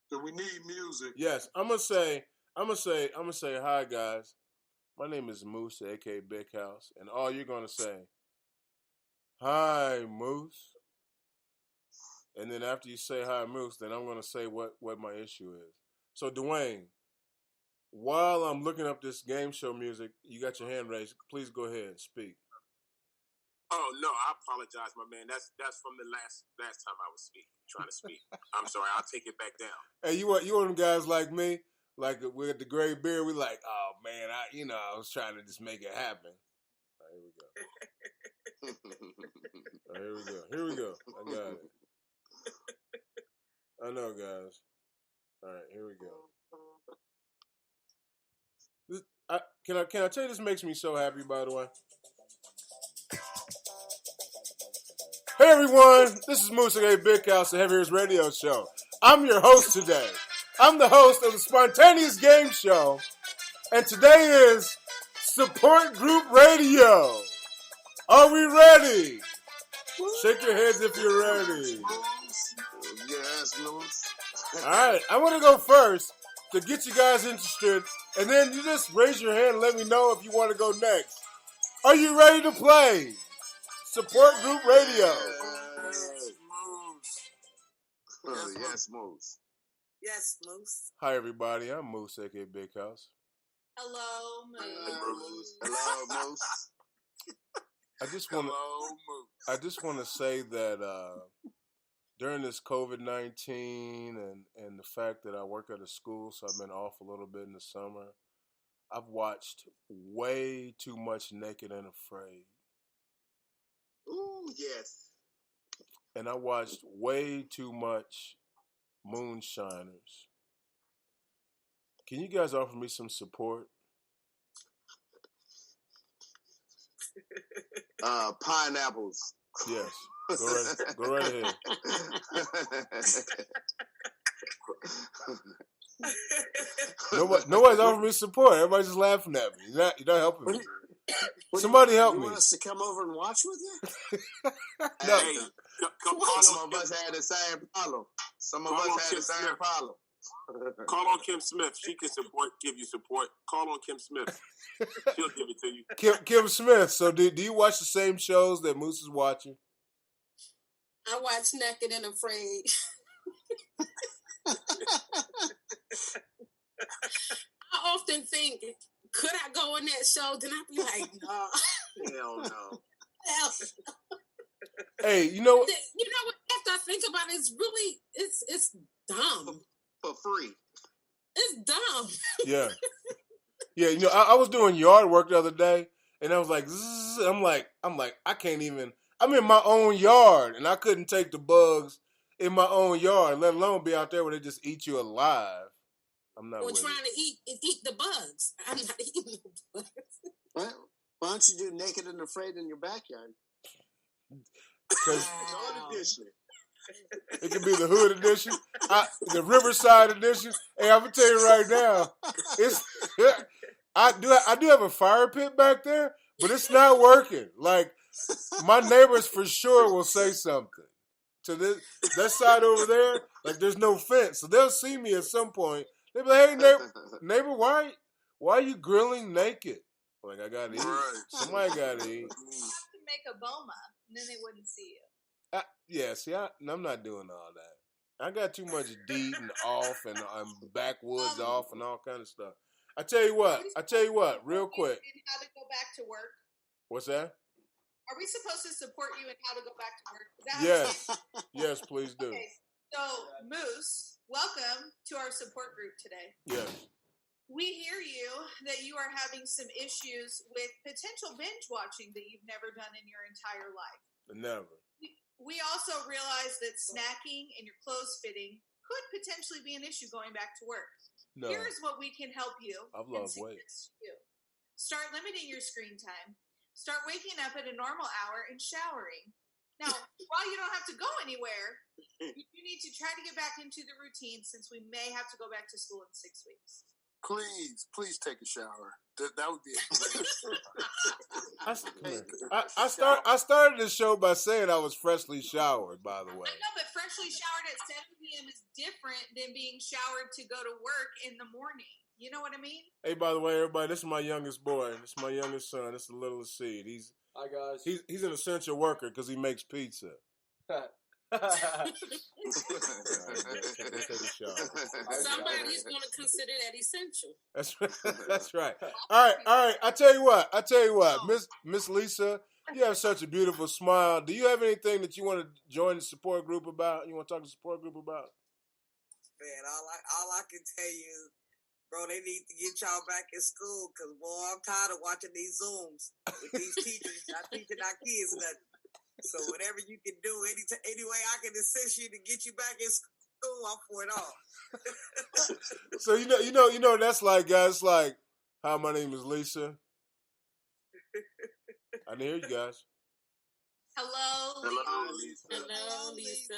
So we need music. Yes, I'm gonna say, hi guys. My name is Moose, aka Big House, and all you're gonna say, hi Moose. And then after you say hi Moose, then I'm gonna say what my issue is. So Dwayne, while I'm looking up this game show music, you got your hand raised. Please go ahead and speak. Oh no, I apologize, my man. That's from the last time I was trying to speak. I'm sorry. I'll take it back down. Hey, you one of them guys like me, like with the gray beard. We like, oh man, I was trying to just make it happen. All right, here we go. I got it. I know, guys. All right, here we go. Can I tell you this makes me so happy? By the way. Hey everyone, this is Moose aka Big House, the Heavy Hitters Radio Show. I'm your host today. I'm the host of the Spontaneous Game Show, and today is Support Group Radio. Are we ready? Shake your heads if you're ready. Yes, Moose. All right, I'm going to go first to get you guys interested, and then you just raise your hand and let me know if you want to go next. Are you ready to play? Support Group Radio. Yes, Moose. Yes, Moose. Hi, everybody. I'm Moose, aka Big House. Hello, Moose. Hello, Moose. I just want to say that during this COVID-19 and the fact that I work at a school, so I've been off a little bit in the summer, I've watched way too much Naked and Afraid. Ooh, yes. And I watched way too much Moonshiners. Can you guys offer me some support? Pineapples. Yes. Go right ahead. Nobody's offering me support. Everybody's just laughing at me. You're not helping me. Somebody help me. You want us to come over and watch with you? No. Hey, some of us had the same problem. Call on Kim Smith. She can give you support. Call on Kim Smith. She'll give it to you. Kim Smith. So do you watch the same shows that Moose is watching? I watch Naked and Afraid. I often think, could I go on that show? Then I'd be like, no. Hell no. Hey, you know what? After I think about it, it's dumb. For free. It's dumb. Yeah. Yeah, I was doing yard work the other day, and I was like, zzz, I'm like, I can't even. I'm in my own yard, and I couldn't take the bugs in my own yard, let alone be out there where they just eat you alive. I'm not. We're trying to eat the bugs. I'm not eating the bugs. Why don't you do Naked and Afraid in your backyard? Because it could be the hood edition, the Riverside edition. Hey, I'm gonna tell you right now, I do have a fire pit back there, but it's not working. Like my neighbors for sure will say something to that side over there. Like there's no fence, so they'll see me at some point. They'll be like, "Hey, neighbor, why are you grilling naked?" Like I gotta eat. Right. Somebody gotta eat. You have to make a boma, and then they wouldn't see you. Yeah, see, I'm not doing all that. I got too much deed and off, and I'm backwoods off, and all kind of stuff. I tell you what, real quick. How to go back to work? What's that? Are we supposed to support you in how to go back to work? Yes, please do. Okay, so Moose, welcome to our support group today. Yes. We hear you that you are having some issues with potential binge watching that you've never done in your entire life. Never. We also realize that snacking and your clothes fitting could potentially be an issue going back to work. No. Here's what we can help you. I've lost weight. Start limiting your screen time. Start waking up at a normal hour and showering. Now, while you don't have to go anywhere, you need to try to get back into the routine since we may have to go back to school in 6 weeks. Please take a shower. That would be a great. I started the show by saying I was freshly showered, by the way. I know, but freshly showered at 7 p.m. is different than being showered to go to work in the morning. You know what I mean? Hey, by the way, everybody, this is my youngest boy. This is my youngest son. This is the littlest seed. Hi, guys. He's an essential worker because he makes pizza. Somebody's going to consider that essential. That's right. All right. I tell you what, Miss Lisa, you have such a beautiful smile. Do you have anything that you want to join the support group about? You want to talk to the support group about? Man, all I can tell you is, bro, they need to get y'all back in school because, boy, I'm tired of watching these Zooms with these teachers not teaching our kids nothing. So whatever you can do, any way I can assist you to get you back in school, I'm for it all. So you know that's like, guys, like, hi, my name is Lisa. I didn't hear you guys. Hello, Lisa. Hello, Lisa.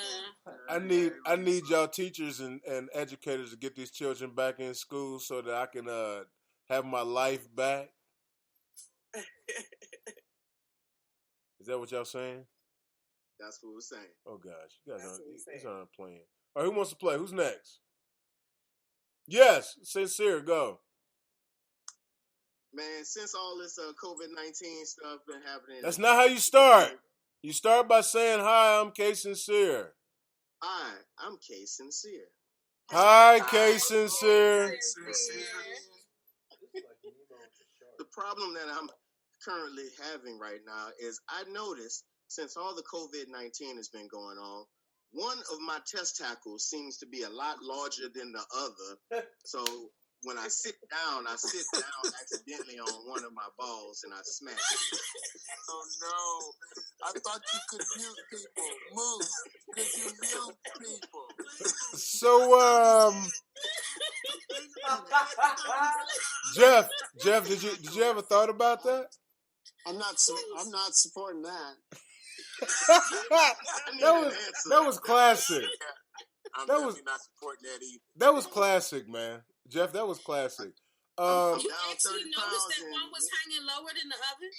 I need y'all teachers and educators to get these children back in school so that I can have my life back. Is that what y'all saying? That's what we're saying. Oh gosh, you guys aren't playing. All right, who wants to play? Who's next? Yes, Sincere, go. Man, since all this COVID-19 stuff been happening, that's not how you start. You start by saying, "Hi, I'm K Sincere." Hi, I'm K Sincere. Hi, K Sincere. The problem that I'm currently having right now is I noticed since all the COVID-19 has been going on, one of my testicles seems to be a lot larger than the other. So when I sit down accidentally on one of my balls and I smash it. Oh no. I thought you could mute people. Move. Could you mute people? So Jeff, did you ever thought about that? I'm not supporting that. that was classic. I'm That definitely not supporting that either. That was classic, man. Jeff, that was classic. You actually noticed that one was hanging lower than the other?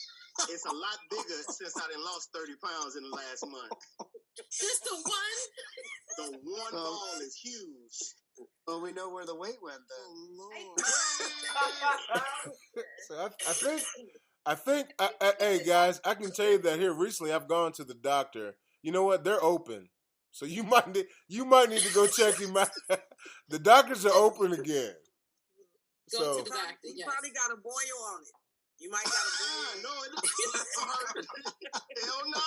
It's a lot bigger since I done lost 30 pounds in the last month. Just the one? The one ball is huge. Well, we know where the weight went then. So I think, hey guys, I can tell you that here recently I've gone to the doctor. You know what? They're open, so you might need to go check him out. The doctors are open again. Go So to the doctor. You Yes. probably got a boil on it. You might got a boil. No, hell no.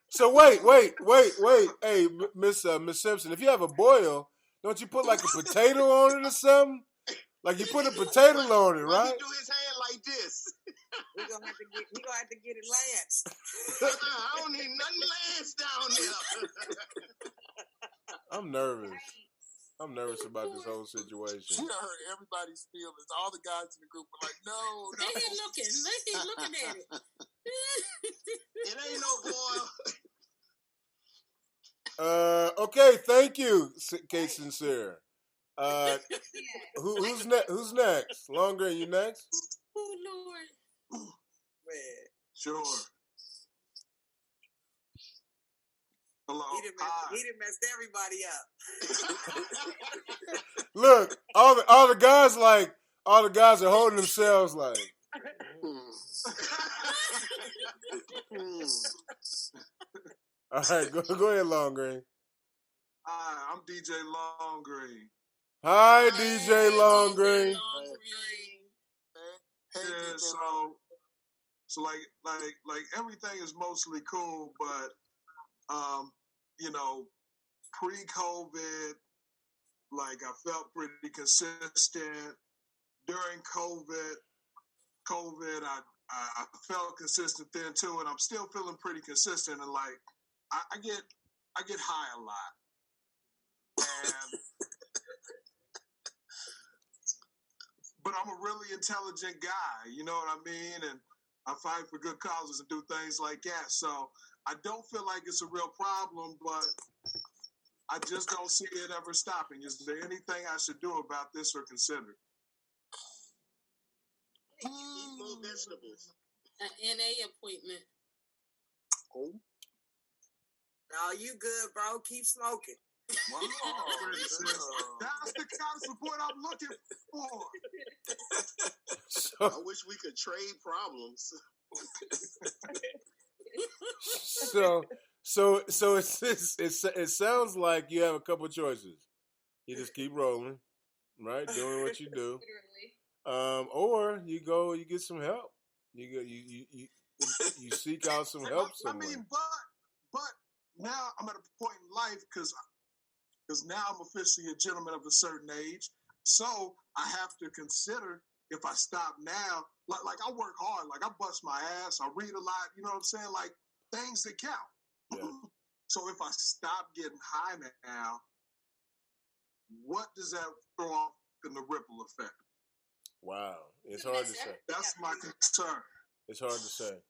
so wait. Hey, Miss Simpson, if you have a boil, don't you put like a potato on it or something? Like you put a potato on it, right? He do his hand like this. He gonna have to get it lanced. I don't need nothing lanced down there. I'm nervous about this whole situation. She hurt everybody's feelings. All the guys in the group were like, no. They ain't looking at it. It ain't no boil. Okay, thank you, Kate Sincere. Who's next? Longer, you next? Oh, Lord. Man. Sure. Hello. He done messed everybody up. Look, all the guys are holding themselves like. All right, go ahead, Long Green. Hi, I'm DJ Long Green. Hi, DJ Long Green. Yeah, so like everything is mostly cool, but pre-COVID, like I felt pretty consistent. During COVID, I felt consistent then too, and I'm still feeling pretty consistent. And like I get high a lot, and but I'm a really intelligent guy. You know what I mean? And I fight for good causes and do things like that. So I don't feel like it's a real problem, but I just don't see it ever stopping. Is there anything I should do about this or consider? Eat more vegetables. An NA appointment. Oh. No, you good, bro. Keep smoking. Wow. That's the kind of support I'm looking for. I wish we could trade problems. So it sounds like you have a couple of choices. You just keep rolling, right? Doing what you do. Or you get some help. You seek out some help somewhere. I mean, but now I'm at a point in life because now I'm officially a gentleman of a certain age. So I have to consider if I stop now, like I work hard, like I bust my ass, I read a lot, you know what I'm saying? Like things that count. Yeah. So if I stop getting high now, what does that throw off in the ripple effect? Wow. It's hard to say. That's my concern. It's hard to say.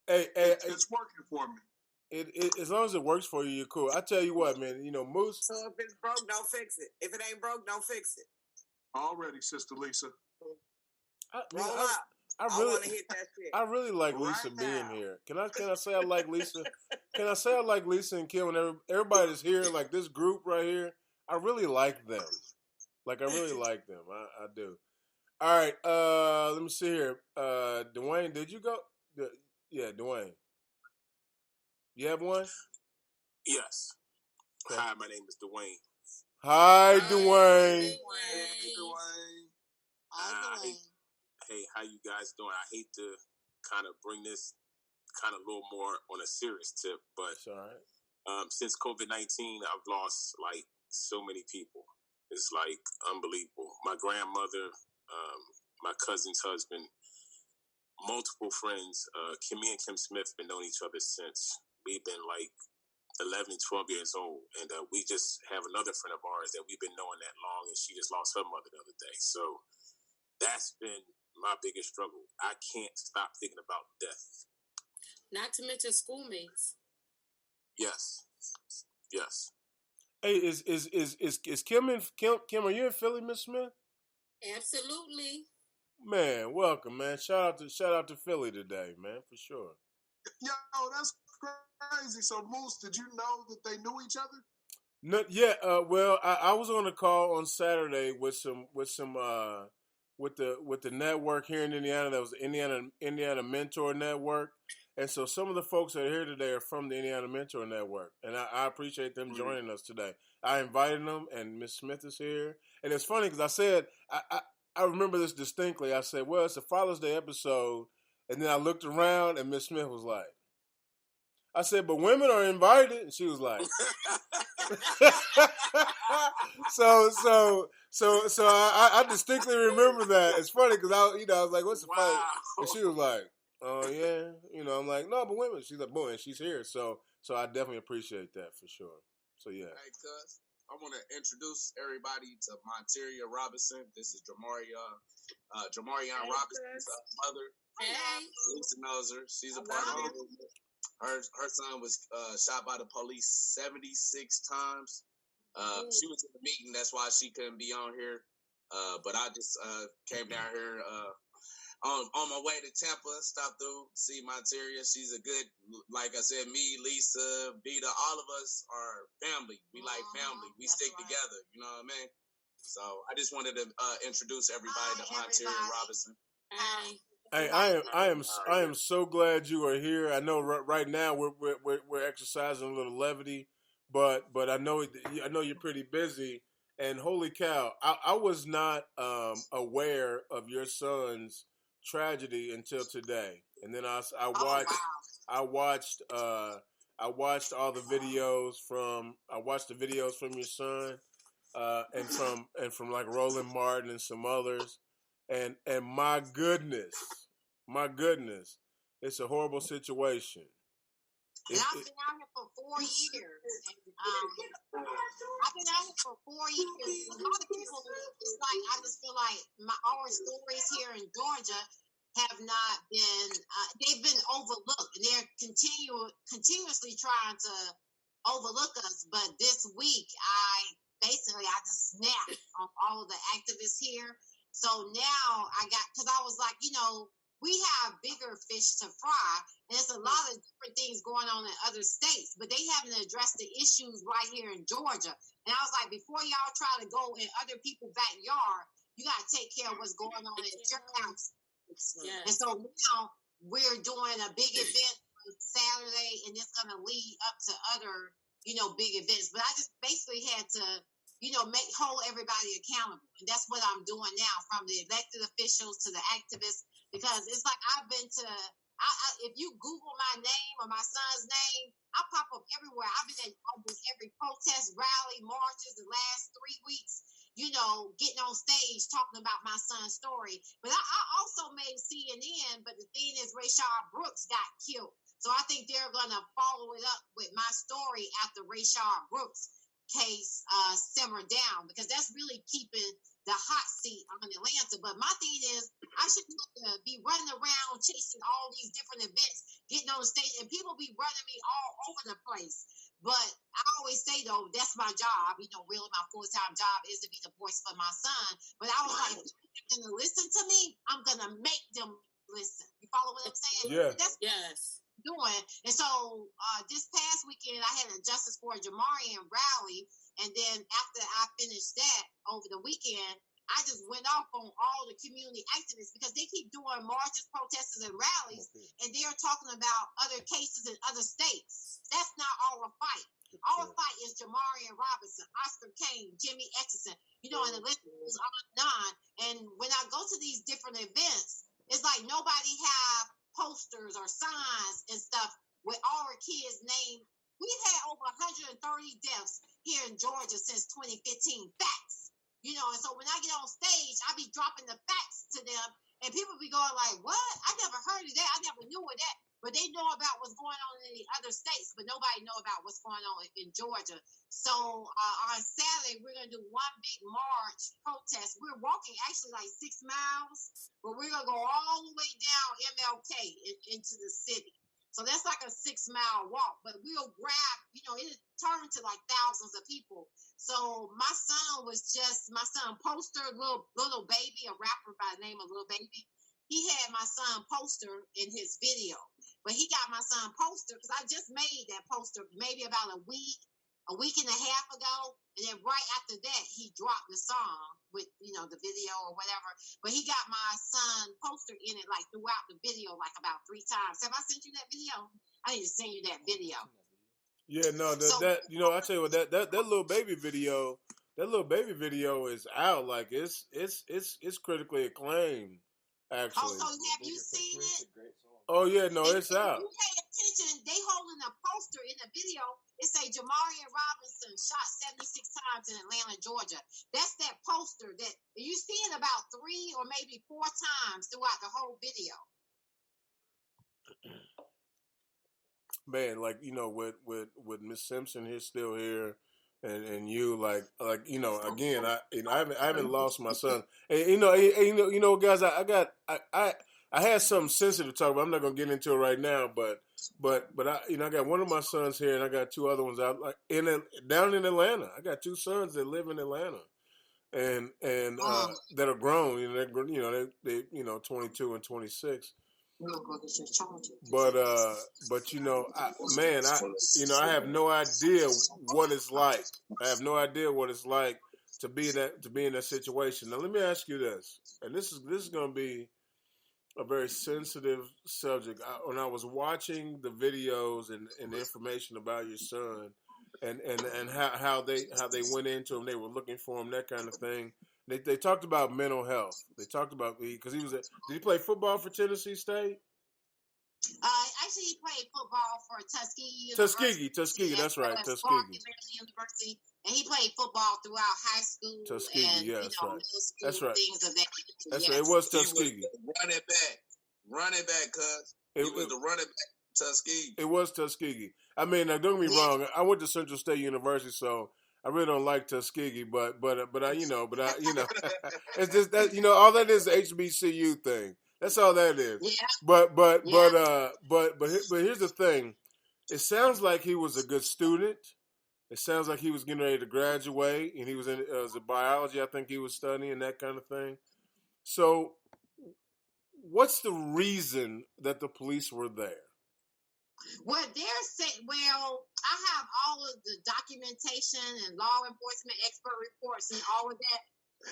Hey, it's working for me. It as long as it works for you, you're cool. I tell you what, man. You know, Moose. So if it's broke, don't fix it. If it ain't broke, don't fix it. Already, Sister Lisa. I want to hit that shit. I really like Lisa being here. Can I say I like Lisa? Can I say I like Lisa and Kim and everybody that's here, like this group right here? I really like them. Like I really like them. I do. All right. Let me see here. Dwayne, did you go? Yeah, Dwayne. You have one? Yes. Okay. Hi, my name is Dwayne. Hi, Dwayne. Hey, Dwayne. Hey, how you guys doing? I hate to kind of bring this kind of a little more on a serious tip, but it's all right. Since COVID-19, I've lost like so many people. It's like unbelievable. My grandmother, my cousin's husband, multiple friends. Me and Kim Smith have been knowing each other since we've been like 11, 12 years old. And we just have another friend of ours that we've been knowing that long, and she just lost her mother the other day. So that's been my biggest struggle. I can't stop thinking about death. Not to mention schoolmates. Yes. Hey, is Kim in Kim? Are you in Philly, Miss Smith? Absolutely. Man, welcome, man. Shout out to Philly today, man, for sure. Yo, that's crazy. So, Moose, did you know that they knew each other? No, yeah. Well, I was on a call on Saturday with the network here in Indiana. That was the Indiana Mentor Network, and so some of the folks that are here today are from the Indiana Mentor Network, and I appreciate them joining us today. I invited them, and Miss Smith is here, and it's funny because I said I remember this distinctly. I said, "Well, it's a Father's Day episode," and then I looked around, and Miss Smith was like, I said, "But women are invited," and she was like. so I distinctly remember that. It's funny because I was like, "What's the fight?" And she was like, "Oh yeah," I'm like, "No, but women." She's like, "Boy," and she's here. So I definitely appreciate that for sure. So yeah. Hey, cuz, I want to introduce everybody to Monteria Robinson. This is Jamarion Robinson's mother. Hey. Lisa knows her. She's a part of the movement. Her son was shot by the police 76 times. She was in the meeting, that's why she couldn't be on here. But I just came down here on my way to Tampa, stopped through, see Monteria. She's a good, like I said, me, Lisa, Vita, all of us are family. We like family. We stick together. You know what I mean? So I just wanted to introduce everybody to Monteria Robinson. Hey, I am so glad you are here. I know right now we're exercising a little levity, but I know you're pretty busy. And holy cow, I was not aware of your son's tragedy until today. And then I watched all the videos from your son, and from like Roland Martin and some others. And my goodness, it's a horrible situation. And I've been out here for 4 years. I've been out here for 4 years. A lot of people, it's like, I just feel like our stories here in Georgia have not been, they've been overlooked. And they're continuously trying to overlook us. But this week, I just snapped on all of the activists here. So now because I was like, we have bigger fish to fry. And there's a lot of different things going on in other states, but they haven't addressed the issues right here in Georgia. And I was like, before y'all try to go in other people's backyard, you got to take care of what's going on at your house. Yes. And so now we're doing a big event on Saturday, and it's going to lead up to other, big events. But I just basically had to, hold everybody accountable. And that's what I'm doing now, from the elected officials to the activists, because it's like I've been to, if you Google my name or my son's name, I pop up everywhere. I've been at almost every protest, rally, marches the last 3 weeks, getting on stage talking about my son's story. But I also made CNN, but the thing is, Rayshard Brooks got killed. So I think they're going to follow it up with my story after Rayshard Brooks case simmer down, because that's really keeping the hot seat on Atlanta. But my thing is, I shouldn't have to be running around chasing all these different events, getting on the stage, and people be running me all over the place. But I always say, though, that's my job. Really my full-time job is to be the voice for my son. But I was like, if they're going to listen to me, I'm going to make them listen. You follow what I'm saying? Yeah. That's doing. And so this past weekend, I had a Justice for Jamarion rally. And then after I finished that over the weekend, I just went off on all the community activists, because they keep doing marches, protests, and rallies, and they're talking about other cases in other states. That's not our fight. Our fight is Jamarion Robinson, Oscar Kane, Jimmy Etchison, and the list goes on and on. And when I go to these different events, it's like nobody have posters or signs and stuff with our kids' name. We've had over 130 deaths here in Georgia since 2015. Facts. And so when I get on stage, I be dropping the facts to them, and people be going like, what? I never heard of that. I never knew of that. But they know about what's going on in the other states, but nobody know about what's going on in Georgia. So on Saturday, we're going to do one big march protest. We're walking actually like 6 miles, but we're going to go all the way down MLK into the city. So that's like a 6-mile walk, but we'll grab, you know, it turned to like thousands of people. So my son Poster, little baby, a rapper by the name of Little Baby. He had my son Poster in his video, but he got my son Poster because I just made that poster maybe about a week and a half ago. And then right after that, he dropped the song with, you know, the video or whatever. But he got my son Poster in it like throughout the video, like about 3 times. Have I sent you that video? I need to send you that video. Yeah, no, that you know, I tell you what, that little baby video is out. Like it's critically acclaimed. Actually. Oh, so have you seen it? Oh yeah, no, it's out. If you pay attention, they holding a poster in the video. It say Jamarian Robinson shot 76 times in Atlanta, Georgia. That's that poster that you see it about 3 or maybe 4 times throughout the whole video. Man, like, you know, with Miss Simpson here still here, and you like you know, again, I haven't lost my son, and you know guys, I had something sensitive to talk about. I'm not gonna get into it right now, but I got one of my sons here, and I got 2 other ones out down in Atlanta. I got 2 sons that live in Atlanta, and that are grown. You know, they 22 and 26. But you know, I have no idea what it's like. I have no idea what it's like to be in that situation. Now, let me ask you this, and this is going to be a very sensitive subject. When I was watching the videos and the information about your son, and how they went into him, they were looking for him, that kind of thing. They talked about mental health. They talked about because did he play football for Tennessee State? Actually, he played football for Tuskegee University. Tuskegee, that's right, Tuskegee University, and he played football throughout high school. Tuskegee, and, yeah, middle school, that's right. Things of that nature. That's right. It was Tuskegee. Running back, cuz he was the running back. Tuskegee. It was Tuskegee. I mean, now, don't get me wrong. I went to Central State University, so I really don't like Tuskegee. But I it's just that all that is the HBCU thing. That's all that is. Yeah. But here's the thing. It sounds like he was a good student. It sounds like he was getting ready to graduate, and he was in biology. I think he was studying that kind of thing. So, what's the reason that the police were there? Well, I have all of the documentation and law enforcement expert reports and all of that.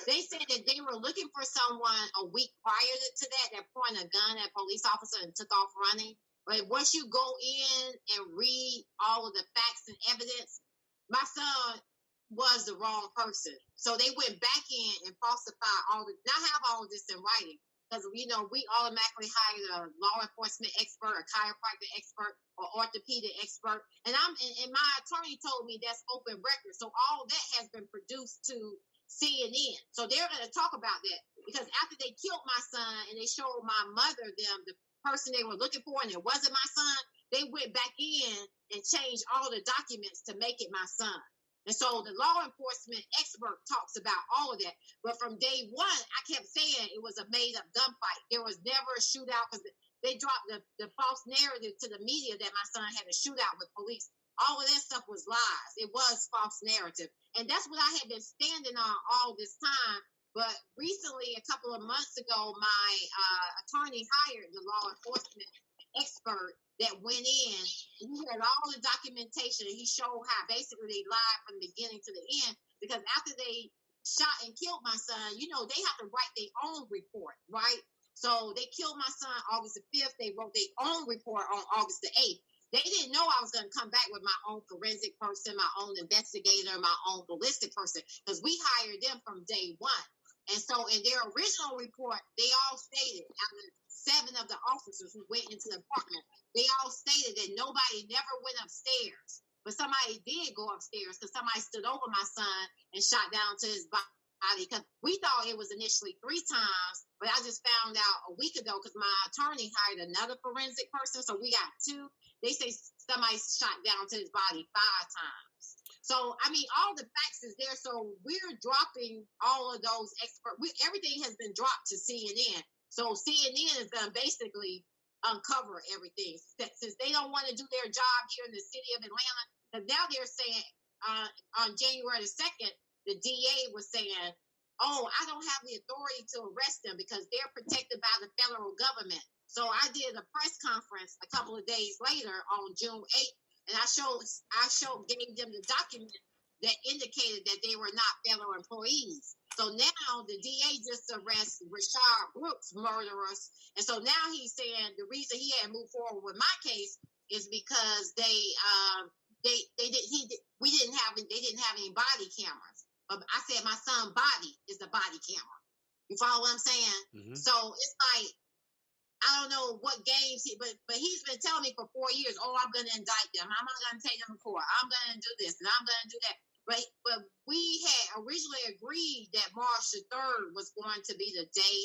They said that they were looking for someone a week prior to that pointed a gun at a police officer and took off running. But once you go in and read all of the facts and evidence, my son was the wrong person. So they went back in and falsified now have all of this in writing. Because, we automatically hired a law enforcement expert, a chiropractic expert, or orthopedic expert. And my attorney told me that's open record. So all that has been produced to CNN. So they're going to talk about that. Because after they killed my son and they showed my mother the person they were looking for, and it wasn't my son, they went back in and changed all the documents to make it my son. And so the law enforcement expert talks about all of that. But from day one, I kept saying it was a made-up gunfight. There was never a shootout because they dropped the false narrative to the media that my son had a shootout with police. All of that stuff was lies. It was false narrative. And that's what I had been standing on all this time. But recently, a couple of months ago, my attorney hired the law enforcement expert that went in, and he had all the documentation, and he showed how basically they lied from the beginning to the end, because after they shot and killed my son, they have to write their own report, right? So they killed my son August the 5th. They wrote their own report on August the 8th. They didn't know I was going to come back with my own forensic person, my own investigator, my own ballistic person, because we hired them from day one. And so in their original report, they all stated, out of 7 of the officers who went into the apartment, they all stated that nobody never went upstairs. But somebody did go upstairs because somebody stood over my son and shot down to his body. Because we thought it was initially 3 times, but I just found out a week ago because my attorney hired another forensic person. So we got 2. They say somebody shot down to his body 5 times. So, all the facts is there. So we're dropping all of those everything has been dropped to CNN. So CNN is going to basically uncover everything. Since they don't want to do their job here in the city of Atlanta, because now they're saying on January the 2nd, the DA was saying, oh, I don't have the authority to arrest them because they're protected by the federal government. So I did a press conference a couple of days later on June 8th, and I gave them the document that indicated that they were not federal employees. So now the DA just arrested Rashard Brooks, murderers. And so now he's saying the reason he had moved forward with my case is because they didn't have any body cameras. But I said my son's body is the body camera. You follow what I'm saying? Mm-hmm. So it's like, I don't know what games but he's been telling me for 4 years, oh, I'm going to indict them. I'm not going to take them to court. I'm going to do this and I'm going to do that. But we had originally agreed that March the 3rd was going to be the day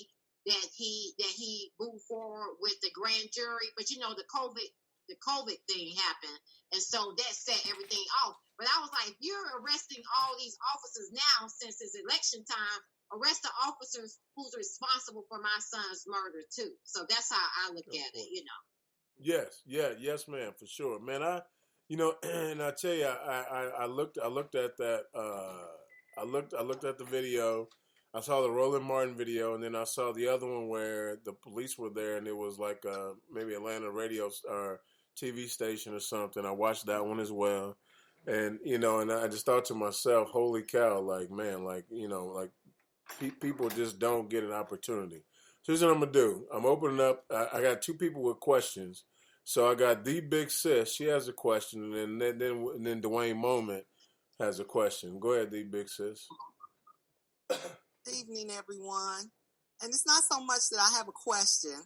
that he moved forward with the grand jury. But you know, the COVID thing happened, and so that set everything off. But I was like, you're arresting all these officers now since it's election time. Arrest the officers who's responsible for my son's murder too. So that's how I look at it, you know. Yes, ma'am, for sure, man. And I tell you, I looked at that. I looked at the video. I saw the Roland Martin video, and then I saw the other one where the police were there, and it was like maybe Atlanta radio or TV station or something. I watched that one as well, and and I just thought to myself, holy cow, like, man, like, people just don't get an opportunity. So here's what I'm gonna do. I'm opening up. I got two people with questions. So I got the Big Sis. She has a question, and then Dwayne Moment has a question. Go ahead, the Big Sis. Good evening, everyone. And it's not so much that I have a question.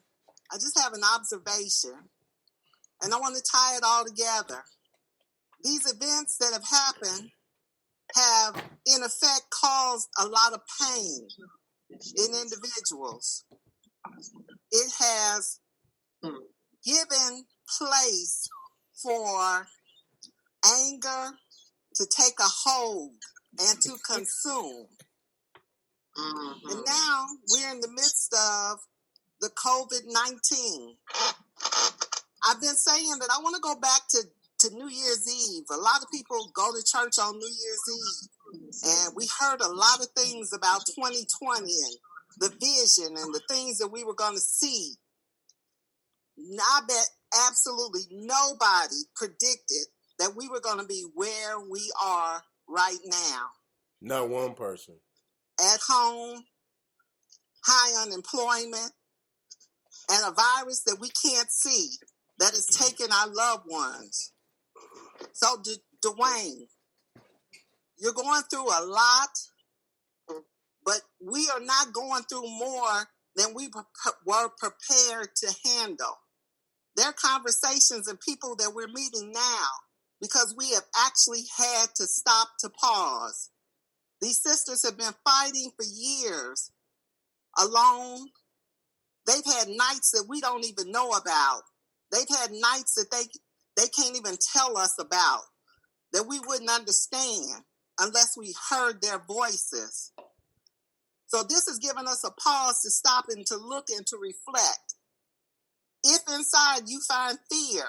I just have an observation. And I want to tie it all together. These events that have happened have, in effect, caused a lot of pain in individuals. It has given place for anger to take a hold and to consume. Mm-hmm. And now we're in the midst of the COVID-19. I've been saying that I want to go back to New Year's Eve. A lot of people go to church on New Year's Eve, and we heard a lot of things about 2020 and the vision and the things that we were going to see. I bet absolutely nobody predicted that we were going to be where we are right now. Not one person. At home, high unemployment, and a virus that we can't see that is taking our loved ones. So, Dwayne, you're going through a lot, but we are not going through more than we were prepared to handle. There are conversations and people that we're meeting now because we have actually had to stop to pause. These sisters have been fighting for years alone. They've had nights that we don't even know about. They've had nights that they can't even tell us about, that we wouldn't understand unless we heard their voices. So this has given us a pause to stop and to look and to reflect. If inside you find fear,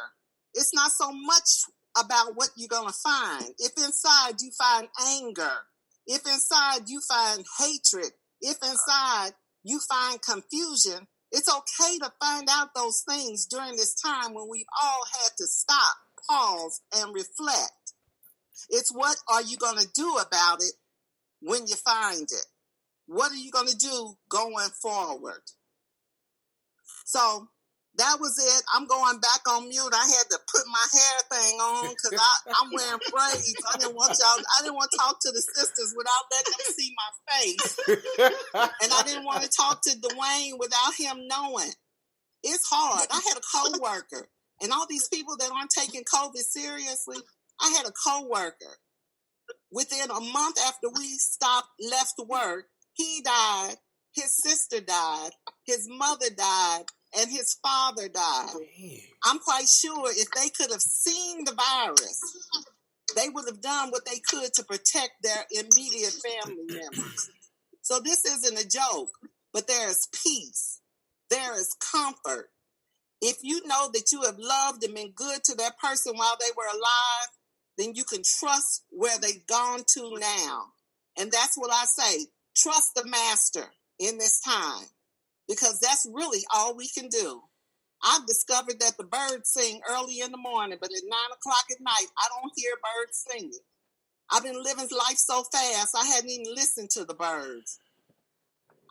it's not so much about what you're going to find. If inside you find anger, if inside you find hatred, if inside you find confusion, it's okay to find out those things during this time when we've all had to stop, pause, and reflect. It's what are you going to do about it when you find it? What are you going to do going forward? So that was it. I'm going back on mute. I had to put my hair thing on because I'm wearing braids. I didn't want to talk to the sisters without letting them see my face. And I didn't want to talk to Dwayne without him knowing. It's hard. I had a coworker, and all these people that aren't taking COVID seriously, I had a coworker. Within a month after we left work, he died, his sister died, his mother died, and his father died. I'm quite sure if they could have seen the virus, they would have done what they could to protect their immediate family members. So this isn't a joke, but there is peace. There is comfort If you know that you have loved and been good to that person while they were alive, then you can trust where they've gone to now. And that's what I say. Trust the master in this time, because that's really all we can do. I've discovered that the birds sing early in the morning, but at 9 o'clock at night, I don't hear birds singing. I've been living life so fast, I hadn't even listened to the birds.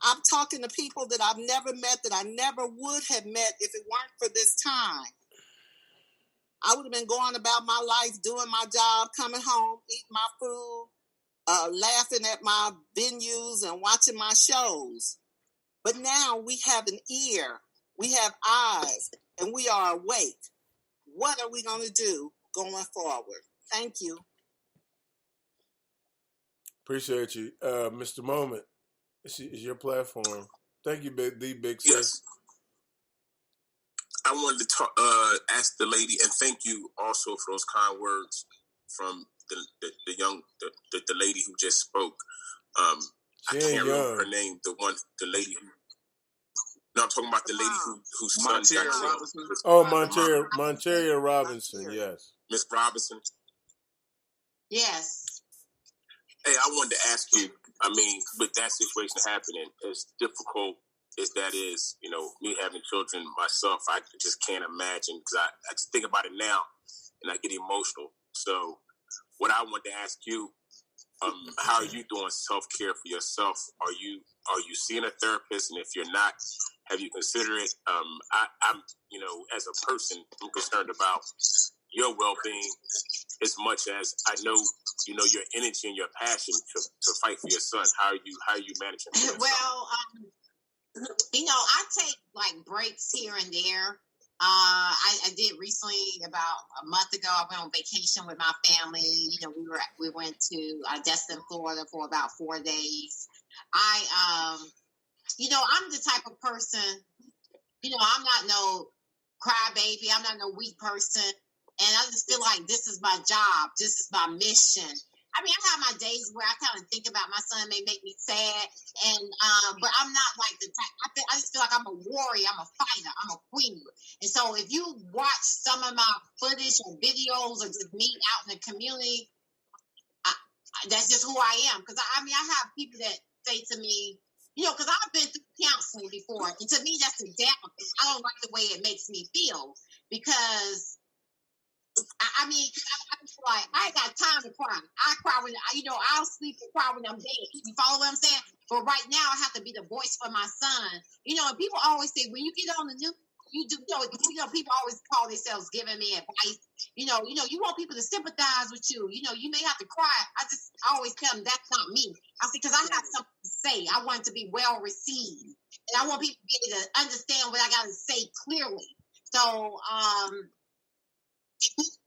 I'm talking to people that I've never met, that I never would have met if it weren't for this time. I would have been going about my life, doing my job, coming home, eating my food, laughing at my venues and watching my shows. But now we have an ear, we have eyes, and we are awake. What are we going to do going forward? Thank you. Appreciate you. Mr. Moment, it's your platform. Thank you, big sis. Yes. I wanted to ask the lady, and thank you also for those kind words from the lady who just spoke. I can't remember her name. The lady who. No, I'm talking about the lady whose son got killed. Oh, Monteria Robinson. Yes, Miss Robinson. Yes. Hey, I wanted to ask you. I mean, with that situation happening, as difficult as that is, you know, me having children myself, I just can't imagine, because I just think about it now and I get emotional. So, what I want to ask you, how are you doing self-care for yourself? Are you seeing a therapist? And if you're not, have you considered it? I'm, you know, as a person, I'm concerned about your well-being as much as I know, you know, your energy and your passion to fight for your son. How are you managing that? Well, you know, I take like breaks here and there. I did recently, about a month ago, I went on vacation with my family. You know, we went to Destin, Florida for about 4 days. You know, I'm the type of person, you know, I'm not no crybaby. I'm not no weak person. And I just feel like this is my job. This is my mission. I mean, I have my days where I kind of think about my son, may make me sad, and but I'm not like the type. I just feel like I'm a warrior, I'm a fighter, I'm a queen. And so, if you watch some of my footage or videos or just me out in the community, that's just who I am. Because I mean, I have people that say to me, you know, because I've been through counseling before, and to me, that's the devil. I don't like the way it makes me feel, because I mean, I feel like I ain't got time to cry. I cry when, you know, I'll sleep and cry when I'm dead. You follow what I'm saying? But right now, I have to be the voice for my son. You know, and people always say, when you get on the news, you know, people always call themselves giving me advice. You know, you want people to sympathize with you. You know, you may have to cry. I always tell them that's not me. I say, because I have something to say. I want it to be well received. And I want people to be able to understand what I got to say clearly. So,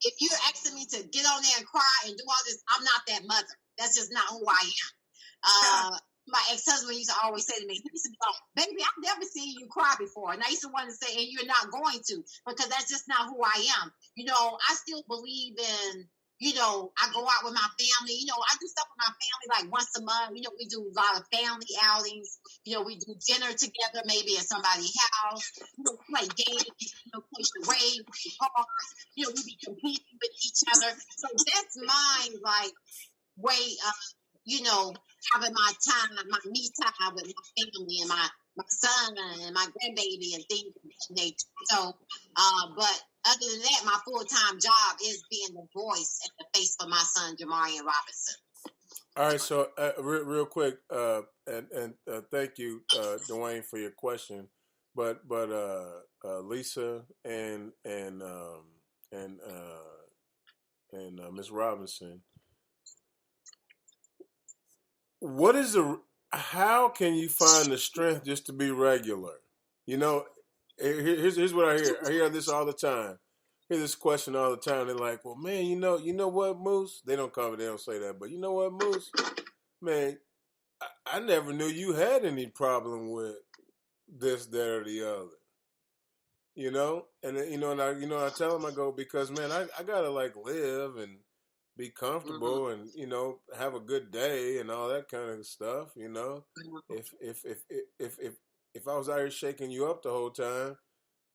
if you're asking me to get on there and cry and do all this, I'm not that mother. That's just not who I am. My ex-husband used to always say to me, he used to be like, baby, I've never seen you cry before. And I used to want to say, and you're not going to, because that's just not who I am. You know, I still believe in, you know, I go out with my family. You know, I do stuff with my family like once a month. You know, we do a lot of family outings. You know, we do dinner together, maybe at somebody's house. You know, play games, you know, play charades, play cards. You know, we be competing with each other. So that's my, like, way of, you know, having my time, my me time with my family and my son and my grandbaby and things of that nature. So, but other than that, my full-time job is being the voice and the face for my son, Jamarian Robinson. All right, so real quick, and thank you, Dwayne, for your question. But Lisa and Ms. Robinson, how can you find the strength just to be regular? You know, here's what I hear. I hear this all the time. I hear this question all the time. They're like, well, man, you know what, Moose? They don't say that, but you know what, Moose? Man, I never knew you had any problem with this, that, or the other. You know? And I tell them, I go, because man, I gotta like live and be comfortable and, you know, have a good day and all that kind of stuff, you know. If I was out here shaking you up the whole time,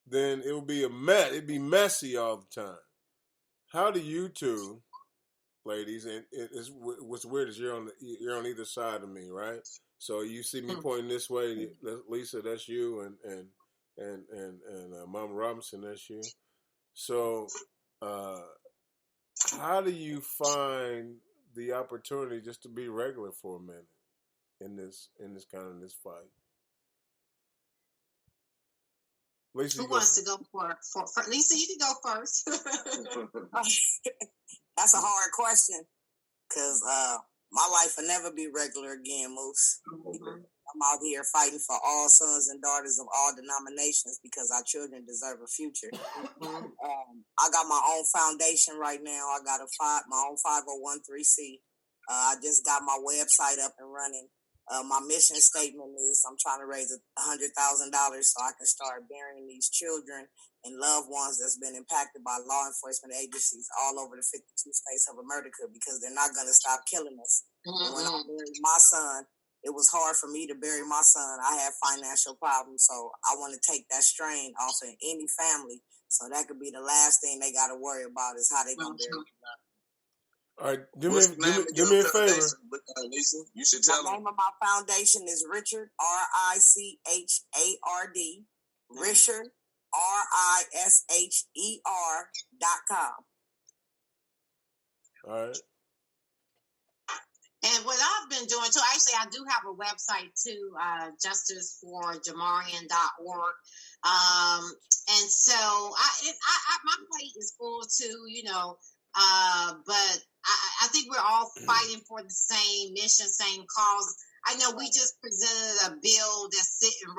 then it would be a mess. It'd be messy all the time. How do you two, ladies, and what's weird is you're on either side of me, right? So you see me pointing this way, Lisa, that's you, and Mama Robinson, that's you. So, how do you find the opportunity just to be regular for a minute in this fight? Lisa, who wants to go for Lisa? You can go first. That's a hard question, because my life will never be regular again, Moose. I'm out here fighting for all sons and daughters of all denominations because our children deserve a future. I got my own foundation right now. I got my own 501(c)(3). I just got my website up and running. My mission statement is I'm trying to raise $100,000 so I can start burying these children and loved ones that's been impacted by law enforcement agencies all over the 52 states of America, because they're not going to stop killing us. And when I buried my son, it was hard for me to bury my son. I had financial problems, so I want to take that strain off of any family. So that could be the last thing they got to worry about is how they going to bury me. All right, do me a favor. Lisa, you should tell them. The name of my foundation is Richard, RICHARD, Richard, RISHER.com. All right. And what I've been doing too, actually, I do have a website too, justiceforjamarian.org. And so my plate is full too, but I think we're all fighting for the same mission, same cause. I know we just presented a bill that's sitting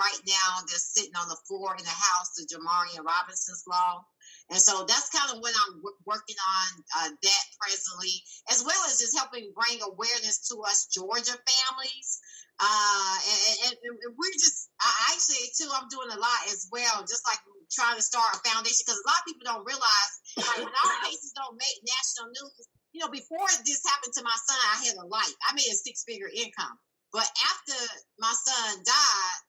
on the floor in the House, the Jamarian Robinson's Law. And so that's kind of what I'm working on that presently, as well as just helping bring awareness to us Georgia families. And we're just, I actually too, I'm doing a lot as well, just like trying to start a foundation, because a lot of people don't realize, like, when our cases don't make national news, before this happened to my son, I had a life. I made a 6-figure income. But after my son died,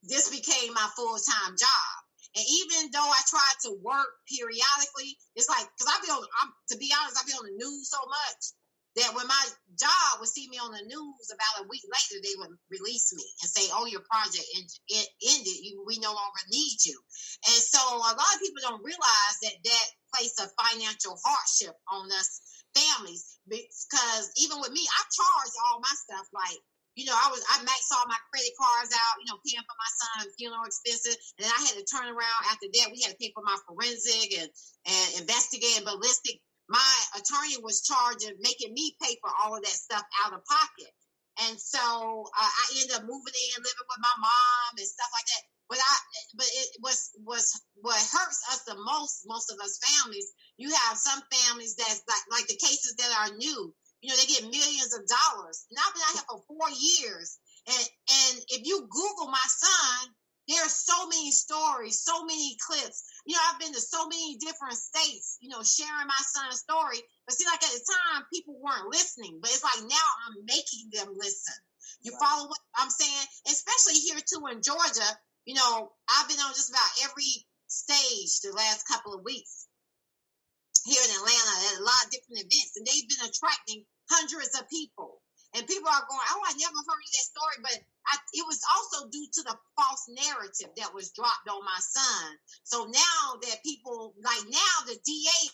this became my full-time job. And even though I tried to work periodically, it's like, because to be honest, I've been on the news so much that when my job would see me on the news, about a week later, they would release me and say, oh, your project ended. We no longer need you. And so a lot of people don't realize that place a financial hardship on us families, because even with me, I charge all my stuff. Like, I maxed all my credit cards out, paying for my son's funeral expenses. And then I had to turn around after that. We had to pay for my forensic and investigating ballistic. My attorney was making me pay for all of that stuff out of pocket. And so I ended up moving in, living with my mom and stuff like that. But it was what hurts us the most of us families. You have some families that's like the cases that are new. They get millions of dollars. And I've been out here for 4 years. And if you Google my son, there are so many stories, so many clips. I've been to so many different states, sharing my son's story. But see, like at the time, people weren't listening. But it's like now I'm making them listen. You follow what I'm saying? Especially here too in Georgia. I've been on just about every stage the last couple of weeks here in Atlanta at a lot of different events. And they've been attracting hundreds of people. And people are going, oh, I never heard of that story. But it was also due to the false narrative that was dropped on my son. So now that people, like now the DA,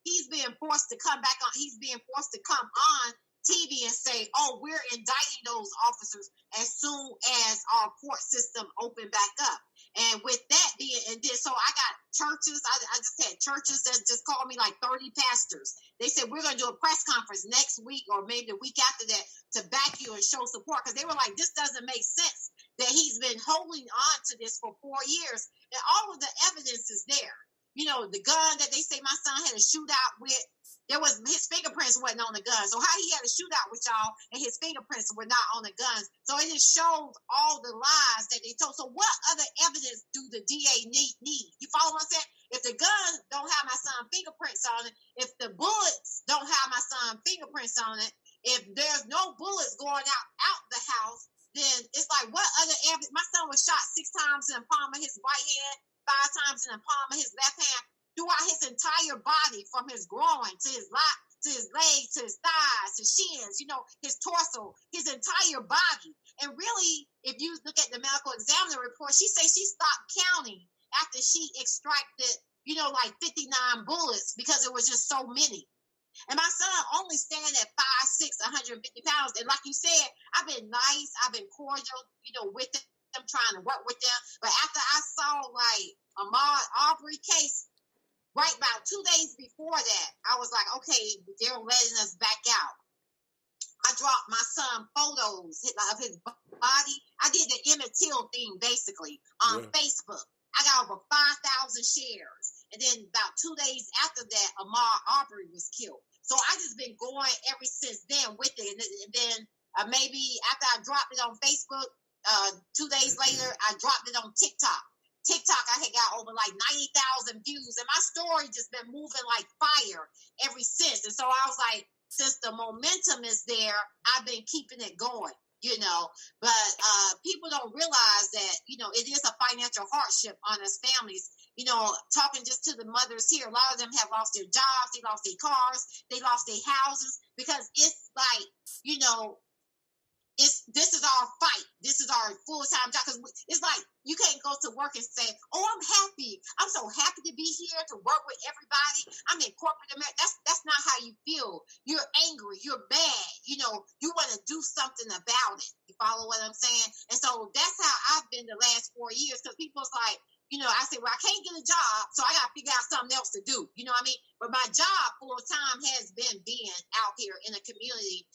he's being forced to come back on. He's being forced to come on TV and say, oh, we're indicting those officers as soon as our court system open back up. And with that being, so I got churches, I just had churches that just called me, like 30 pastors. They said, we're going to do a press conference next week or maybe the week after that to back you and show support. Because they were like, this doesn't make sense that he's been holding on to this for 4 years. And all of the evidence is there. The gun that they say my son had a shootout with, his fingerprints wasn't on the gun. So how he had a shootout with y'all and his fingerprints were not on the guns. So it just shows all the lies that they told. So what other evidence do the DA need? You follow what I'm saying? If the gun don't have my son's fingerprints on it, if the bullets don't have my son's fingerprints on it, if there's no bullets going out the house, then it's like, what other evidence? My son was shot 6 times in the palm of his right hand, 5 times in the palm of his left hand, throughout his entire body, from his groin to his legs, to his thighs, his shins, his torso, his entire body. And really, if you look at the medical examiner report, she says she stopped counting after she extracted, like 59 bullets because it was just so many. And my son only standing at 5'6", 150 pounds. And like you said, I've been nice, I've been cordial, with them, trying to work with them. But after I saw like Ahmaud Arbery case, right about 2 days before that, I was like, okay, they're letting us back out. I dropped my son photos of his body. I did the Emmett Till thing basically on Facebook. I got over 5,000 shares. And then about 2 days after that, Ahmaud Arbery was killed. So I just been going ever since then with it. And then maybe after I dropped it on Facebook, 2 days later, I dropped it on TikTok. TikTok, I had got over like 90,000 views. And my story just been moving like fire ever since. And so I was like, since the momentum is there, I've been keeping it going. But people don't realize that, it is a financial hardship on us families. Talking just to the mothers here, a lot of them have lost their jobs, they lost their cars, they lost their houses, because it's like, this is our fight. This is our full-time job. Because it's like, you can't go to work and say, oh, I'm happy. I'm so happy to be here to work with everybody. I'm in corporate America. That's not how you feel. You're angry. You're bad. You want to do something about it. You follow what I'm saying? And so that's how I've been the last 4 years, because people's like, I say, well, I can't get a job, so I got to figure out something else to do. You know what I mean? But my job full time has been being out here in the community,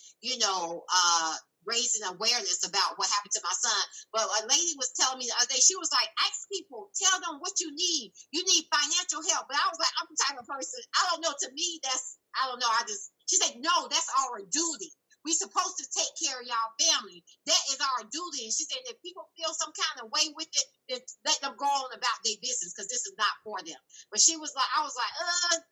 raising awareness about what happened to my son. But a lady was telling me the other day, she was like, ask people, tell them what you need. You need financial help. But I was like, I'm the type of person, I don't know. To me, I don't know. She said, no, that's our duty. We're supposed to take care of y'all family. That is our duty. And she said, if people feel some kind of way with it, then let them go on about their business, because this is not for them. But she was like, I was like,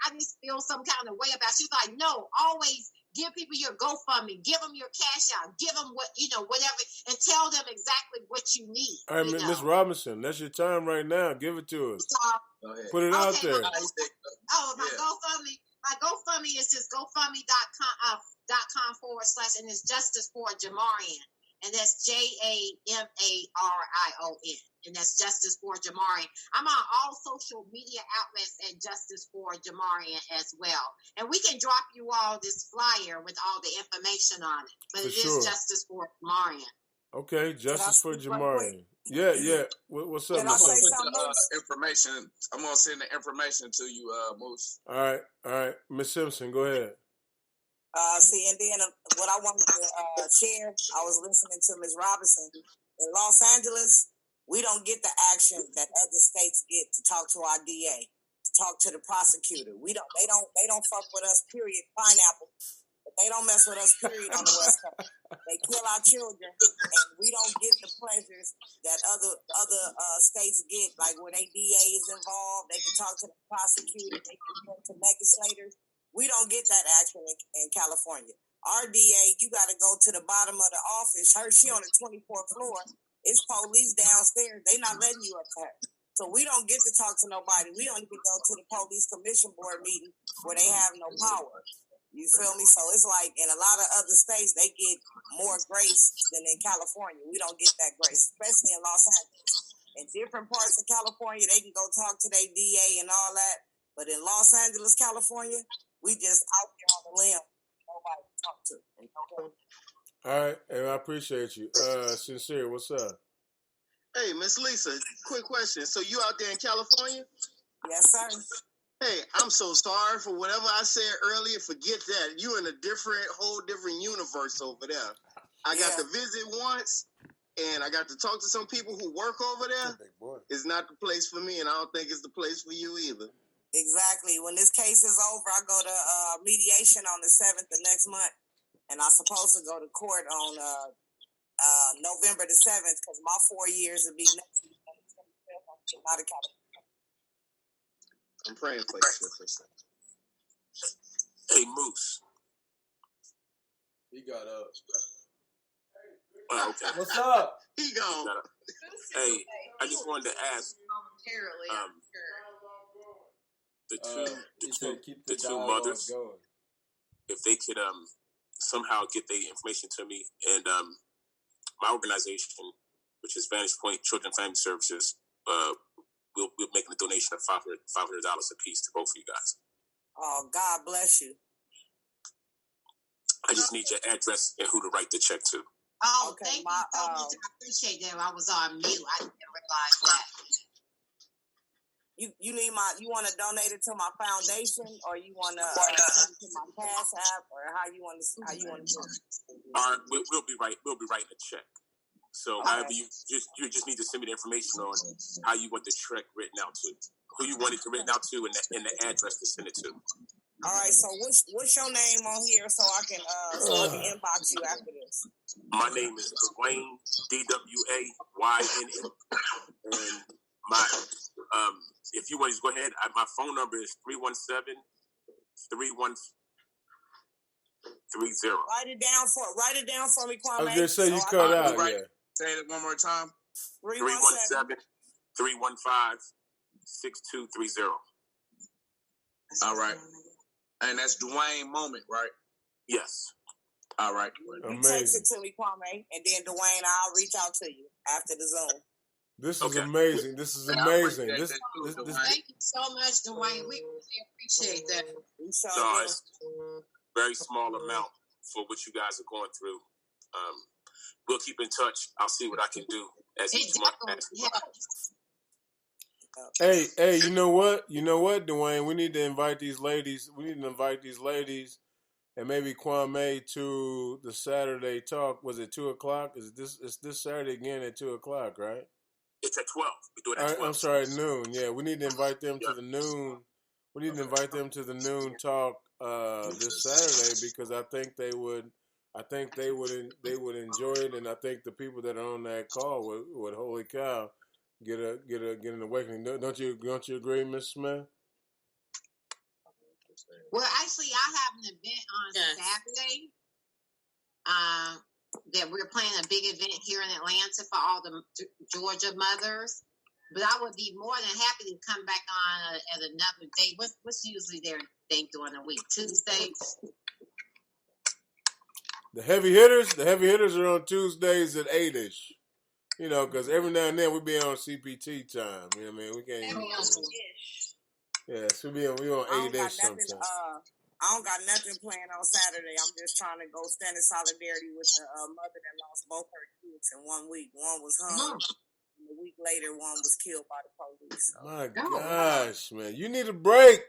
I just feel some kind of way about it. She's like, no, always give people your GoFundMe, give them your cash out, give them whatever, and tell them exactly what you need. All right, Ms. Robinson, that's your time right now. Give it to us. Put it out there. My GoFundMe. My GoFundMe is just GoFundMe.com / and it's Justice for Jamarian. And that's JAMARION. And that's Justice for Jamarian. I'm on all social media outlets at Justice for Jamarian as well. And we can drop you all this flyer with all the information on it. But it is Justice for Jamarian. Okay, Justice for Jamarian. Yeah. What's up, Miss information. I'm gonna send the information to you, Moose. All right, Miss Simpson, go ahead. And then what I wanted to share, I was listening to Ms. Robinson. In Los Angeles, we don't get the action that other states get to talk to our DA, to talk to the prosecutor. They don't fuck with us, period. Pineapple. But they don't mess with us, period, on the West Coast. They kill our children, and we don't get the pleasures that other states get, like where their DA is involved. They can talk to the prosecutor, they can talk to legislators. We don't get that action in California. Our DA, you got to go to the bottom of the office. She on the 24th floor. It's police downstairs. They not letting you up there. So we don't get to talk to nobody. We don't even go to the police commission board meeting where they have no power. You feel me? So it's like in a lot of other states, they get more grace than in California. We don't get that grace, especially in Los Angeles. In different parts of California, they can go talk to their DA and all that. But in Los Angeles, California, we just out there on the limb. Nobody to talk to. All right, and I appreciate you. Sincere, what's up? Hey, Miss Lisa, quick question. So you out there in California? Yes, sir. Hey, I'm so sorry for whatever I said earlier. Forget that. You in a whole different universe over there. I got to visit once, and I got to talk to some people who work over there. It's not the place for me, and I don't think it's the place for you either. Exactly. When this case is over, I go to mediation on the 7th of next month, and I'm supposed to go to court on November the 7th because my 4 years will be next week. Out of California. I'm praying for you. Hey, Moose. He got up. Okay. What's up? He gone. Hey, I just wanted to ask the two mothers going. if they could somehow get their information to me, and my organization, which is Vantage Point Children and Family Services, we'll make a donation of $500 a piece to both of you guys. Oh, God bless you. I just need your address and who to write the check to. Oh, okay, thank you so much. I appreciate that. I was on mute. I didn't realize that. You want to donate it to my foundation, or you want to send it to my Cash App, or how you want to do it? All right, we'll be writing a check. So however you just need to send me the information on how you want the check written out to, who you want it written out to, and the address to send it to. All right. So what's your name on here so I can inbox you after this? My name is Dwayne, DWAYNN, and my if you want to go ahead, my phone number is 317-3130. Write it down for me, Kwame. I was gonna say you cut out. Right. Yeah. Say it one more time. 317-315-6230. All right. And that's Dwayne Moment, right? Yes. All right. You text it to me, Kwame, and then Dwayne, I'll reach out to you after the Zoom. This is amazing. This is amazing. Thank you so much, Dwayne. We really appreciate that. So it's very small amount for what you guys are going through. We'll keep in touch. I'll see what I can do as each month passes. Hey, you know what, Dwayne? We need to invite these ladies. And maybe Kwame to the Saturday talk. Was it 2:00? It's this Saturday again at 2:00, right? It's at 12. We do it at 12. I'm sorry, noon. Yeah, we need to invite them to the noon. We need to invite them to the noon talk this Saturday because I think they would enjoy it, and I think the people that are on that call would holy cow, get an awakening. Don't you agree, Ms. Smith? Well, actually, I have an event on Saturday. That we're planning a big event here in Atlanta for all the Georgia mothers. But I would be more than happy to come back on at another day. What's usually their day during the week? Tuesdays? The heavy hitters are on Tuesdays at 8-ish. You know, because every now and then we be on CPT time. You know what I mean? We can't. Yeah, so we on 8-ish sometimes. I don't got nothing planned on Saturday. I'm just trying to go stand in solidarity with the mother that lost both her kids in 1 week. One was hung, and a week later, one was killed by the police. So. My gosh, man. You need a break.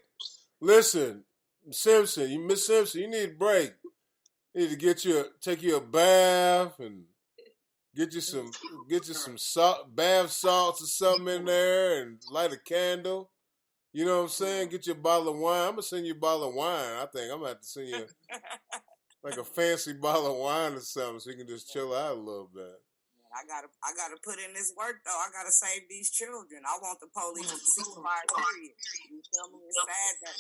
Listen, Miss Simpson, you need a break. You need to take you a bath and get you some salt, bath salts or something in there and light a candle. You know what I'm saying? Get you a bottle of wine. I'm going to send you a bottle of wine. I think I'm going to have to send you like a fancy bottle of wine or something so you can just chill out a little bit. I gotta put in this work, though. I got to save these children. I want the police to cease fire, period. You feel me? It's sad that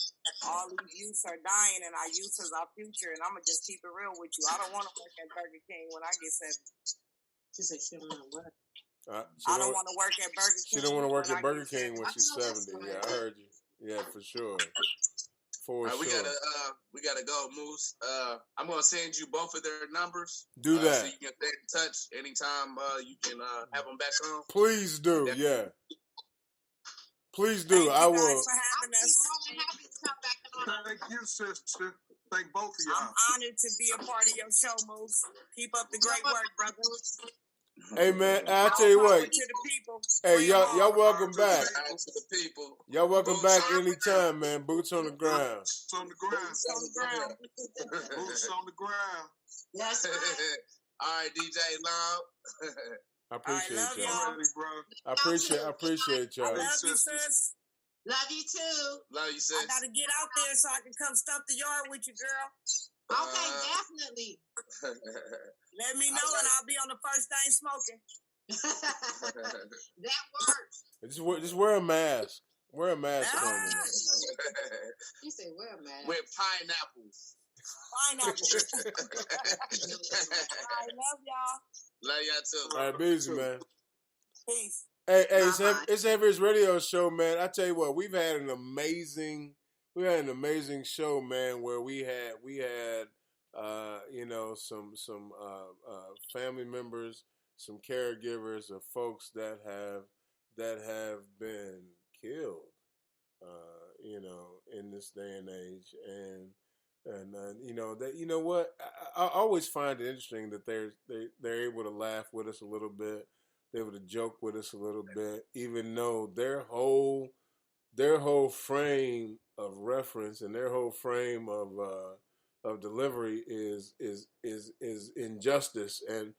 all these youths are dying and our youth is our future, and I'm going to just keep it real with you. I don't want to work at Burger King when I get 70. She said she don't want to work. I don't want to work at Burger King. She don't want to work at Burger King when she's 70. Yeah, I heard you. Yeah, for sure. For sure. We gotta go, Moose. I'm gonna send you both of their numbers. Do that. So you can stay in touch anytime you can have them back on. Please do. Yeah. Please do. I will. Thank you, sister. Thank both of y'all. I'm honored to be a part of your show, Moose. Keep up the great work, brother. Hey man, I'll tell you what. Hey, y'all welcome back. Y'all welcome back anytime, man. Boots on the ground. Boots on the ground. Boots on the ground. Yes. All right, DJ Long. I appreciate y'all. I appreciate y'all. I love you, sis. Love you too. Love you, sis. I gotta get out there so I can come stump the yard with you, girl. Okay, definitely. Let me know and I'll be on the first thing smoking. That works. Just wear a mask. Wear a mask on me. You say wear a mask. With pineapples. Pineapples. I love y'all. Love y'all too. All right, be easy, man. Peace. Hey, it's HHRS Radio Show, man. I tell you what, we've had an amazing show, man. Where we had some family members, some caregivers of folks that have been killed, in this day and age, and what I always find it interesting that they're able to laugh with us a little bit. They're able to joke with us a little bit, even though their whole frame of reference and their whole frame of delivery is injustice. And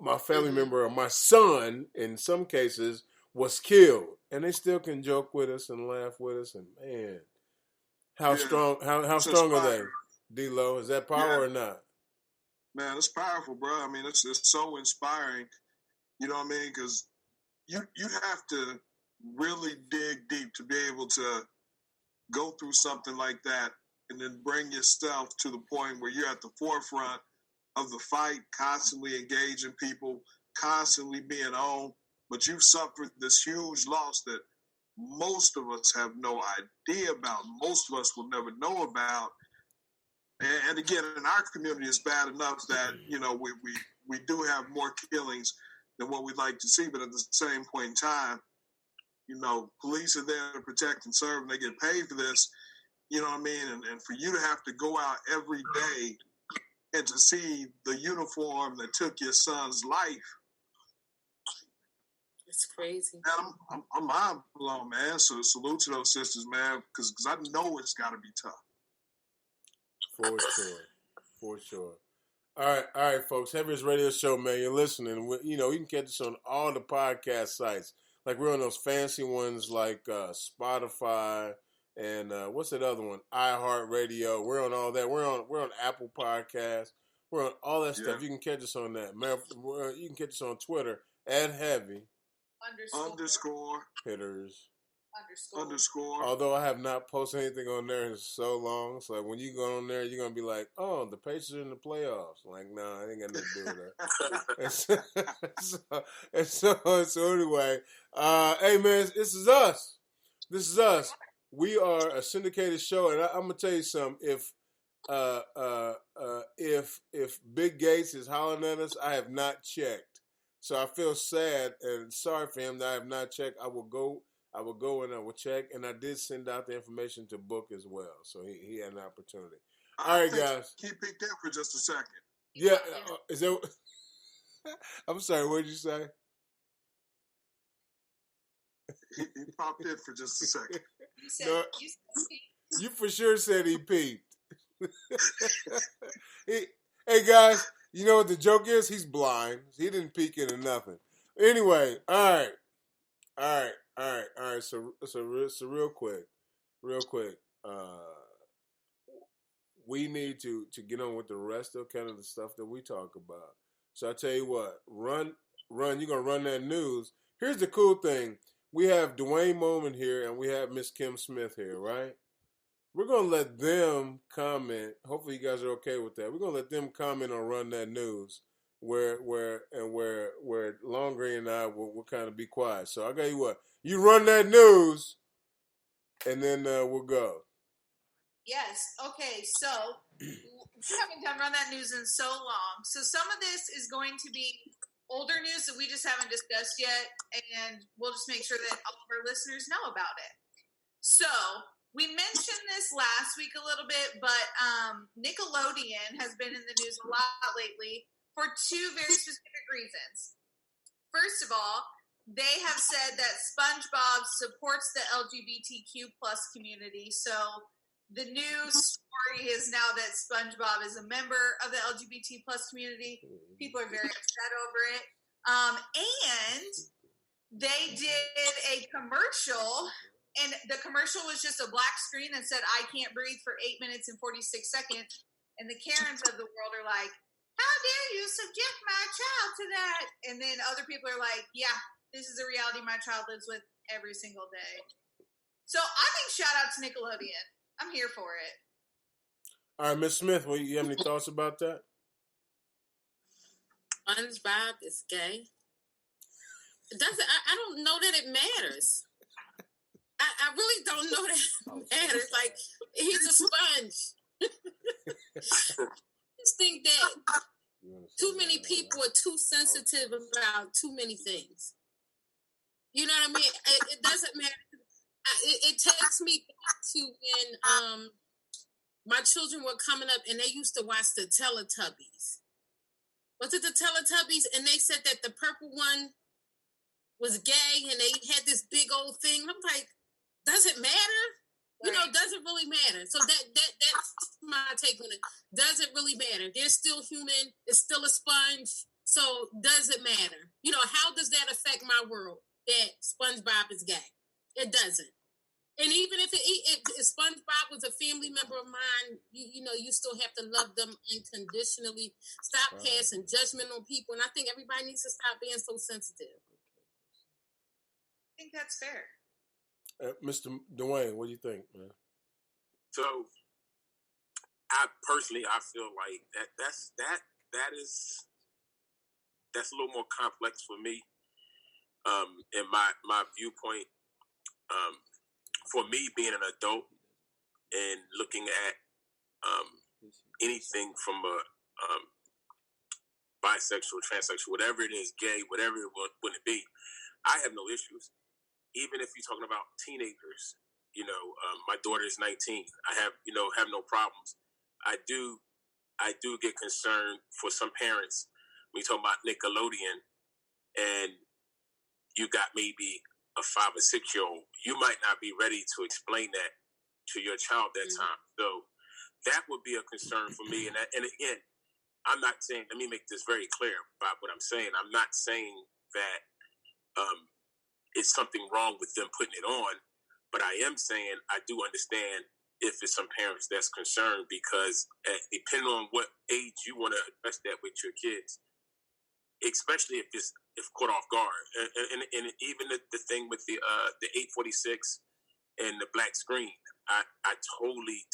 my family member, or my son, in some cases, was killed, and they still can joke with us and laugh with us. And man, how strong are they? D-Lo, is that power or not? Man, it's powerful, bro. I mean, it's so inspiring. You know what I mean? Because you have to really dig deep to be able to go through something like that and then bring yourself to the point where you're at the forefront of the fight, constantly engaging people, constantly being on. But you've suffered this huge loss that most of us have no idea about. Most of us will never know about. And again, in our community, it's bad enough that, we do have more killings than what we'd like to see. But at the same point in time, police are there to protect and serve, and they get paid for this. You know what I mean? And for you to have to go out every day and to see the uniform that took your son's life. It's crazy. Man, I'm mind blown, man. So salute to those sisters, man, because I know it's got to be tough. For sure. All right, folks. HHRS Radio Show, man. You're listening. You can catch us on all the podcast sites. Like we're on those fancy ones like Spotify and what's that other one? iHeartRadio. We're on all that. We're on Apple Podcasts. We're on all that stuff. You can catch us on that. You can catch us on Twitter @heavy _ hitters _ Although I have not posted anything on there in so long, so like when you go on there, you're gonna be like, "Oh, the Pacers are in the playoffs." Like, nah, I ain't got nothing to do with that. So anyway, hey man, this is us. This is us. We are a syndicated show, and I'm gonna tell you something. If Big Gates is hollering at us, I have not checked. So I feel sad and sorry for him that I have not checked. I will go and I will check, and I did send out the information to Book as well, so he had an opportunity. All right, guys. He peeked in for just a second. Yeah, is that? I'm sorry. What did you say? He popped in for just a second. You for sure said he peeked. Hey guys, you know what the joke is? He's blind. He didn't peek into nothing. Anyway, all right. So real quick, we need to get on with the rest of kind of the stuff that we talk about. So I tell you what, run. You're gonna run that news. Here's the cool thing: we have Dwayne Moman here, and we have Miss Kim Smith here, right? We're gonna let them comment. Hopefully, you guys are okay with that. We're gonna let them comment on Run That News, where Long Green and I will kind of be quiet. So I got you what. You run that news, and then we'll go. Yes. Okay. So we haven't done Run That News in so long. So some of this is going to be older news that we just haven't discussed yet, and we'll just make sure that all of our listeners know about it. So we mentioned this last week a little bit, but Nickelodeon has been in the news a lot lately for two very specific reasons. First of all, they have said that SpongeBob supports the LGBTQ plus community. So the new story is now that SpongeBob is a member of the LGBT plus community. People are very upset over it. And they did a commercial, and the commercial was just a black screen that said, "I can't breathe" for 8 minutes and 46 seconds. And the Karens of the world are like, "How dare you subject my child to that?" And then other people are like, "Yeah, this is a reality my child lives with every single day." So I think shout out to Nickelodeon. I'm here for it. All right, Ms. Smith, you have any thoughts about that? SpongeBob is gay? It doesn't. I don't know that it matters. I really don't know that it matters. Like, he's a sponge. I just think that too many people are too sensitive about too many things. You know what I mean? It doesn't matter. It takes me back to when my children were coming up and they used to watch the Teletubbies. Was it the Teletubbies? And they said that the purple one was gay and they had this big old thing. I'm like, does it matter? You know, does it really matter? So that's my take on it. Does it really matter? They're still human. It's still a sponge. So does it matter? You know, how does that affect my world that SpongeBob is gay? It doesn't. And even if SpongeBob was a family member of mine, you know, you still have to love them unconditionally. Stop passing judgment on people. And I think everybody needs to stop being so sensitive. I think that's fair. Mr. Dwayne, what do you think, man? So, I feel like that's a little more complex for me. In my viewpoint, for me being an adult and looking at anything from a bisexual, transsexual, whatever it is, gay, whatever it would be, I have no issues. Even if you're talking about teenagers, you know, my daughter is 19. I have no problems. I do get concerned for some parents when you talk about Nickelodeon and you got maybe a 5 or 6 year old. You might not be ready to explain that to your child that time. So that would be a concern for me. And again, I'm not saying, let me make this very clear about what I'm saying. I'm not saying that it's something wrong with them putting it on, but I am saying I do understand if it's some parents that's concerned because depending on what age you want to address that with your kids, especially if caught off guard, and even the thing with the 846 and the black screen, I totally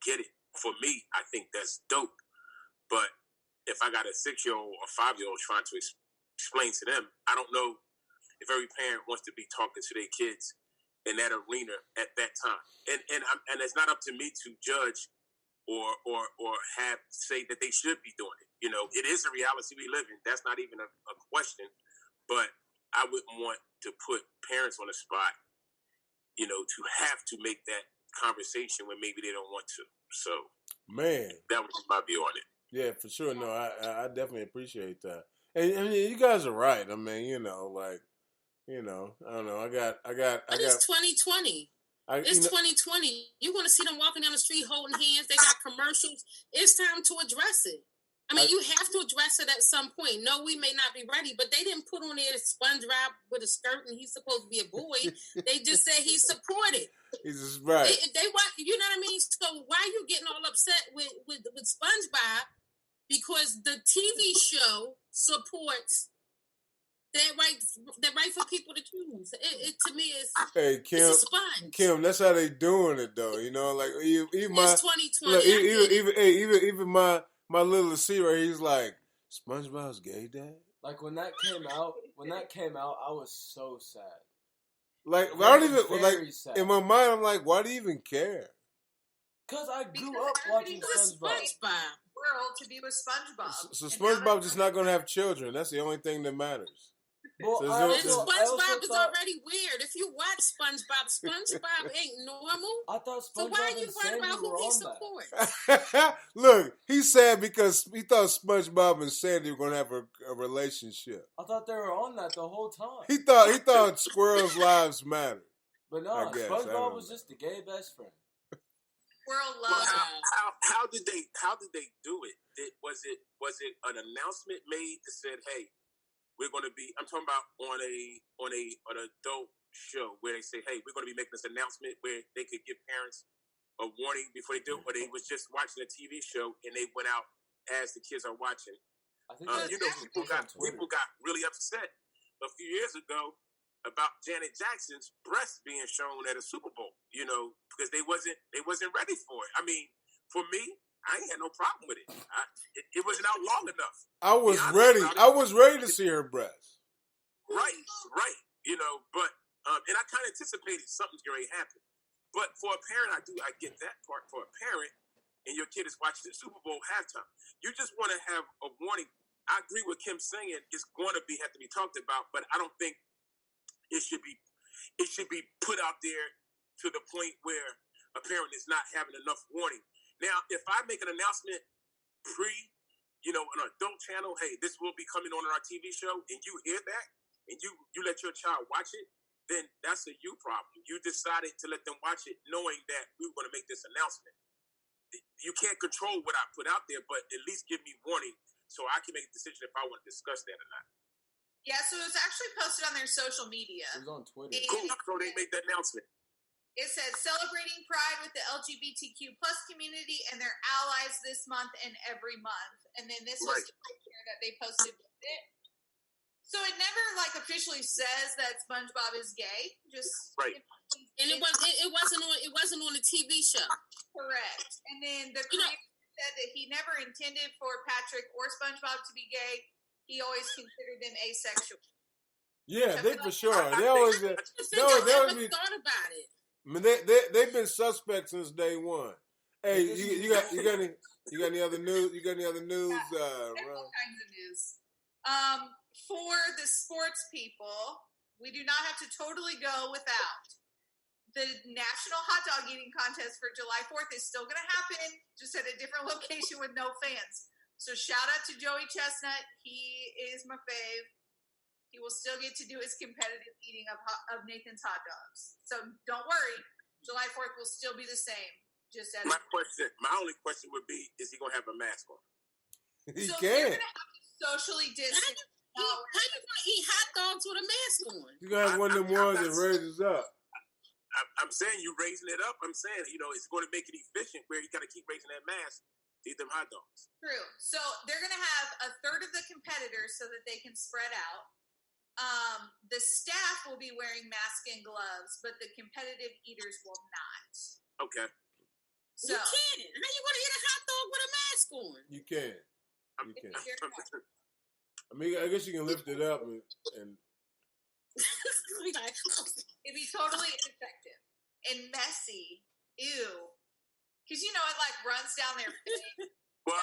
get it. For me, I think that's dope. But if I got a 6-year-old or 5-year-old trying to explain to them, I don't know if every parent wants to be talking to their kids in that arena at that time. And it's not up to me to judge or have say that they should be doing it. You know, it is a reality we live in. That's not even a question. But I wouldn't want to put parents on the spot, you know, to have to make that conversation when maybe they don't want to. So, man, that was my view on it. Yeah, for sure. No, I definitely appreciate that. And I mean, you guys are right. I mean, you know, like, you know, I don't know. I got. It's 2020. It's 2020. You're going to see them walking down the street holding hands. They got commercials. It's time to address it. I mean, you have to address it at some point. No, we may not be ready, but they didn't put on there SpongeBob with a skirt and he's supposed to be a boy. They just said he's supported. He's just right. They want, you know what I mean? So why are you getting all upset with SpongeBob? Because the TV show supports that right for people to choose. It to me is it's a sponge. Kim, that's how they doing it though. You know, like even my it's 2020. Even my little C right, he's like, SpongeBob's gay, Dad. Like when that came out, I was so sad. Like I don't even like sad. In my mind, I'm like, why do you even care? Because I grew up watching SpongeBob. World to be with SpongeBob. So SpongeBob's just not going to have children. That's the only thing that matters. Well, SpongeBob is already weird. If you watch SpongeBob ain't normal. I thought SpongeBob so why are you worried about who he supports? Look, he's sad because he thought SpongeBob and Sandy were going to have a relationship. I thought they were on that the whole time. He thought squirrels' lives mattered. But no, SpongeBob was just the gay best friend. World love. Well, how did they do it? Was it an announcement made that said, "Hey, we're going to be"? I'm talking about on an adult show where they say, "Hey, we're going to be making this announcement," where they could give parents a warning before they do it, or they was just watching a TV show and they went out as the kids are watching. I think people got really upset a few years ago about Janet Jackson's breasts being shown at a Super Bowl, you know, because they wasn't ready for it. I mean, for me, I ain't had no problem with it. It wasn't out long enough. I was ready. I was ready to see her breasts. Right. You know, but and I kind of anticipated something's going to happen. But for a parent, I get that part. For a parent, and your kid is watching the Super Bowl halftime, you just want to have a warning. I agree with Kim saying it's going to have to be talked about, but I don't think it should be put out there to the point where a parent is not having enough warning. Now, if I make an announcement an adult channel, hey, this will be coming on our TV show, and you hear that, and you let your child watch it, then that's a you problem. You decided to let them watch it knowing that we were going to make this announcement. You can't control what I put out there, but at least give me warning so I can make a decision if I want to discuss that or not. Yeah, so it was actually posted on their social media. It was on Twitter. Cool. So they made that announcement. It said, celebrating Pride with the LGBTQ plus community and their allies this month and every month. And then this was the picture that they posted with it. So it never officially says that SpongeBob is gay. Just right. And it wasn't on the TV show. Correct. And then the creator said that he never intended for Patrick or SpongeBob to be gay. He always considered them asexual. Yeah, they for sure. They always thought about it. I mean, they've been suspects since day one. Hey, you got any other news? You got any other news? All kinds of news. For the sports people, we do not have to totally go without. The National Hot Dog Eating Contest for July 4th is still going to happen, just at a different location with no fans. So shout out to Joey Chestnut. He is my fave. He will still get to do his competitive eating of Nathan's hot dogs. So don't worry. July 4th will still be the same. Just as my only question would be, is he going to have a mask on? He so can. You're going to have to socially distance. How you going to eat hot dogs with a mask on? You're going to have one of them ones that raises up. I'm saying you raising it up. I'm saying, it's going to make it efficient where you got to keep raising that mask to eat them hot dogs. True. So they're going to have a third of the competitors so that they can spread out. The staff will be wearing masks and gloves, but the competitive eaters will not. Okay. So, you can. How you going to eat a hot dog with a mask on? You can. I mean, I guess you can lift it up and it'd be totally ineffective and messy. Ew. Because it runs down their face. Well,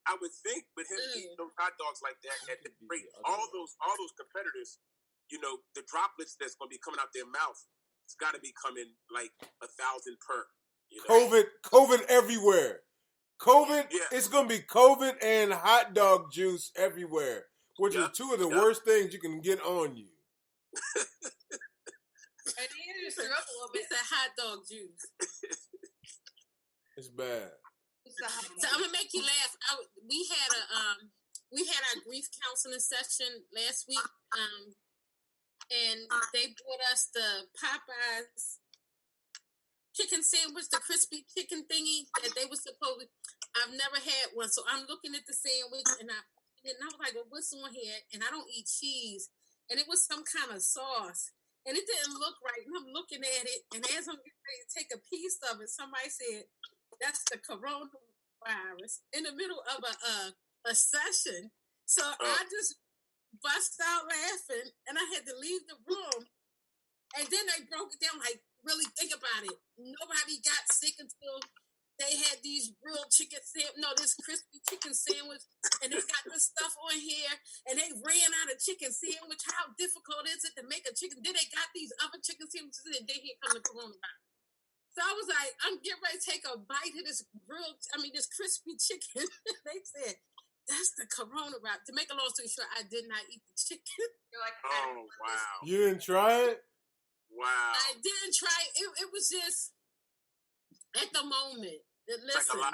I would think with him eating those hot dogs like that at the rate, all those competitors, the droplets that's going to be coming out their mouth, it's got to be coming 1,000 per. COVID everywhere. COVID, it's going to be COVID and hot dog juice everywhere, which are two of the worst things you can get on you. And you just threw up a little bit. It's a hot dog juice. It's bad. So I'm gonna make you laugh. We had our grief counseling session last week, and they brought us the Popeyes chicken sandwich, the crispy chicken thingy that they were supposed to. I've never had one, so I'm looking at the sandwich, and I was like, well, what's on here? And I don't eat cheese, and it was some kind of sauce, and it didn't look right. And I'm looking at it, and as I'm getting ready to take a piece of it, somebody said, that's the coronavirus in the middle of a session. So I just bust out laughing, and I had to leave the room. And then they broke it down, really think about it. Nobody got sick until they had these grilled chicken this crispy chicken sandwich, and they got this stuff on here, and they ran out of chicken sandwich. How difficult is it to make a chicken? Then they got these other chicken sandwiches, and then here comes the coronavirus. So I was like, I'm getting ready to take a bite of this this crispy chicken. They said, that's the coronavirus. To make a long story short, I did not eat the chicken. You're like, oh, wow. You didn't try it? Wow. I didn't try it. It was just at the moment. Listen. Yeah.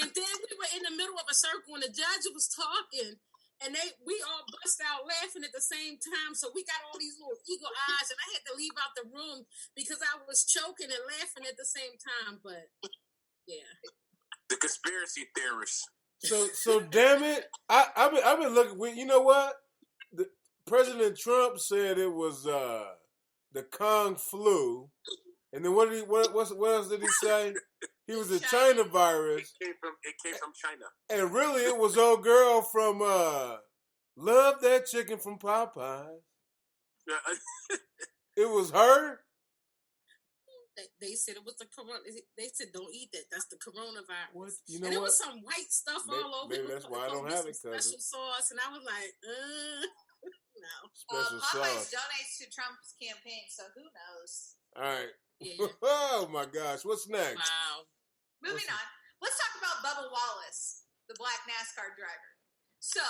And then we were in the middle of a circle, and the judge was talking. And we all bust out laughing at the same time. So we got all these little eagle eyes, and I had to leave out the room because I was choking and laughing at the same time. But yeah, the conspiracy theorists. So damn it, I've been looking. You know what? President Trump said it was the Kong flu, And then what else did he say? He was a China virus. It came from China. And really, it was old girl from Love That Chicken from Popeyes. It was her. They said it was the corona. They said don't eat that. That's the coronavirus. What? You know and what? It was some white stuff all over. Maybe that's why I don't have it. Special sauce, and I was like, no. Special Popeyes sauce. donates to Trump's campaign, so who knows? All right. Yeah. Oh my gosh, what's next? Wow. Moving on. Let's talk about Bubba Wallace, the black NASCAR driver. So,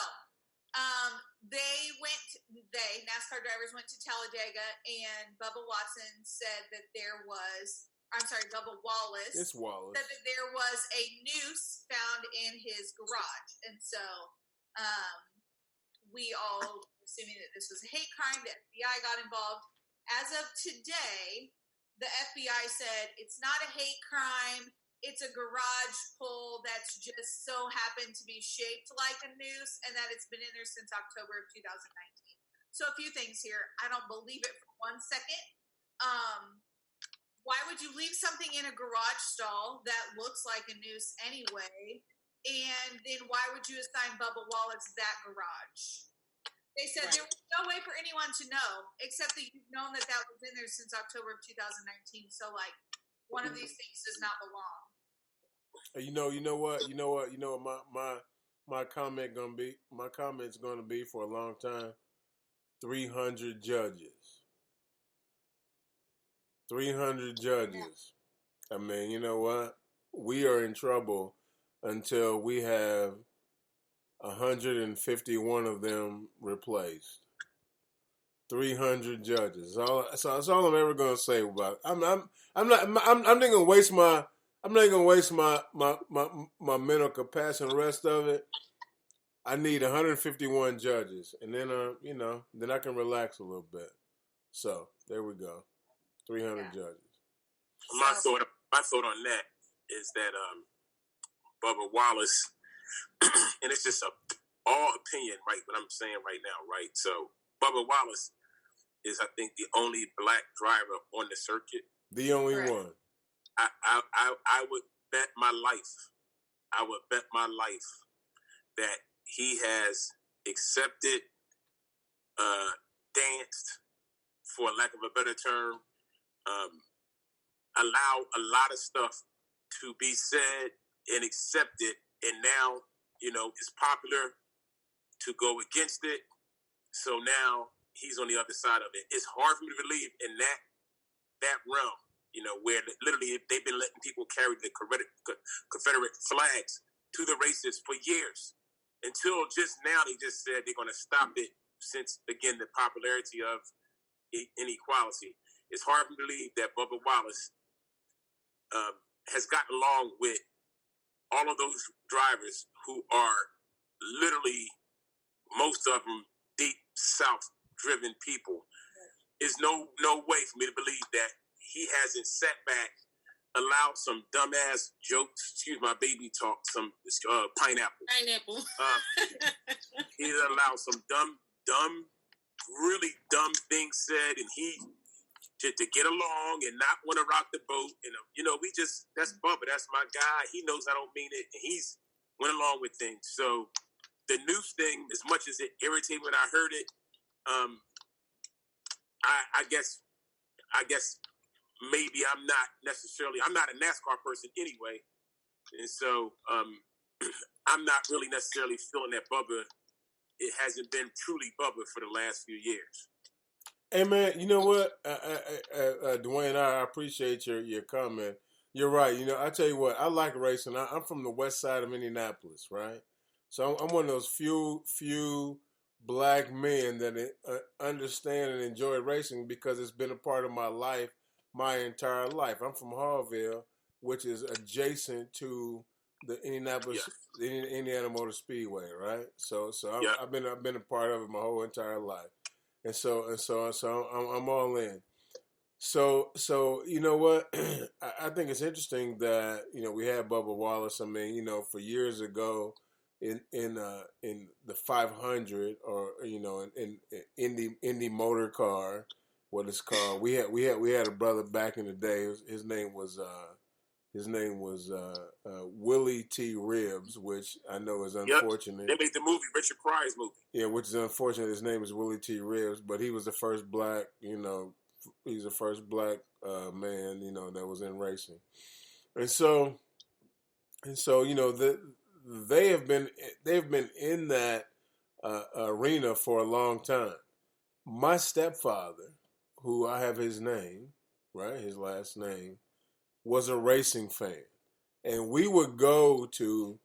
NASCAR drivers went to Talladega, and Bubba Wallace said that Bubba Wallace. It's Wallace. Said that there was a noose found in his garage. And so, we all were assuming that this was a hate crime. The FBI got involved. As of today, the FBI said it's not a hate crime. It's a garage pull that's just so happened to be shaped like a noose, and that it's been in there since October of 2019. So a few things here. I don't believe it for 1 second. Why would you leave something in a garage stall that looks like a noose anyway? And then why would you assign Bubba Wallace that garage? They said there was no way for anyone to know, except that you've known that was in there since October of 2019. So, one of these things does not belong. You know what? My comment gonna be. My comment's gonna be for a long time. 300 judges. 300 judges. I mean, you know what? We are in trouble until we have 151 of them replaced. 300 judges. That's all I'm ever gonna say about it. I'm not gonna waste my mental capacity on the rest of it. I need 151 judges, and then then I can relax a little bit. So there we go. 300 judges. My thought on that is that Bubba Wallace, and it's just all opinion, right? What I'm saying right now, right? So Bubba Wallace is, I think, the only black driver on the circuit. The only one. I would bet my life. I would bet my life that he has accepted, danced, for lack of a better term, allow a lot of stuff to be said and accepted, and now, it's popular to go against it. So now he's on the other side of it. It's hard for me to believe in that realm, where literally they've been letting people carry the Confederate flags to the races for years. Until just now, they just said they're going to stop it since, again, the popularity of inequality. It's hard to believe that Bubba Wallace has gotten along with all of those drivers who are literally, most of them, deep South-driven people. There's no way for me to believe that he hasn't sat back, allowed some dumbass jokes, excuse my baby talk, some pineapple. He allowed some dumb, really dumb things said, and he to get along and not want to rock the boat. And that's Bubba. That's my guy. He knows I don't mean it, and he's went along with things. So the news thing, as much as it irritated when I heard it, I guess maybe I'm not a NASCAR person anyway, and so I'm not really necessarily feeling that Bubba. It hasn't been truly Bubba for the last few years. Hey man, you know what, Dwayne, I appreciate your comment. You're right. I tell you what, I like racing. I'm from the west side of Indianapolis, right? So I'm one of those few black men that understand and enjoy racing because it's been a part of my life my entire life. I'm from Hallville, which is adjacent to the Indiana Motor Speedway, right? So I've been a part of it my whole entire life, and so I'm all in. So you know what? I think it's interesting that we had Bubba Wallace. I mean, for years ago in the 500 or in Indy motor car, what it's called. We had a brother back in the day. His name was Willie T. Ribbs, which I know is unfortunate. They made the movie, Richard Pryor's movie. Yeah, which is unfortunate. His name is Willie T. Ribbs, but he was the first black, he's the first black man, that was in racing. And so, they've been in that arena for a long time. My stepfather, who I have his name, right, his last name, was a racing fan. And we would go to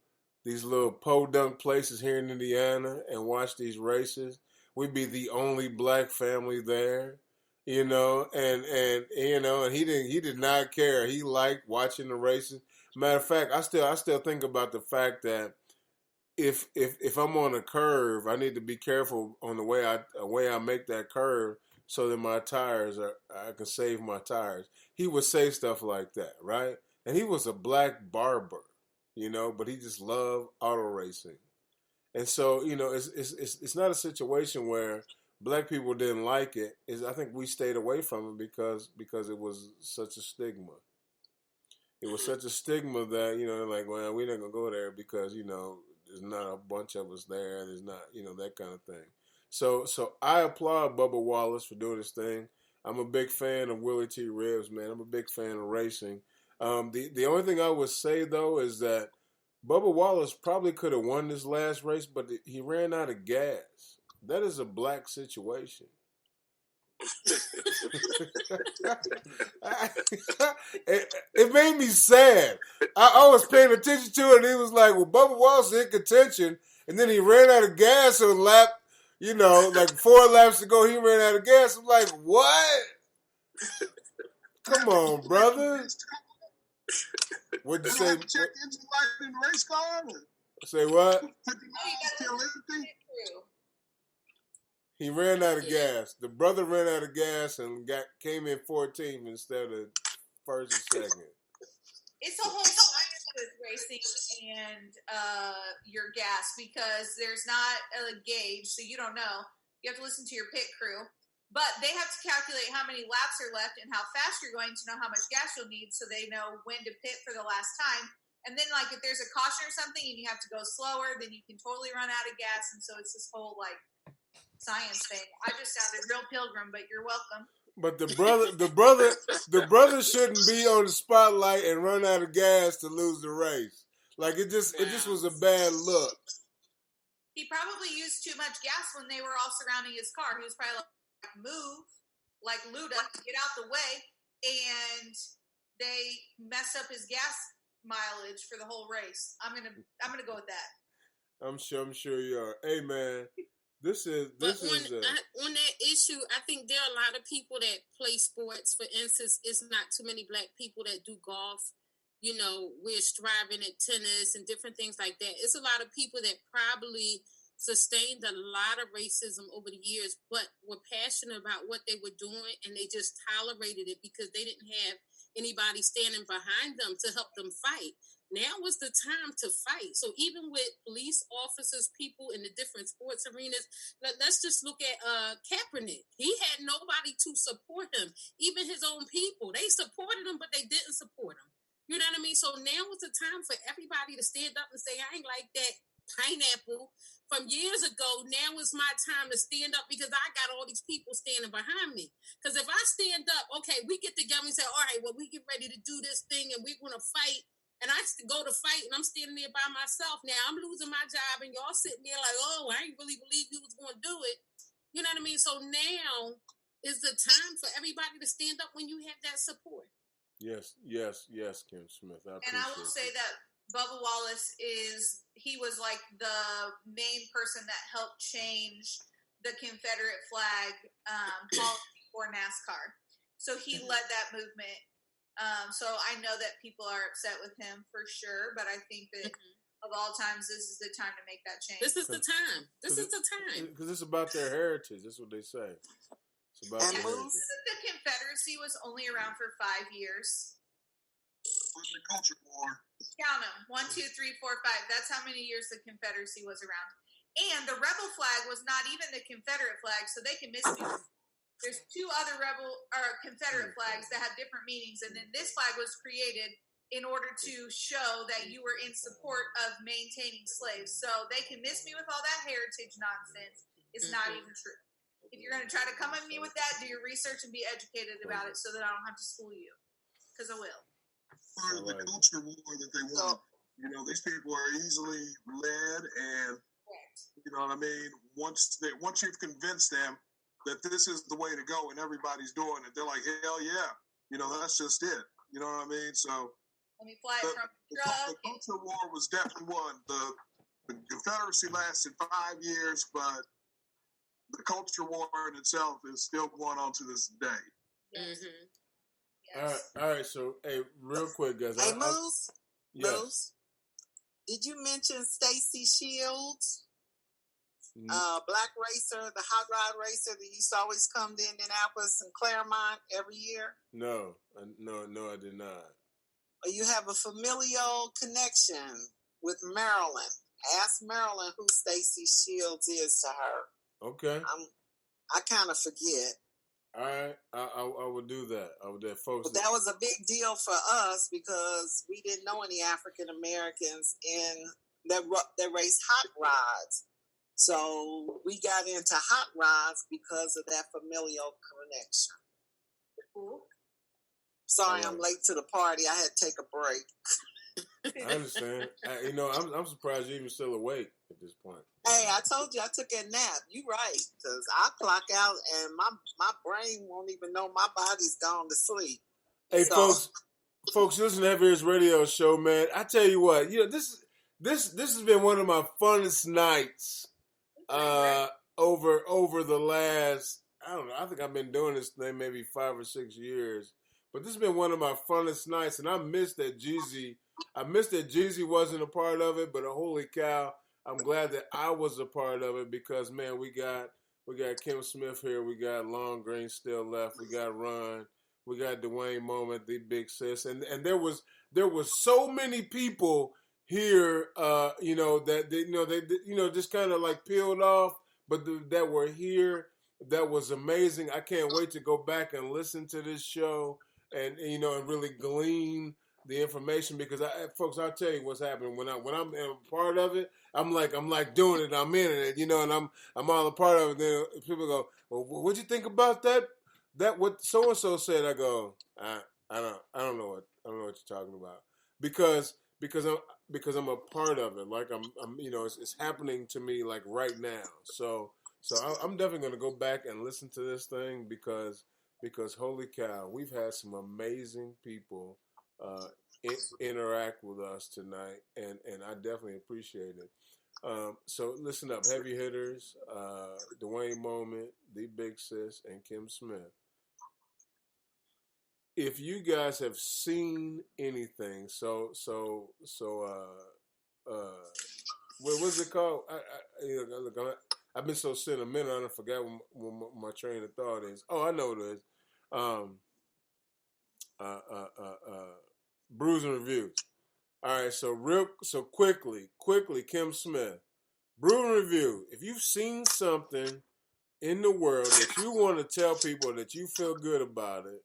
these little podunk places here in Indiana and watch these races. We'd be the only black family there, and he did not care. He liked watching the races. Matter of fact, I still think about the fact that if I'm on a curve, I need to be careful on the way I make that curve so that my tires I can save my tires. He would say stuff like that, right? And he was a black barber, but he just loved auto racing. And so, it's not a situation where black people didn't like it. I think we stayed away from it because it was such a stigma. It was such a stigma that, like, well, we're not going to go there because, there's not a bunch of us there. There's not, that kind of thing. So I applaud Bubba Wallace for doing his thing. I'm a big fan of Willie T. Ribbs, man. I'm a big fan of racing. The only thing I would say, though, is that Bubba Wallace probably could have won this last race, but he ran out of gas. That is a black situation. It made me sad. I was paying attention to it, and he was like, well, Bubba Wallace in contention, and then he ran out of gas on lap, like 4 laps to go, he ran out of gas. I'm like, what? Come on, brother. What'd you say? Check engine light in the race car? Say what? Still empty? He ran out of gas. The brother ran out of gas and came in 14th instead of first and second. It's a whole science with racing and your gas because there's not a gauge, so you don't know. You have to listen to your pit crew. But they have to calculate how many laps are left and how fast you're going to know how much gas you'll need so they know when to pit for the last time. And then, like, if there's a caution or something and you have to go slower, then you can totally run out of gas. And so it's this whole, like, science thing. I just sounded real pilgrim, but you're welcome. But the brother shouldn't be on the spotlight and run out of gas to lose the race. Like, it just was a bad look. He probably used too much gas when they were all surrounding his car. He was probably like, move, like Luda, get out the way, and they mess up his gas mileage for the whole race. I'm gonna go with that. I'm sure you are. Hey, man, this is on that issue. I think there are a lot of people that play sports. For instance, it's not too many black people that do golf. We're striving at tennis and different things like that. It's a lot of people that probably sustained a lot of racism over the years, but were passionate about what they were doing, and they just tolerated it because they didn't have anybody standing behind them to help them fight. Now was the time to fight. So even with police officers, people in the different sports arenas, let's just look at Kaepernick. He had nobody to support him. Even his own people, they supported him, but they didn't support him. You know what I mean? So now was the time for everybody to stand up and say, I ain't like that pineapple from years ago. Now is my time to stand up because I got all these people standing behind me. Because if I stand up, okay, we get together and say, all right, well, we get ready to do this thing and we're going to fight. And I go to fight and I'm standing there by myself. Now I'm losing my job and y'all sitting there like, oh, I ain't really believe you was going to do it. You know what I mean? So now is the time for everybody to stand up when you have that support. Yes, Kim Smith. And I will say that Bubba Wallace was like the main person that helped change the Confederate flag policy for NASCAR. So he led that movement. So I know that people are upset with him for sure, but I think that of all times, this is the time to make that change. This is the time. Because it's about their heritage. That's what they say. It's about their heritage. The Confederacy was only around for 5 years. What's the culture war? Count them. 1, 2, 3, 4, 5. That's how many years the Confederacy was around. And the rebel flag was not even the Confederate flag, so they can misuse it. there's two other Confederate flags that have different meanings, and then this flag was created in order to show that you were in support of maintaining slaves. So they can miss me with all that heritage nonsense. It's not even true. If you're going to try to come at me with that, do your research and be educated about it so that I don't have to school you, because I will. Part of the culture war that they want. You know, these people are easily led, and you know what I mean. Once you've convinced them that this is the way to go, and everybody's doing it, they're like, hell yeah, you know, that's just it. You know what I mean? So let me fly it from the truck. The culture war was definitely one. The Confederacy lasted 5 years, but the culture war in itself is still going on to this day. Yes. Yes. All right. So, hey, real quick, guys. Hey, Moose, did you mention Stacy Shields? Black racer, the hot rod racer that used to always come to Indianapolis and Claremont every year? No, I did not. You have a familial connection with Marilyn. Ask Marilyn who Stacy Shields is to her. Okay. I kind of forget. All right, I will do that. I will do that, folks. But that was a big deal for us because we didn't know any African Americans that raced hot rods. So we got into hot rods because of that familial connection. Cool. Sorry, I'm late to the party. I had to take a break. I understand. I'm surprised you're even still awake at this point. Hey, I told you I took a nap. You right, because I clock out and my brain won't even know my body's gone to sleep. Hey, folks, listen to HHRS Radio Show, man. I tell you what, this has been one of my funnest nights over the last, I don't know, I think I've been doing this thing maybe 5 or 6 years. But this has been one of my funnest nights, and I missed that Jeezy wasn't a part of it, but holy cow, I'm glad that I was a part of it because, man, we got Kim Smith here, we got Long Green still left, we got Ron, we got Dwayne Moment, the big sis, and there was so many people here, that just kind of like peeled off, but that were here. That was amazing. I can't wait to go back and listen to this show. And really glean the information because folks, I'll tell you what's happening when I'm a part of it. I'm like doing it. I'm in it, and I'm all a part of it. Then people go, well, what'd you think about that? That what so and so said? I go, I don't know what you're talking about because I'm a part of it. Like I'm it's happening to me like right now. So I'm definitely gonna go back and listen to this thing because holy cow, we've had some amazing people interact with us tonight, and I definitely appreciate it. So listen up, heavy hitters, Dwayne Moment, the big sis, and Kim Smith. If you guys have seen anything, what was it called? I've been so sentimental, I forgot what my train of thought is. Oh, I know what it is. Brews and Reviews. All right, so quickly, Kim Smith. Brew and Review. If you've seen something in the world that you want to tell people that you feel good about it,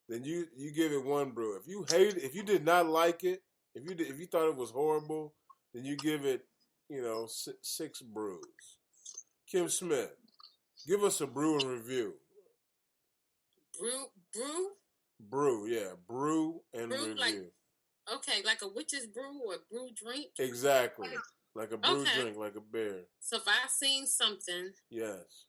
then you give it 1 brew. If you hate it, if you did not like it, if you thought it was horrible, then you give it 6 brews. Kim Smith, give us a brew and review. Brew, yeah. Brew and review. Like a witch's brew or a brew drink? Exactly. Like a brew drink, like a beer. So if I seen something. Yes.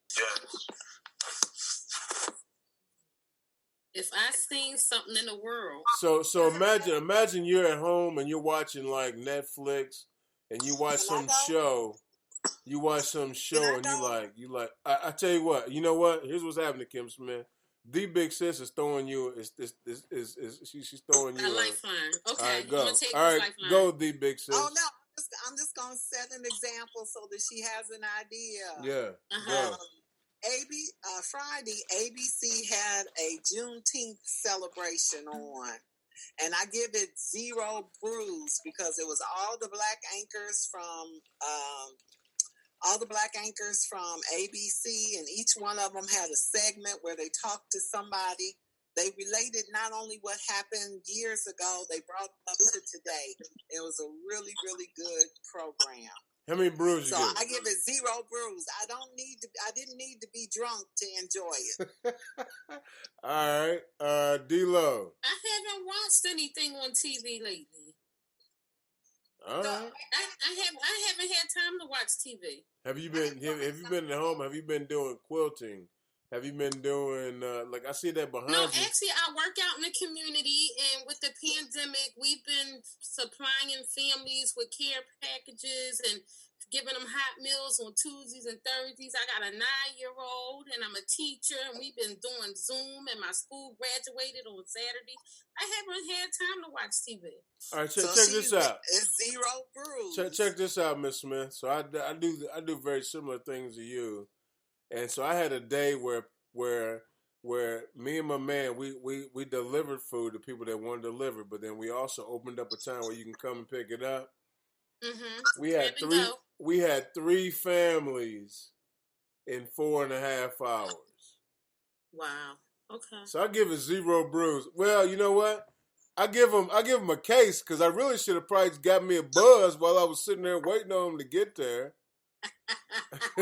If I seen something in the world. So imagine you're at home and you're watching like Netflix and you watch some show. You watch some show and you like. I tell you what. You know what? Here's what's happening, Kim Smith. The big sis is throwing you. She's throwing you a lifeline. Okay, all right, go. I'm gonna take all right, lifeline. go, the big sis. Oh no, I'm just gonna set an example so that she has an idea. Yeah. Go. Friday, ABC had a Juneteenth celebration on. And I give it 0 brews because it was all the black anchors from all the black anchors from ABC, and each one of them had a segment where they talked to somebody. They related not only what happened years ago, they brought it up to today. It was a really, really good program. How many brews you So get? I give it 0 brews. I didn't need to be drunk to enjoy it. All right, D-Lo. I haven't watched anything on TV lately. All right. I haven't had time to watch TV. Have you been at home? Have you been doing quilting? Have you been doing like I see that behind No, you? actually, I work out in the community, and with the pandemic, we've been supplying families with care packages and giving them hot meals on Tuesdays and Thursdays. I got a 9-year-old, and I'm a teacher, and we've been doing Zoom, and my school graduated on Saturday. I haven't had time to watch TV. All right, check this out. It's 0 brews. Check this out, Miss Smith. So I do very similar things to you, and so I had a day where me and my man we delivered food to people that wanted to deliver, but then we also opened up a time where you can come and pick it up. Mm-hmm. We had 3 families in 4.5 hours. Wow. Okay. So I give it 0 brews. Well, you know what? I give them a case because I really should have probably got me a buzz while I was sitting there waiting on them to get there.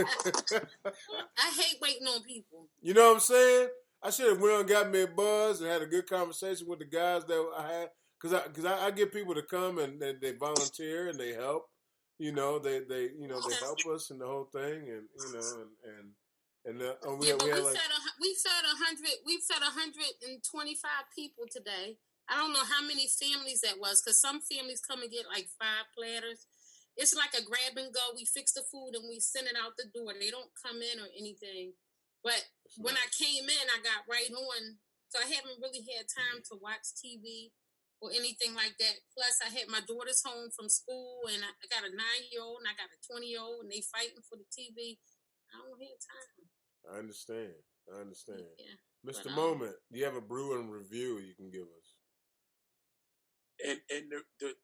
I hate waiting on people. You know what I'm saying? I should have went on and got me a buzz and had a good conversation with the guys that I had because I get people to come and they volunteer and they help. You know they help us in the whole thing and we fed 125 people today. I don't know how many families that was because some families come and get like 5 platters. It's like a grab and go. We fix the food and we send it out the door. They don't come in or anything. But when I came in, I got right on. So I haven't really had time to watch TV or anything like that. Plus, I had my daughters home from school, and I got a 9-year-old and I got a 20-year-old, and they fighting for the TV. I don't have time. I understand. Yeah. Mr. Moment, do you have a brew and review you can give us? And the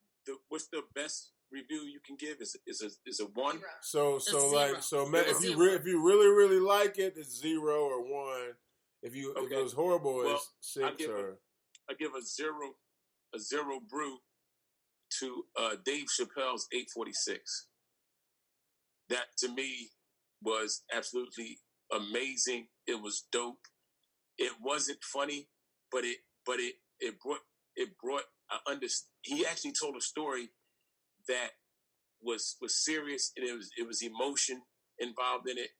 what's the best review you can give is a 1. So Matt, if you really like it, it's 0 or 1. If it was horrible, it's 6 I give a 0 brew to Dave Chappelle's 846. That to me was absolutely amazing. It was dope. It wasn't funny, but it brought he actually told a story that was serious, and it was emotion involved in it,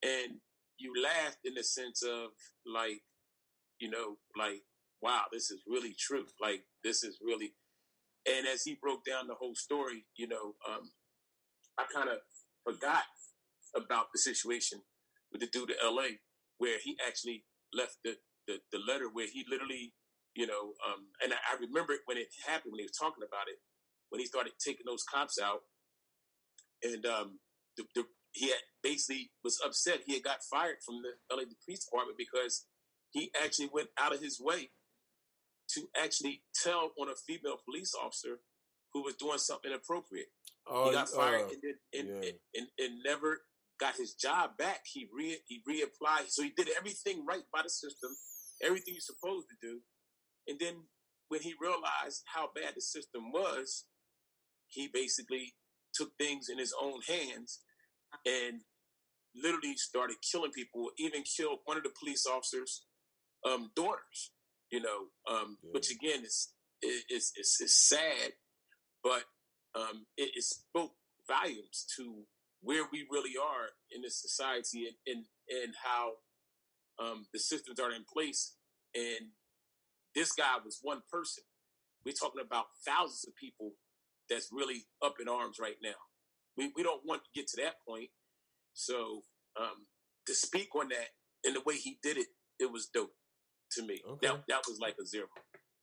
and you laughed in the sense of like wow, this is really true. Like this is really, and as he broke down the whole story, I kind of forgot about the situation with the dude in LA where he actually left the letter where he literally, and I remember it when it happened, when he was talking about it, when he started taking those cops out, and he had basically was upset. He had got fired from the LA Police Department because he actually went out of his way to actually tell on a female police officer who was doing something inappropriate. He got fired and never got his job back. He reapplied. So he did everything right by the system, everything you're supposed to do. And then when he realized how bad the system was, he basically took things in his own hands and literally started killing people, even killed one of the police officers' daughters, which again is sad, but it spoke volumes to where we really are in this society and how the systems are in place. And this guy was one person. We're talking about thousands of people that's really up in arms right now. We don't want to get to that point. So to speak on that and the way he did it, it was dope to me. Okay. That was like a 0.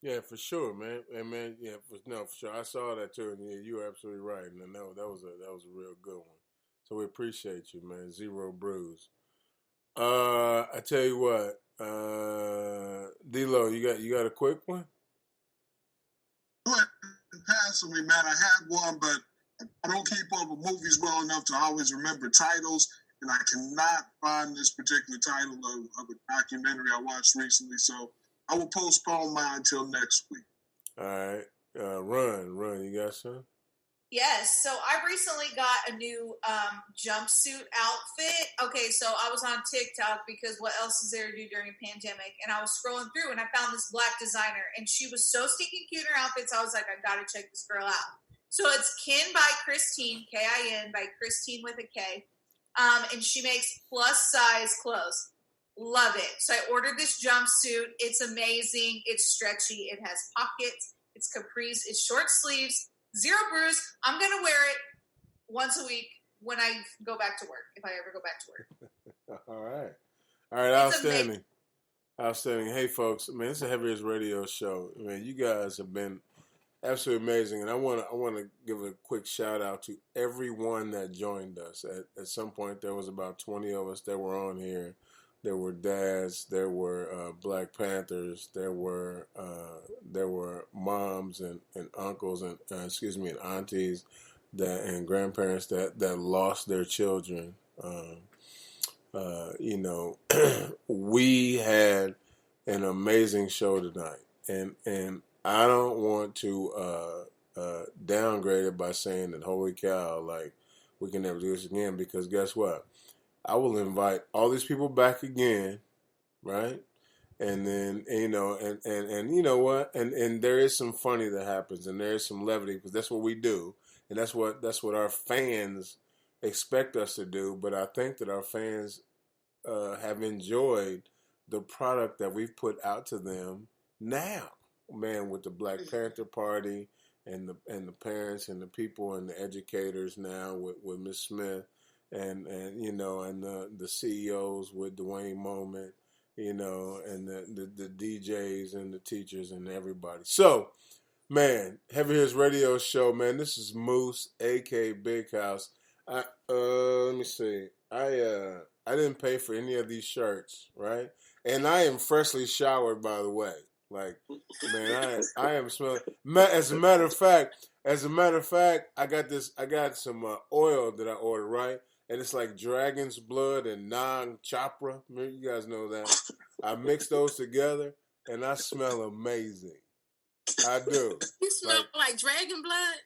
Yeah, for sure, man. And man, yeah, for sure. I saw that too, and yeah, you were absolutely right. And that was a real good one. So we appreciate you, man. 0 brews. I tell you what, D-Lo, you got a quick one? Pass on me, man. I had one, but I don't keep up with movies well enough to always remember titles, and I cannot find this particular title of a documentary I watched recently, so I will postpone mine until next week. All right. Run. You got some? Yes. So I recently got a new jumpsuit outfit. Okay, so I was on TikTok because what else is there to do during a pandemic? And I was scrolling through and I found this black designer and she was so stinking cute in her outfits. I was like, I gotta check this girl out. So it's Kin by Christine, K-I-N by Christine with a K. And she makes plus size clothes. Love it. So I ordered this jumpsuit. It's amazing. It's stretchy. It has pockets. It's capris. It's short sleeves. 0 bruise. I'm going to wear it once a week when I go back to work, if I ever go back to work. All right. Outstanding. Hey, folks, man, it's a Heaviest Radio show. Man, you guys have been absolutely amazing, and I want to give a quick shout out to everyone that joined us. At some point, there was about 20 of us that were on here. There were dads, there were Black Panthers, there were moms and uncles and and aunties and grandparents that lost their children. We had an amazing show tonight, and I don't want to downgrade it by saying that holy cow, like we can never do this again, because guess what? I will invite all these people back again, right? And then, and you know what? And there is some funny that happens, and there is some levity, because that's what we do, and that's what our fans expect us to do. But I think that our fans have enjoyed the product that we've put out to them now, man, with the Black Panther Party and the parents and the people and the educators now with Miss Smith. And the CEOs with Dwayne Moment, and the DJs and the teachers and everybody. So, man, Heaviest Radio Show, man. This is Moose, aka Big House. Let me see. I didn't pay for any of these shirts, right? And I am freshly showered, by the way. Like, man, I am smelling. As a matter of fact, I got some oil that I ordered, right? And it's like dragon's blood and Nang Chopra. You guys know that. I mix those together, and I smell amazing. I do. You smell like dragon blood?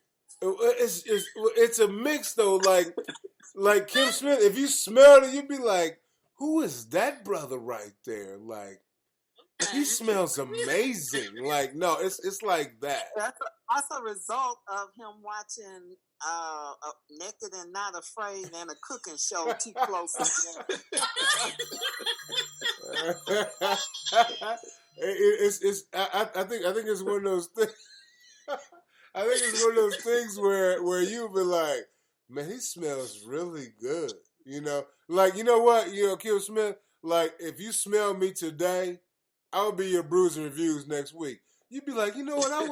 It's a mix, though. Like Kim Smith, if you smelled it, you'd be like, who is that brother right there? Like, he smells amazing. Like, no, it's like that. That's a result of him watching Naked and Not Afraid and a cooking show too close together. I think it's one of those things. I think it's one of those things where you'll be like, man, he smells really good. Like, you know what? Kim Smith, like, if you smell me today, I'll be your Brews and Reviews next week. You'd be like, you know what? I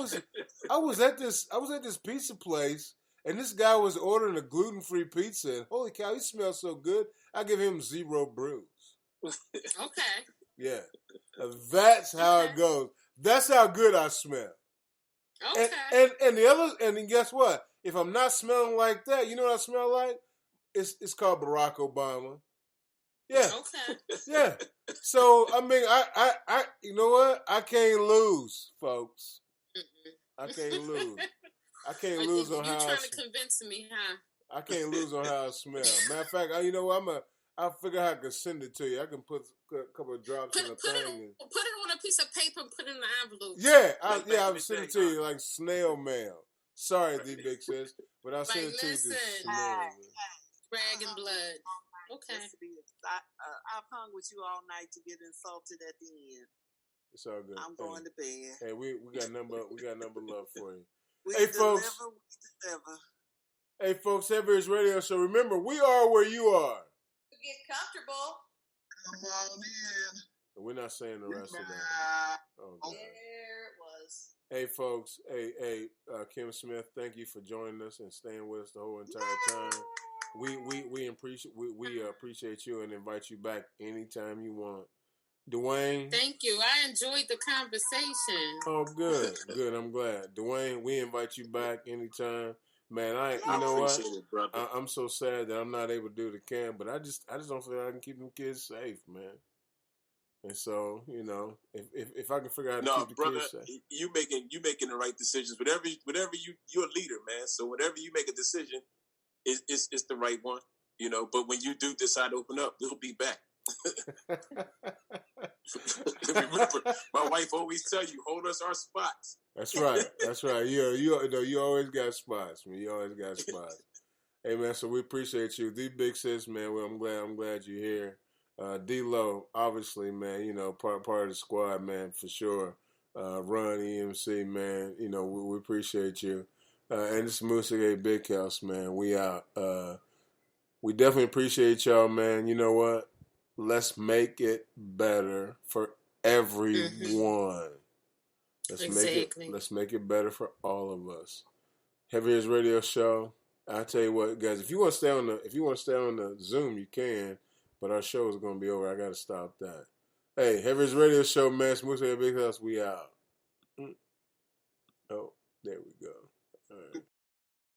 was at this pizza place, and this guy was ordering a gluten-free pizza, and holy cow, he smells so good. I give him 0 brews. Okay. Yeah, that's how it goes. That's how good I smell. Okay. And then guess what? If I'm not smelling like that, you know what I smell like? It's called Barack Obama. Yeah. Okay. Yeah. So I mean, I you know what? I can't lose, folks. I can't lose. I can't lose on how. You're trying to convince me, huh? I can't lose on how I smell. Matter of fact, you know what? I'll figure out how I can send it to you. I can put a couple of drops in a thing. Put it on a piece of paper and put it in the envelope. Yeah, I'll send it to you like snail mail. Sorry, D Big sis, but I'll send it to you through snail. Dragon blood. Okay. I've hung with you all night to get insulted at the end. It's all good. I'm going to bed. Hey, we got number love for you. We deliver. Hey folks, Heaviest Radio Show. Remember, we are where you are. Get comfortable. Come on in. And we're not saying the rest of that. Oh, God. There it was. Hey folks, Kim Smith, thank you for joining us and staying with us the whole entire time. We appreciate you and invite you back anytime you want. Dwayne. Thank you. I enjoyed the conversation. Oh, good. I'm glad. Dwayne, we invite you back anytime. Man, I you know what? appreciate it, brother. I'm so sad that I'm not able to do the camp, but I just don't feel like I can keep them kids safe, man. And so, you know, if I can figure out how to No, keep the brother, kids safe. you making the right decisions. Whatever you're a leader, man. So whatever you make a decision, it's the right one, you know. But when you do decide to open up, we'll be back. Remember, my wife always tell you, hold us our spots. That's right. That's right. You always got spots, man. You always got spots. Hey, man. So we appreciate you, the big sis, man. Well, I'm glad you're here. D-Lo, obviously, man. You know, part of the squad, man, for sure. Run EMC, man. You know, we appreciate you. And this is Music Big House, man. We out. We definitely appreciate y'all, man. You know what? Let's make it better for everyone. Let's make it better for all of us. Heavy Hitters Radio Show. I tell you what, guys, if you want to stay on the Zoom, you can, but our show is going to be over. I got to stop that. Hey, Heavy Hitters Radio Show, man. Smooth Big House. We out. Oh, there we go.